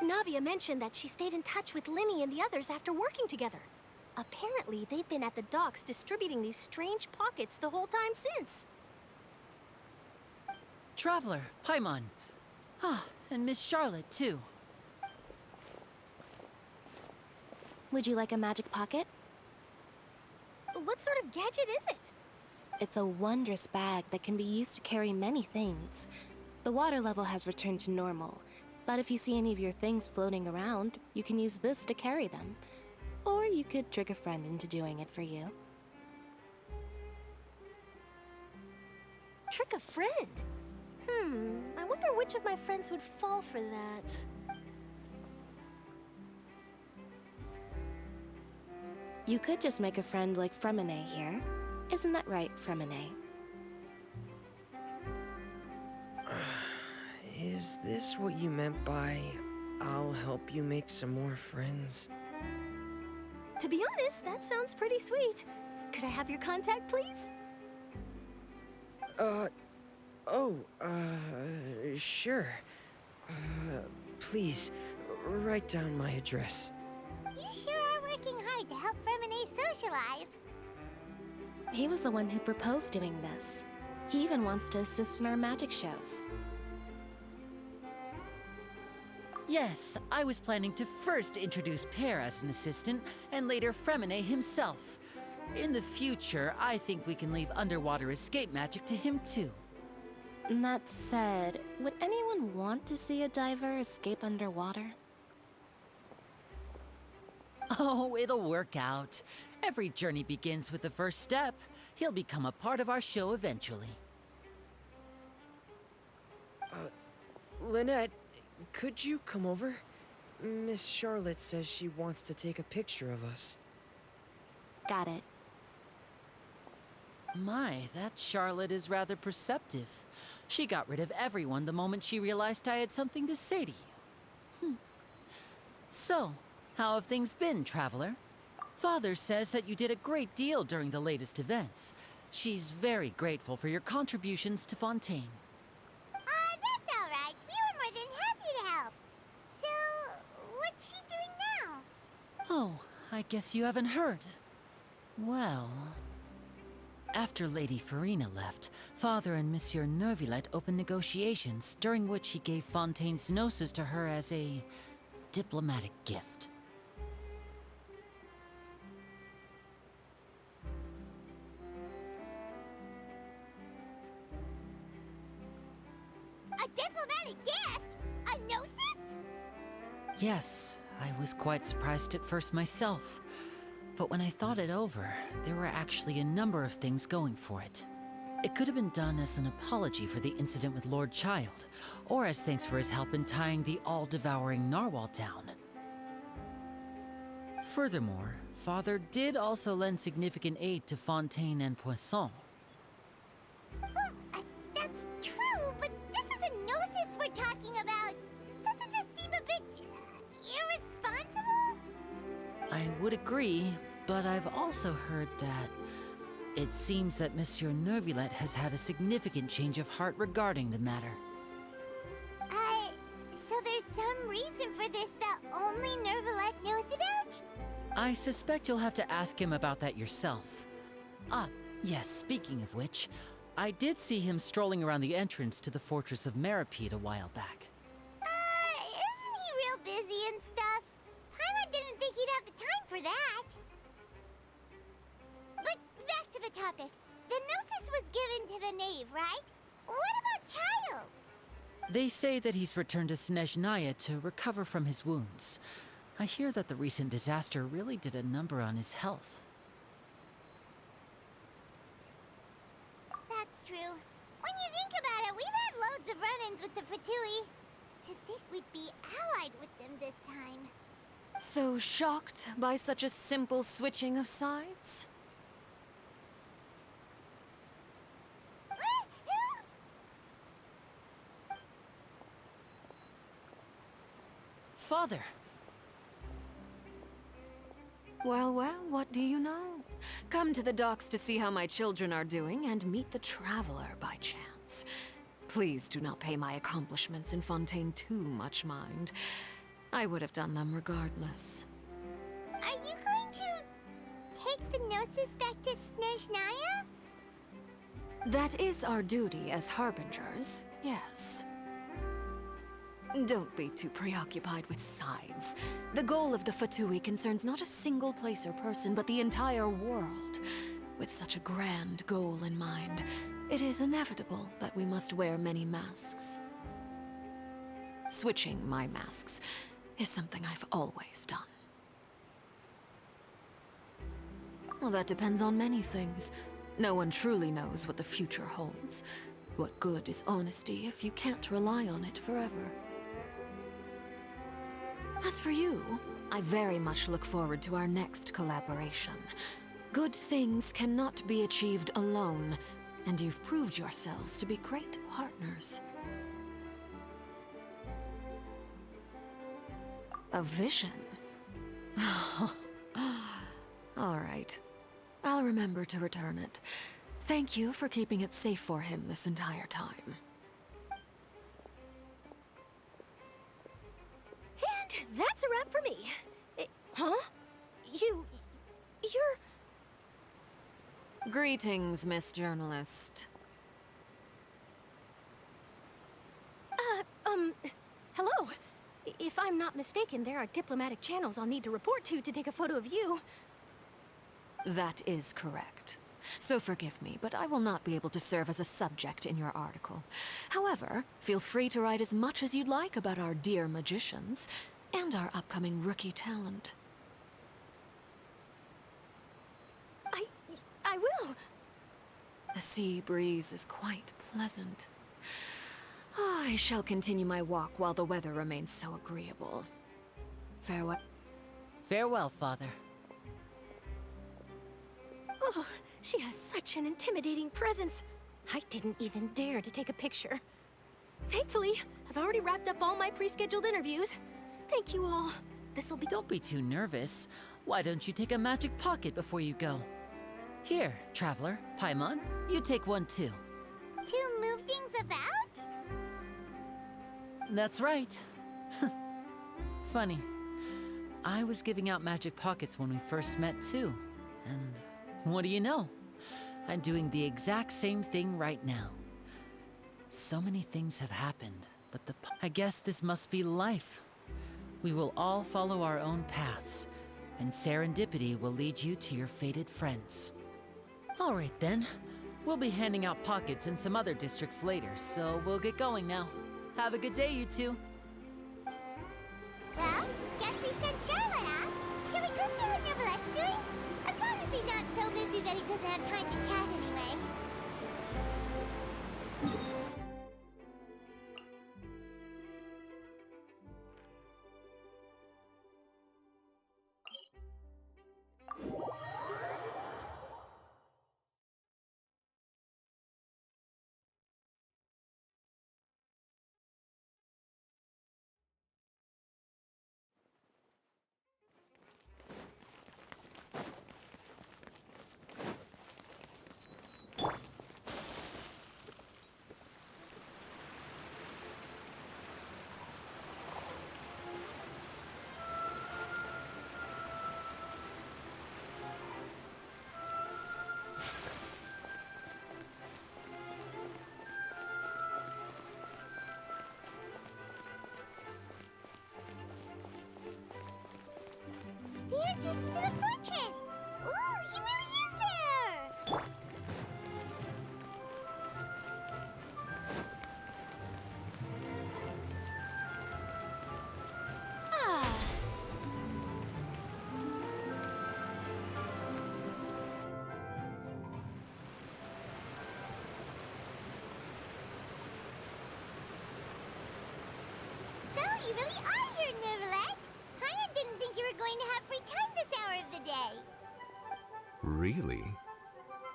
Speaker 8: Navia mentioned that she stayed in touch with Linny and the others after working together. Apparently, they've been at the docks distributing these strange pockets the whole time since.
Speaker 22: Traveler, Paimon. Ah, and Miss Charlotte, too.
Speaker 14: Would you like a magic pocket?
Speaker 8: What sort of gadget is it?
Speaker 14: It's a wondrous bag that can be used to carry many things. The water level has returned to normal, but if you see any of your things floating around, you can use this to carry them. Or you could trick a friend into doing it for you.
Speaker 8: Trick a friend? I wonder which of my friends would fall for that.
Speaker 14: You could just make a friend like Fremine here. Isn't that right, Fremine?
Speaker 23: Is this what you meant by, I'll help you make some more friends?
Speaker 8: To be honest, that sounds pretty sweet. Could I have your contact, please?
Speaker 23: Sure. Please, write down my address.
Speaker 7: You sure are working hard to help Fremine socialize.
Speaker 14: He was the one who proposed doing this. He even wants to assist in our magic shows.
Speaker 22: Yes, I was planning to first introduce Pear as an assistant, and later Fremine himself. In the future, I think we can leave underwater escape magic to him too.
Speaker 14: That said, would anyone want to see a diver escape underwater?
Speaker 22: Oh, it'll work out. Every journey begins with the first step. He'll become a part of our show eventually.
Speaker 23: Lynette, could you come over? Miss Charlotte says she wants to take a picture of us.
Speaker 14: Got it.
Speaker 22: My, that Charlotte is rather perceptive. She got rid of everyone the moment she realized I had something to say to you. So, how have things been, Traveler? Father says that you did a great deal during the latest events. She's very grateful for your contributions to Fontaine.
Speaker 7: That's all right. We were more than happy to help. So, what's she doing now?
Speaker 22: Oh, I guess you haven't heard. Well... After Lady Farina left, Father and Monsieur Neuvillette opened negotiations, during which he gave Fontaine's gnosis to her as a diplomatic gift.
Speaker 7: A diplomatic gift? A gnosis?
Speaker 22: Yes, I was quite surprised at first myself. But when I thought it over, there were actually a number of things going for it. It could have been done as an apology for the incident with Lord Child, or as thanks for his help in tying the all-devouring narwhal down. Furthermore, Father did also lend significant aid to Fontaine and Poisson.
Speaker 7: Well, that's true, but this is a gnosis we're talking about. Doesn't this seem a bit irresponsible?
Speaker 22: I would agree, but I've also heard that it seems that Monsieur Neuvillette has had a significant change of heart regarding the matter.
Speaker 7: So there's some reason for this that only Neuvillette knows about?
Speaker 22: I suspect you'll have to ask him about that yourself. Ah, yes, speaking of which, I did see him strolling around the entrance to the Fortress of Meripede a while back.
Speaker 7: Isn't he real busy and stuff? Paimon didn't think he'd have the time for that. But back to the topic. The gnosis was given to the knave, right? What about Child?
Speaker 22: They say that he's returned to Snezhnaya to recover from his wounds. I hear that the recent disaster really did a number on his health.
Speaker 7: That's true. When you think about it, we've had loads of run-ins with the Fatui. To think we'd be allied with them this time.
Speaker 4: So shocked by such a simple switching of sides?
Speaker 22: Father!
Speaker 4: Well, what do you know? Come to the docks to see how my children are doing and meet the Traveler by chance. Please do not pay my accomplishments in Fontaine too much mind. I would have done them regardless.
Speaker 7: Are you going to take the gnosis back to Snezhnaya?
Speaker 4: That is our duty as harbingers, yes. Don't be too preoccupied with sides. The goal of the Fatui concerns not a single place or person, but the entire world. With such a grand goal in mind, it is inevitable that we must wear many masks. Switching my masks is something I've always done. Well, that depends on many things. No one truly knows what the future holds. What good is honesty if you can't rely on it forever? As for you, I very much look forward to our next collaboration. Good things cannot be achieved alone, and you've proved yourselves to be great partners. A vision? All right. I'll remember to return it. Thank you for keeping it safe for him this entire time.
Speaker 8: And that's a wrap for me. Huh? You're...
Speaker 4: Greetings, Miss Journalist.
Speaker 8: Hello. If I'm not mistaken, there are diplomatic channels I'll need to report to take a photo of you.
Speaker 4: That is correct. So forgive me, but I will not be able to serve as a subject in your article. However, feel free to write as much as you'd like about our dear magicians and our upcoming rookie talent.
Speaker 8: I will.
Speaker 4: The sea breeze is quite pleasant.
Speaker 10: I shall continue my walk while the weather remains so agreeable. Farewell.
Speaker 22: Farewell, Father.
Speaker 8: Oh, she has such an intimidating presence. I didn't even dare to take a picture. Thankfully, I've already wrapped up all my pre-scheduled interviews. Thank you all. This'll be—
Speaker 22: Don't be too nervous. Why don't you take a magic pocket before you go? Here, Traveler, Paimon, you take one too.
Speaker 7: To move things about?
Speaker 22: That's right. Funny. I was giving out magic pockets when we first met too. And what do you know? I'm doing the exact same thing right now. So many things have happened, but I guess this must be life. We will all follow our own paths, and serendipity will lead you to your fated friends. All right then. We'll be handing out pockets in some other districts later, so we'll get going now. Have a good day, you two.
Speaker 7: Well, guess we sent Charlotte off. Shall we go see what Neverlette's doing? As long as he's not so busy that he doesn't have time to chat anyway. The entrance to the fortress! Ooh, he really is there!
Speaker 8: Ah.
Speaker 7: So, you really are here, Neverlette! Paimon didn't think you were going to have free time this hour of the day.
Speaker 5: Really?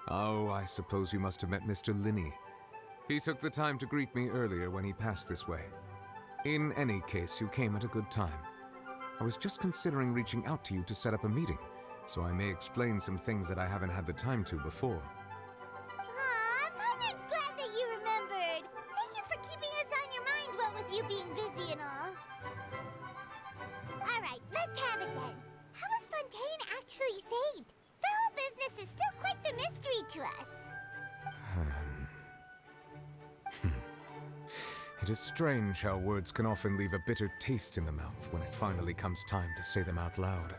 Speaker 5: Oh, I suppose you must have met Mr. Linney. He took the time to greet me earlier when he passed this way. In any case, you came at a good time. I was just considering reaching out to you to set up a meeting, so I may explain some things that I haven't had the time to before.
Speaker 7: Aw, Paimon's glad that you remembered. Thank you for keeping us on your mind, what with you being busy and all. Alright, let's have it then. How was Fontaine actually saved? The whole business is still quite the mystery to us.
Speaker 5: It is strange how words can often leave a bitter taste in the mouth when it finally comes time to say them out loud.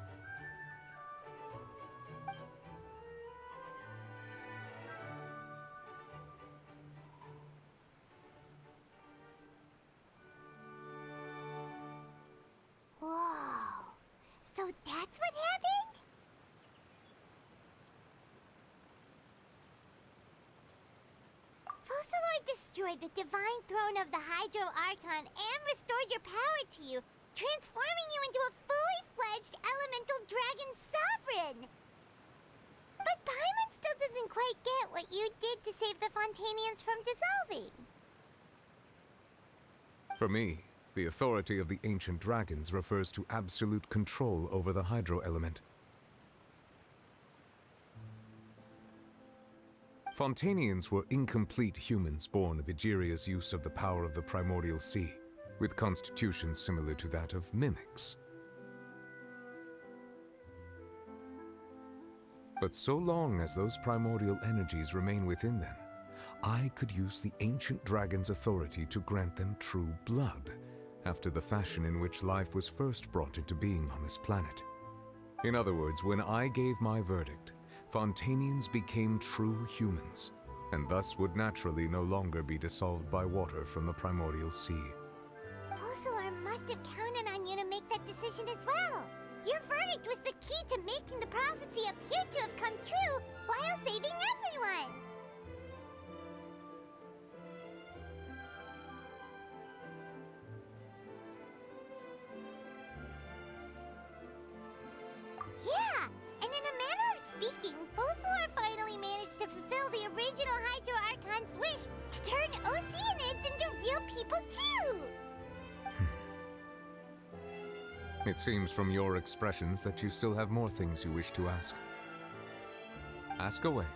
Speaker 7: Whoa. So that's what happened? Focalor destroyed the divine throne of the Hydro Archon and restored your power to you, transforming you into a fully fledged elemental dragon sovereign. But Paimon still doesn't quite get what you did to save the Fontainians from dissolving.
Speaker 5: For me, the authority of the ancient dragons refers to absolute control over the hydro element. Fontainians were incomplete humans born of Egeria's use of the power of the primordial sea, with constitutions similar to that of mimics. But so long as those primordial energies remain within them, I could use the ancient dragon's authority to grant them true blood, after the fashion in which life was first brought into being on this planet. In other words, when I gave my verdict, Fontainians became true humans, and thus would naturally no longer be dissolved by water from the primordial sea.
Speaker 7: Focalor must have counted on you to make that decision as well. Your verdict was the key to making the prophecy appear to have come true while saving everyone. the original Hydro Archon's wish to turn Oceanids into real people too!
Speaker 5: It seems from your expressions that you still have more things you wish to ask. Ask away.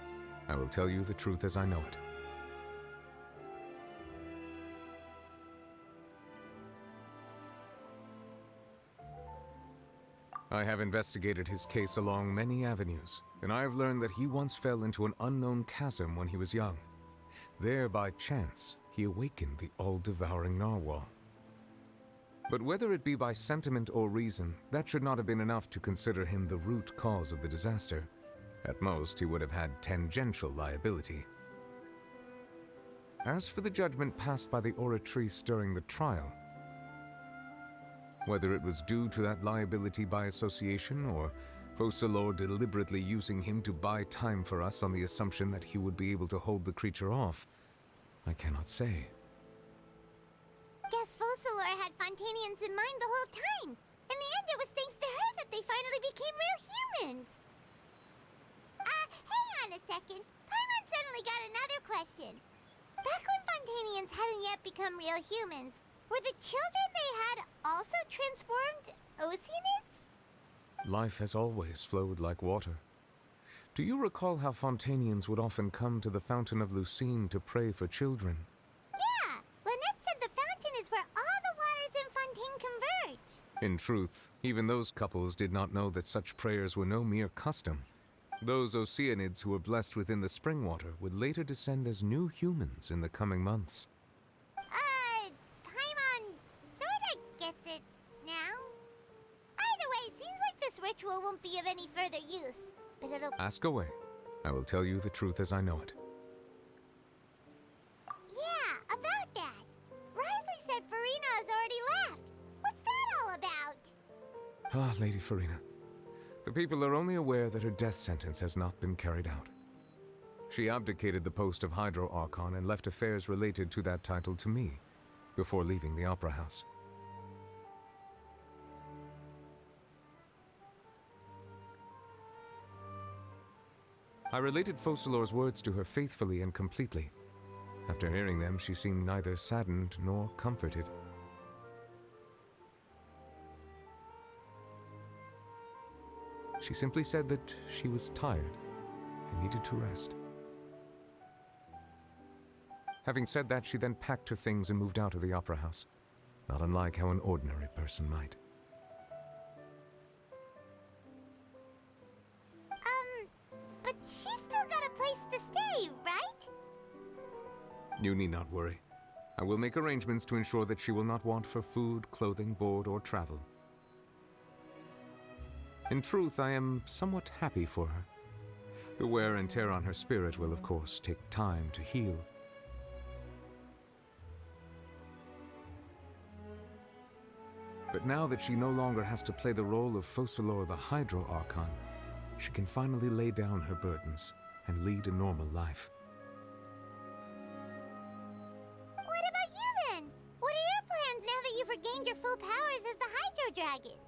Speaker 5: I will tell you the truth as I know it. I have investigated his case along many avenues, and I have learned that he once fell into an unknown chasm when he was young. There, by chance, he awakened the all-devouring narwhal. But whether it be by sentiment or reason, that should not have been enough to consider him the root cause of the disaster. At most, he would have had tangential liability. As for the judgment passed by the Oratrice during the trial, whether it was due to that liability by association, or Focalors deliberately using him to buy time for us on the assumption that he would be able to hold the creature off, I cannot say.
Speaker 7: Guess Focalors had Fontanians in mind the whole time. In the end, it was thanks to her that they finally became real humans. Hang on a second. Paimon suddenly got another question. Back when Fontanians hadn't yet become real humans, were the children they had also transformed Oceanids?
Speaker 5: Life has always flowed like water. Do you recall how Fontanians would often come to the Fountain of Lucine to pray for children?
Speaker 7: Yeah! Lynette said the fountain is where all the waters in Fontaine converge.
Speaker 5: In truth, even those couples did not know that such prayers were no mere custom. Those Oceanids who were blessed within the spring water would later descend as new humans in the coming months.
Speaker 7: Paimon sorta gets it now. Either way, seems like this ritual won't be of any further use, but it'll—
Speaker 5: Ask away. I will tell you the truth as I know it.
Speaker 7: Yeah, about that. Risley said Farina has already left. What's that all about?
Speaker 5: Ah, Lady Farina. The people are only aware that her death sentence has not been carried out. She abdicated the post of Hydro Archon and left affairs related to that title to me, before leaving the Opera House. I related Focalors' words to her faithfully and completely. After hearing them, she seemed neither saddened nor comforted. She simply said that she was tired and needed to rest. Having said that, she then packed her things and moved out of the Opera House, not unlike how an ordinary person might.
Speaker 7: But she's still got a place to stay, right?
Speaker 5: You need not worry. I will make arrangements to ensure that she will not want for food, clothing, board, or travel. In truth, I am somewhat happy for her. The wear and tear on her spirit will, of course, take time to heal. But now that she no longer has to play the role of Focalors the Hydro Archon, she can finally lay down her burdens and lead a normal life.
Speaker 7: What about you then? What are your plans now that you've regained your full powers as the Hydro Dragon?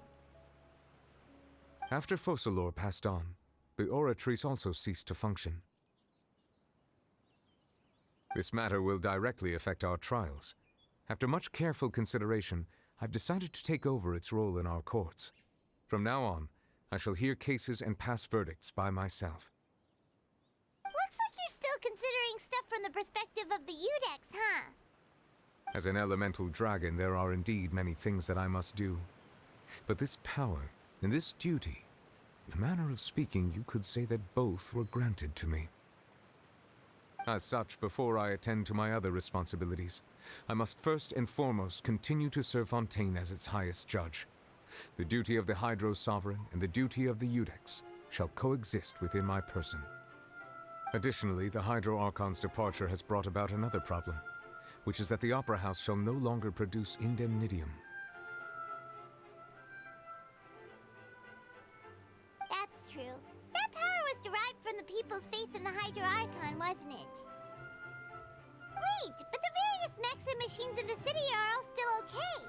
Speaker 5: After Focalors passed on, the Oratrice also ceased to function. This matter will directly affect our trials. After much careful consideration, I've decided to take over its role in our courts. From now on, I shall hear cases and pass verdicts by myself.
Speaker 7: Looks like you're still considering stuff from the perspective of the Udex, huh?
Speaker 5: As an elemental dragon, there are indeed many things that I must do. But this power and this duty, in a manner of speaking, you could say that both were granted to me. As such, before I attend to my other responsibilities, I must first and foremost continue to serve Fontaine as its highest judge. The duty of the Hydro Sovereign and the duty of the Udex shall coexist within my person. Additionally, the Hydro Archon's departure has brought about another problem, which is that the Opera House shall no longer produce indemnitium.
Speaker 7: That's true. That power was derived from the people's faith in the Hydro Archon, wasn't it? Wait, but the various mechs and machines in the city are all still okay.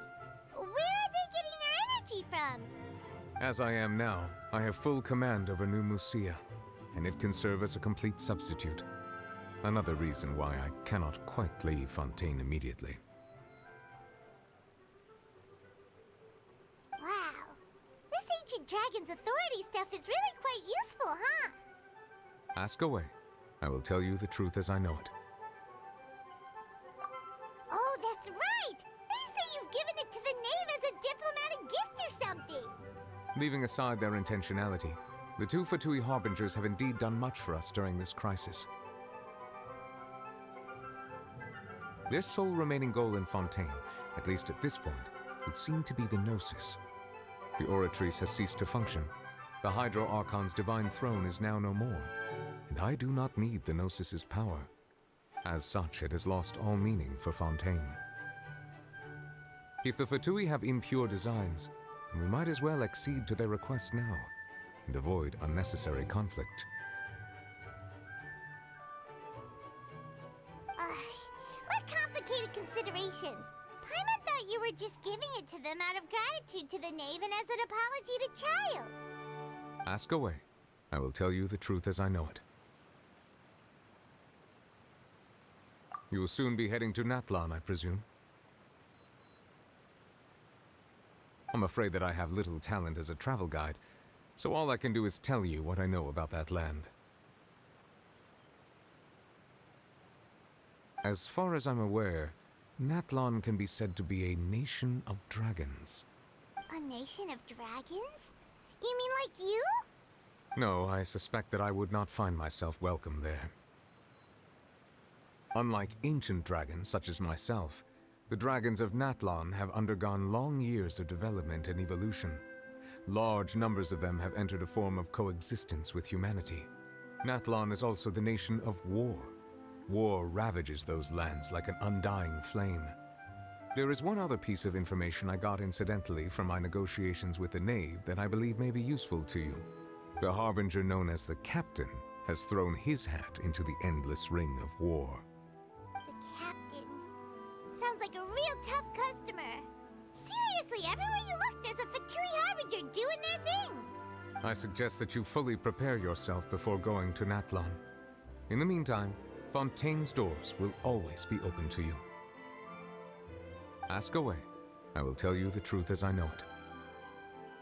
Speaker 7: Where are they getting their energy from?
Speaker 5: As I am now, I have full command over New Musia, and it can serve as a complete substitute. Another reason why I cannot quite leave Fontaine immediately.
Speaker 7: Wow. This ancient dragon's authority stuff is really quite useful, huh?
Speaker 5: Ask away. I will tell you the truth as I know it.
Speaker 7: Oh, that's right! They say you've given it to the knave as a diplomatic gift or something!
Speaker 5: Leaving aside their intentionality, the two Fatui Harbingers have indeed done much for us during this crisis. Their sole remaining goal in Fontaine, at least at this point, would seem to be the Gnosis. The Oratrice has ceased to function. The Hydro Archon's divine throne is now no more, and I do not need the Gnosis's power. As such, it has lost all meaning for Fontaine. If the Fatui have impure designs, then we might as well accede to their request now, and avoid unnecessary conflict.
Speaker 7: What complicated considerations! Paimon thought you were just giving it to them out of gratitude to the knave and as an apology to Child.
Speaker 5: Ask away. I will tell you the truth as I know it. You will soon be heading to Natlan, I presume? I'm afraid that I have little talent as a travel guide, so all I can do is tell you what I know about that land. As far as I'm aware, Natlan can be said to be a nation of dragons.
Speaker 7: A nation of dragons? You mean like you?
Speaker 5: No, I suspect that I would not find myself welcome there. Unlike ancient dragons such as myself, the dragons of Natlan have undergone long years of development and evolution. Large numbers of them have entered a form of coexistence with humanity. Natlan is also the nation of war. War ravages those lands like an undying flame. There is one other piece of information I got incidentally from my negotiations with the knave that I believe may be useful to you. The harbinger known as the Captain has thrown his hat into the endless ring of war.
Speaker 7: The Captain. Sounds like a real tough customer. Seriously, everywhere you look, there's a Fatui Harbinger doing their thing.
Speaker 5: I suggest that you fully prepare yourself before going to Natlan. In the meantime, Fontaine's doors will always be open to you. Ask away. I will tell you the truth as I know it.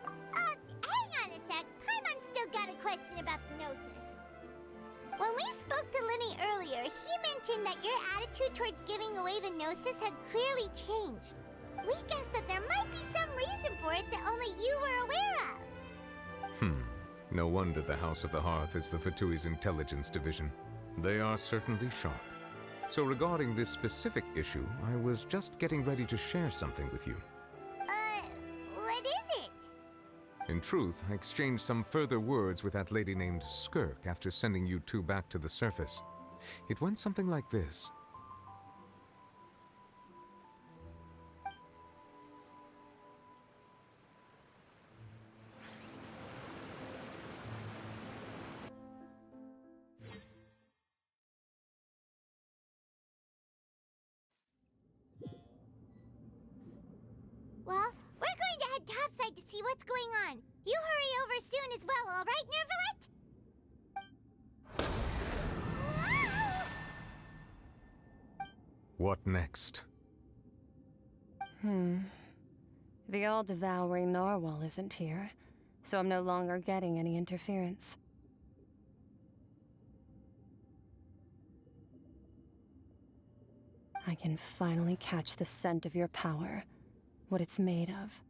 Speaker 7: Hang on a sec. Paimon's still got a question about the Gnosis. When we spoke to Linny earlier, he mentioned that your attitude towards giving away the Gnosis had clearly changed. We guessed that there might be some reason for it that only you were aware of.
Speaker 5: No wonder the House of the Hearth is the Fatui's intelligence division. They are certainly sharp. So regarding this specific issue, I was just getting ready to share something with you.
Speaker 7: What is it?
Speaker 5: In truth, I exchanged some further words with that lady named Skirk after sending you two back to the surface. It went something like this.
Speaker 7: Well, we're going to head topside to see what's going on. You hurry over soon as well, all right, Nervalet?
Speaker 5: What next?
Speaker 3: The all-devouring narwhal isn't here, so I'm no longer getting any interference. I can finally catch the scent of your power, what it's made of.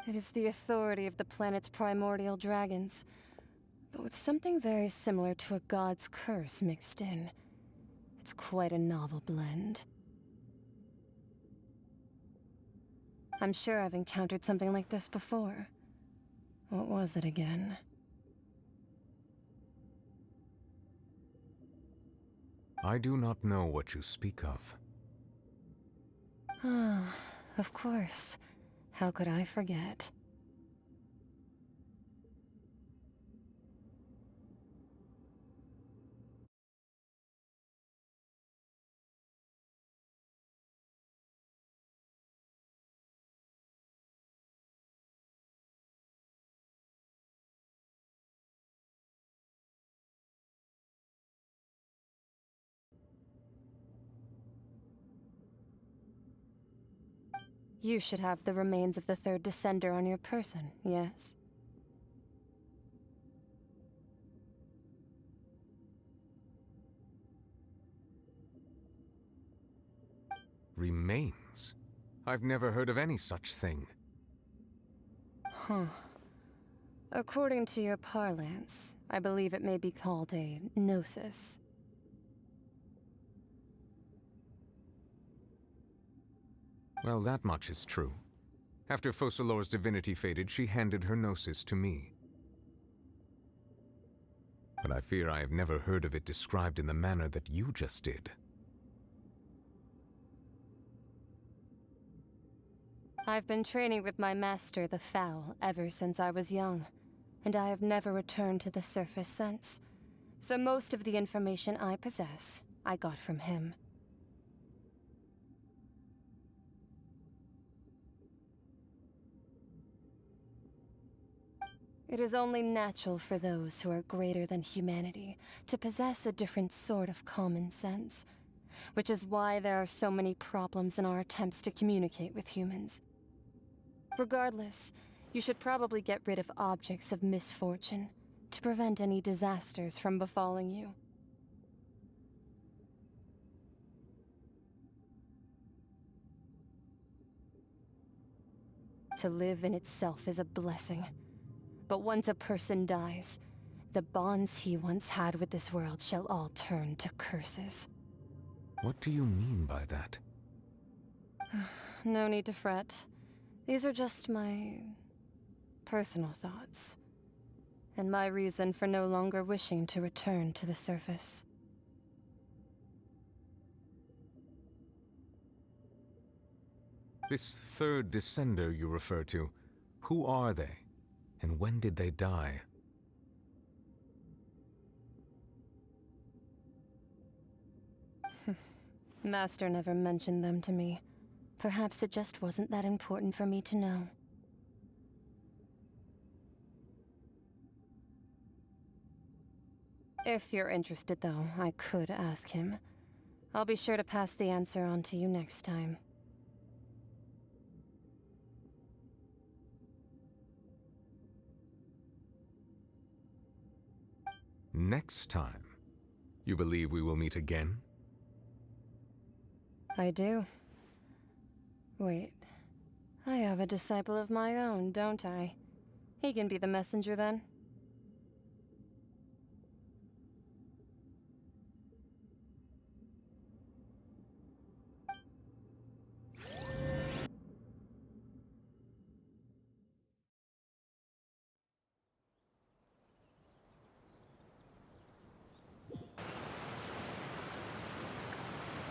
Speaker 3: It is the authority of the planet's primordial dragons, but with something very similar to a god's curse mixed in. It's quite a novel blend. I'm sure I've encountered something like this before. What was it again?
Speaker 5: I do not know what you speak of.
Speaker 3: Ah, of course. How could I forget? You should have the remains of the third descender on your person, yes?
Speaker 5: Remains? I've never heard of any such thing.
Speaker 3: Huh. According to your parlance, I believe it may be called a gnosis.
Speaker 5: Well, that much is true. After Focalor's divinity faded, she handed her gnosis to me. But I fear I have never heard of it described in the manner that you just did.
Speaker 3: I've been training with my master, the Foul, ever since I was young, and I have never returned to the surface since. So most of the information I possess, I got from him. It is only natural for those who are greater than humanity to possess a different sort of common sense, which is why there are so many problems in our attempts to communicate with humans. Regardless, you should probably get rid of objects of misfortune to prevent any disasters from befalling you. To live in itself is a blessing. But once a person dies, the bonds he once had with this world shall all turn to curses.
Speaker 5: What do you mean by that?
Speaker 3: No need to fret. These are just my personal thoughts, and my reason for no longer wishing to return to the surface.
Speaker 5: This third descender you refer to, who are they? And when did they die?
Speaker 3: Master never mentioned them to me. Perhaps it just wasn't that important for me to know. If you're interested, though, I could ask him. I'll be sure to pass the answer on to you next time.
Speaker 5: Next time? You believe we will meet again?
Speaker 3: I do. Wait. I have a disciple of my own, don't I? He can be the messenger then.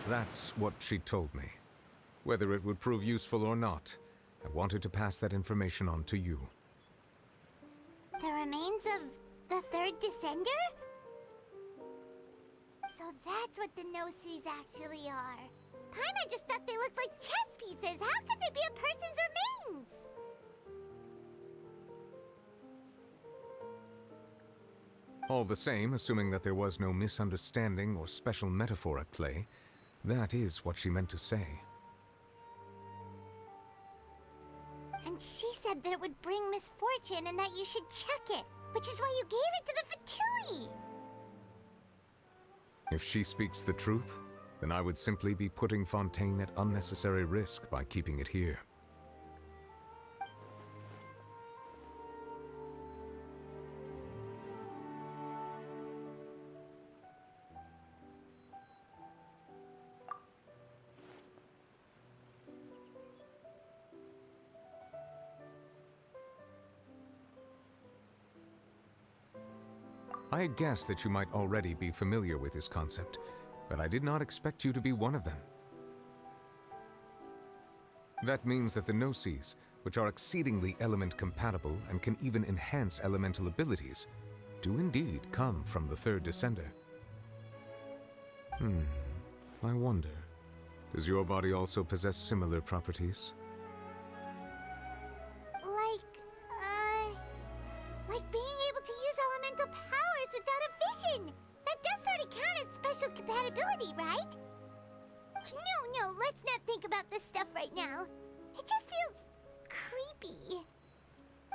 Speaker 5: That's what she told me. Whether it would prove useful or not, I wanted to pass that information on to you.
Speaker 7: The remains of the third descender? So that's what the Gnosis actually are. Paimon just thought they looked like chess pieces. How could they be a person's remains?
Speaker 5: All the same, assuming that there was no misunderstanding or special metaphor at play, that is what she meant to say.
Speaker 7: And she said that it would bring misfortune and that you should check it, which is why you gave it to the Fatui.
Speaker 5: If she speaks the truth, then I would simply be putting Fontaine at unnecessary risk by keeping it here. I had guessed that you might already be familiar with this concept, but I did not expect you to be one of them. That means that the Gnosis, which are exceedingly element-compatible and can even enhance elemental abilities, do indeed come from the third descender. I wonder, does your body also possess similar properties?
Speaker 7: Like being able to use elemental powers without a vision. That does sort of count as special compatibility, right? No, let's not think about this stuff right now. It just feels creepy.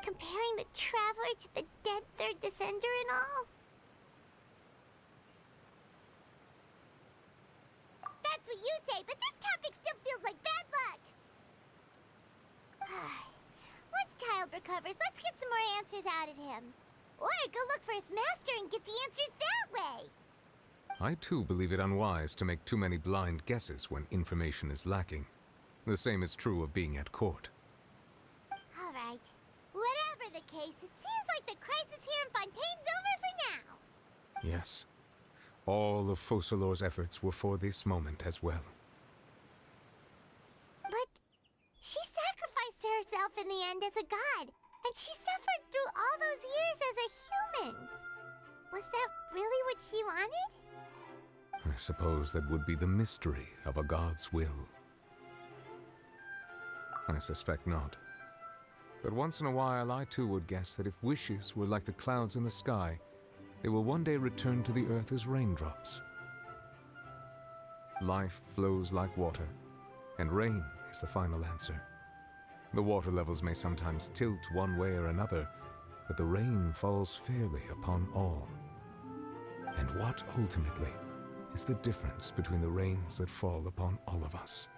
Speaker 7: Comparing the Traveler to the dead Third Descender and all. That's what you say, but this topic still feels like bad luck. Once Child recovers, let's get some more answers out of him. Or go look for his master and get the answers that way.
Speaker 5: I too believe it unwise to make too many blind guesses when information is lacking. The same is true of being at court.
Speaker 7: All right. Whatever the case, it seems like the crisis here in Fontaine's over for now.
Speaker 5: Yes. All of Focalor's efforts were for this moment as well.
Speaker 7: But she sacrificed herself in the end as a god, and she suffered through all those years as a human. Was that really what she wanted?
Speaker 5: I suppose that would be the mystery of a god's will. I suspect not. But once in a while, I too would guess that if wishes were like the clouds in the sky, they will one day return to the earth as raindrops. Life flows like water, and rain is the final answer. The water levels may sometimes tilt one way or another, but the rain falls fairly upon all. And what, ultimately, is the difference between the rains that fall upon all of us?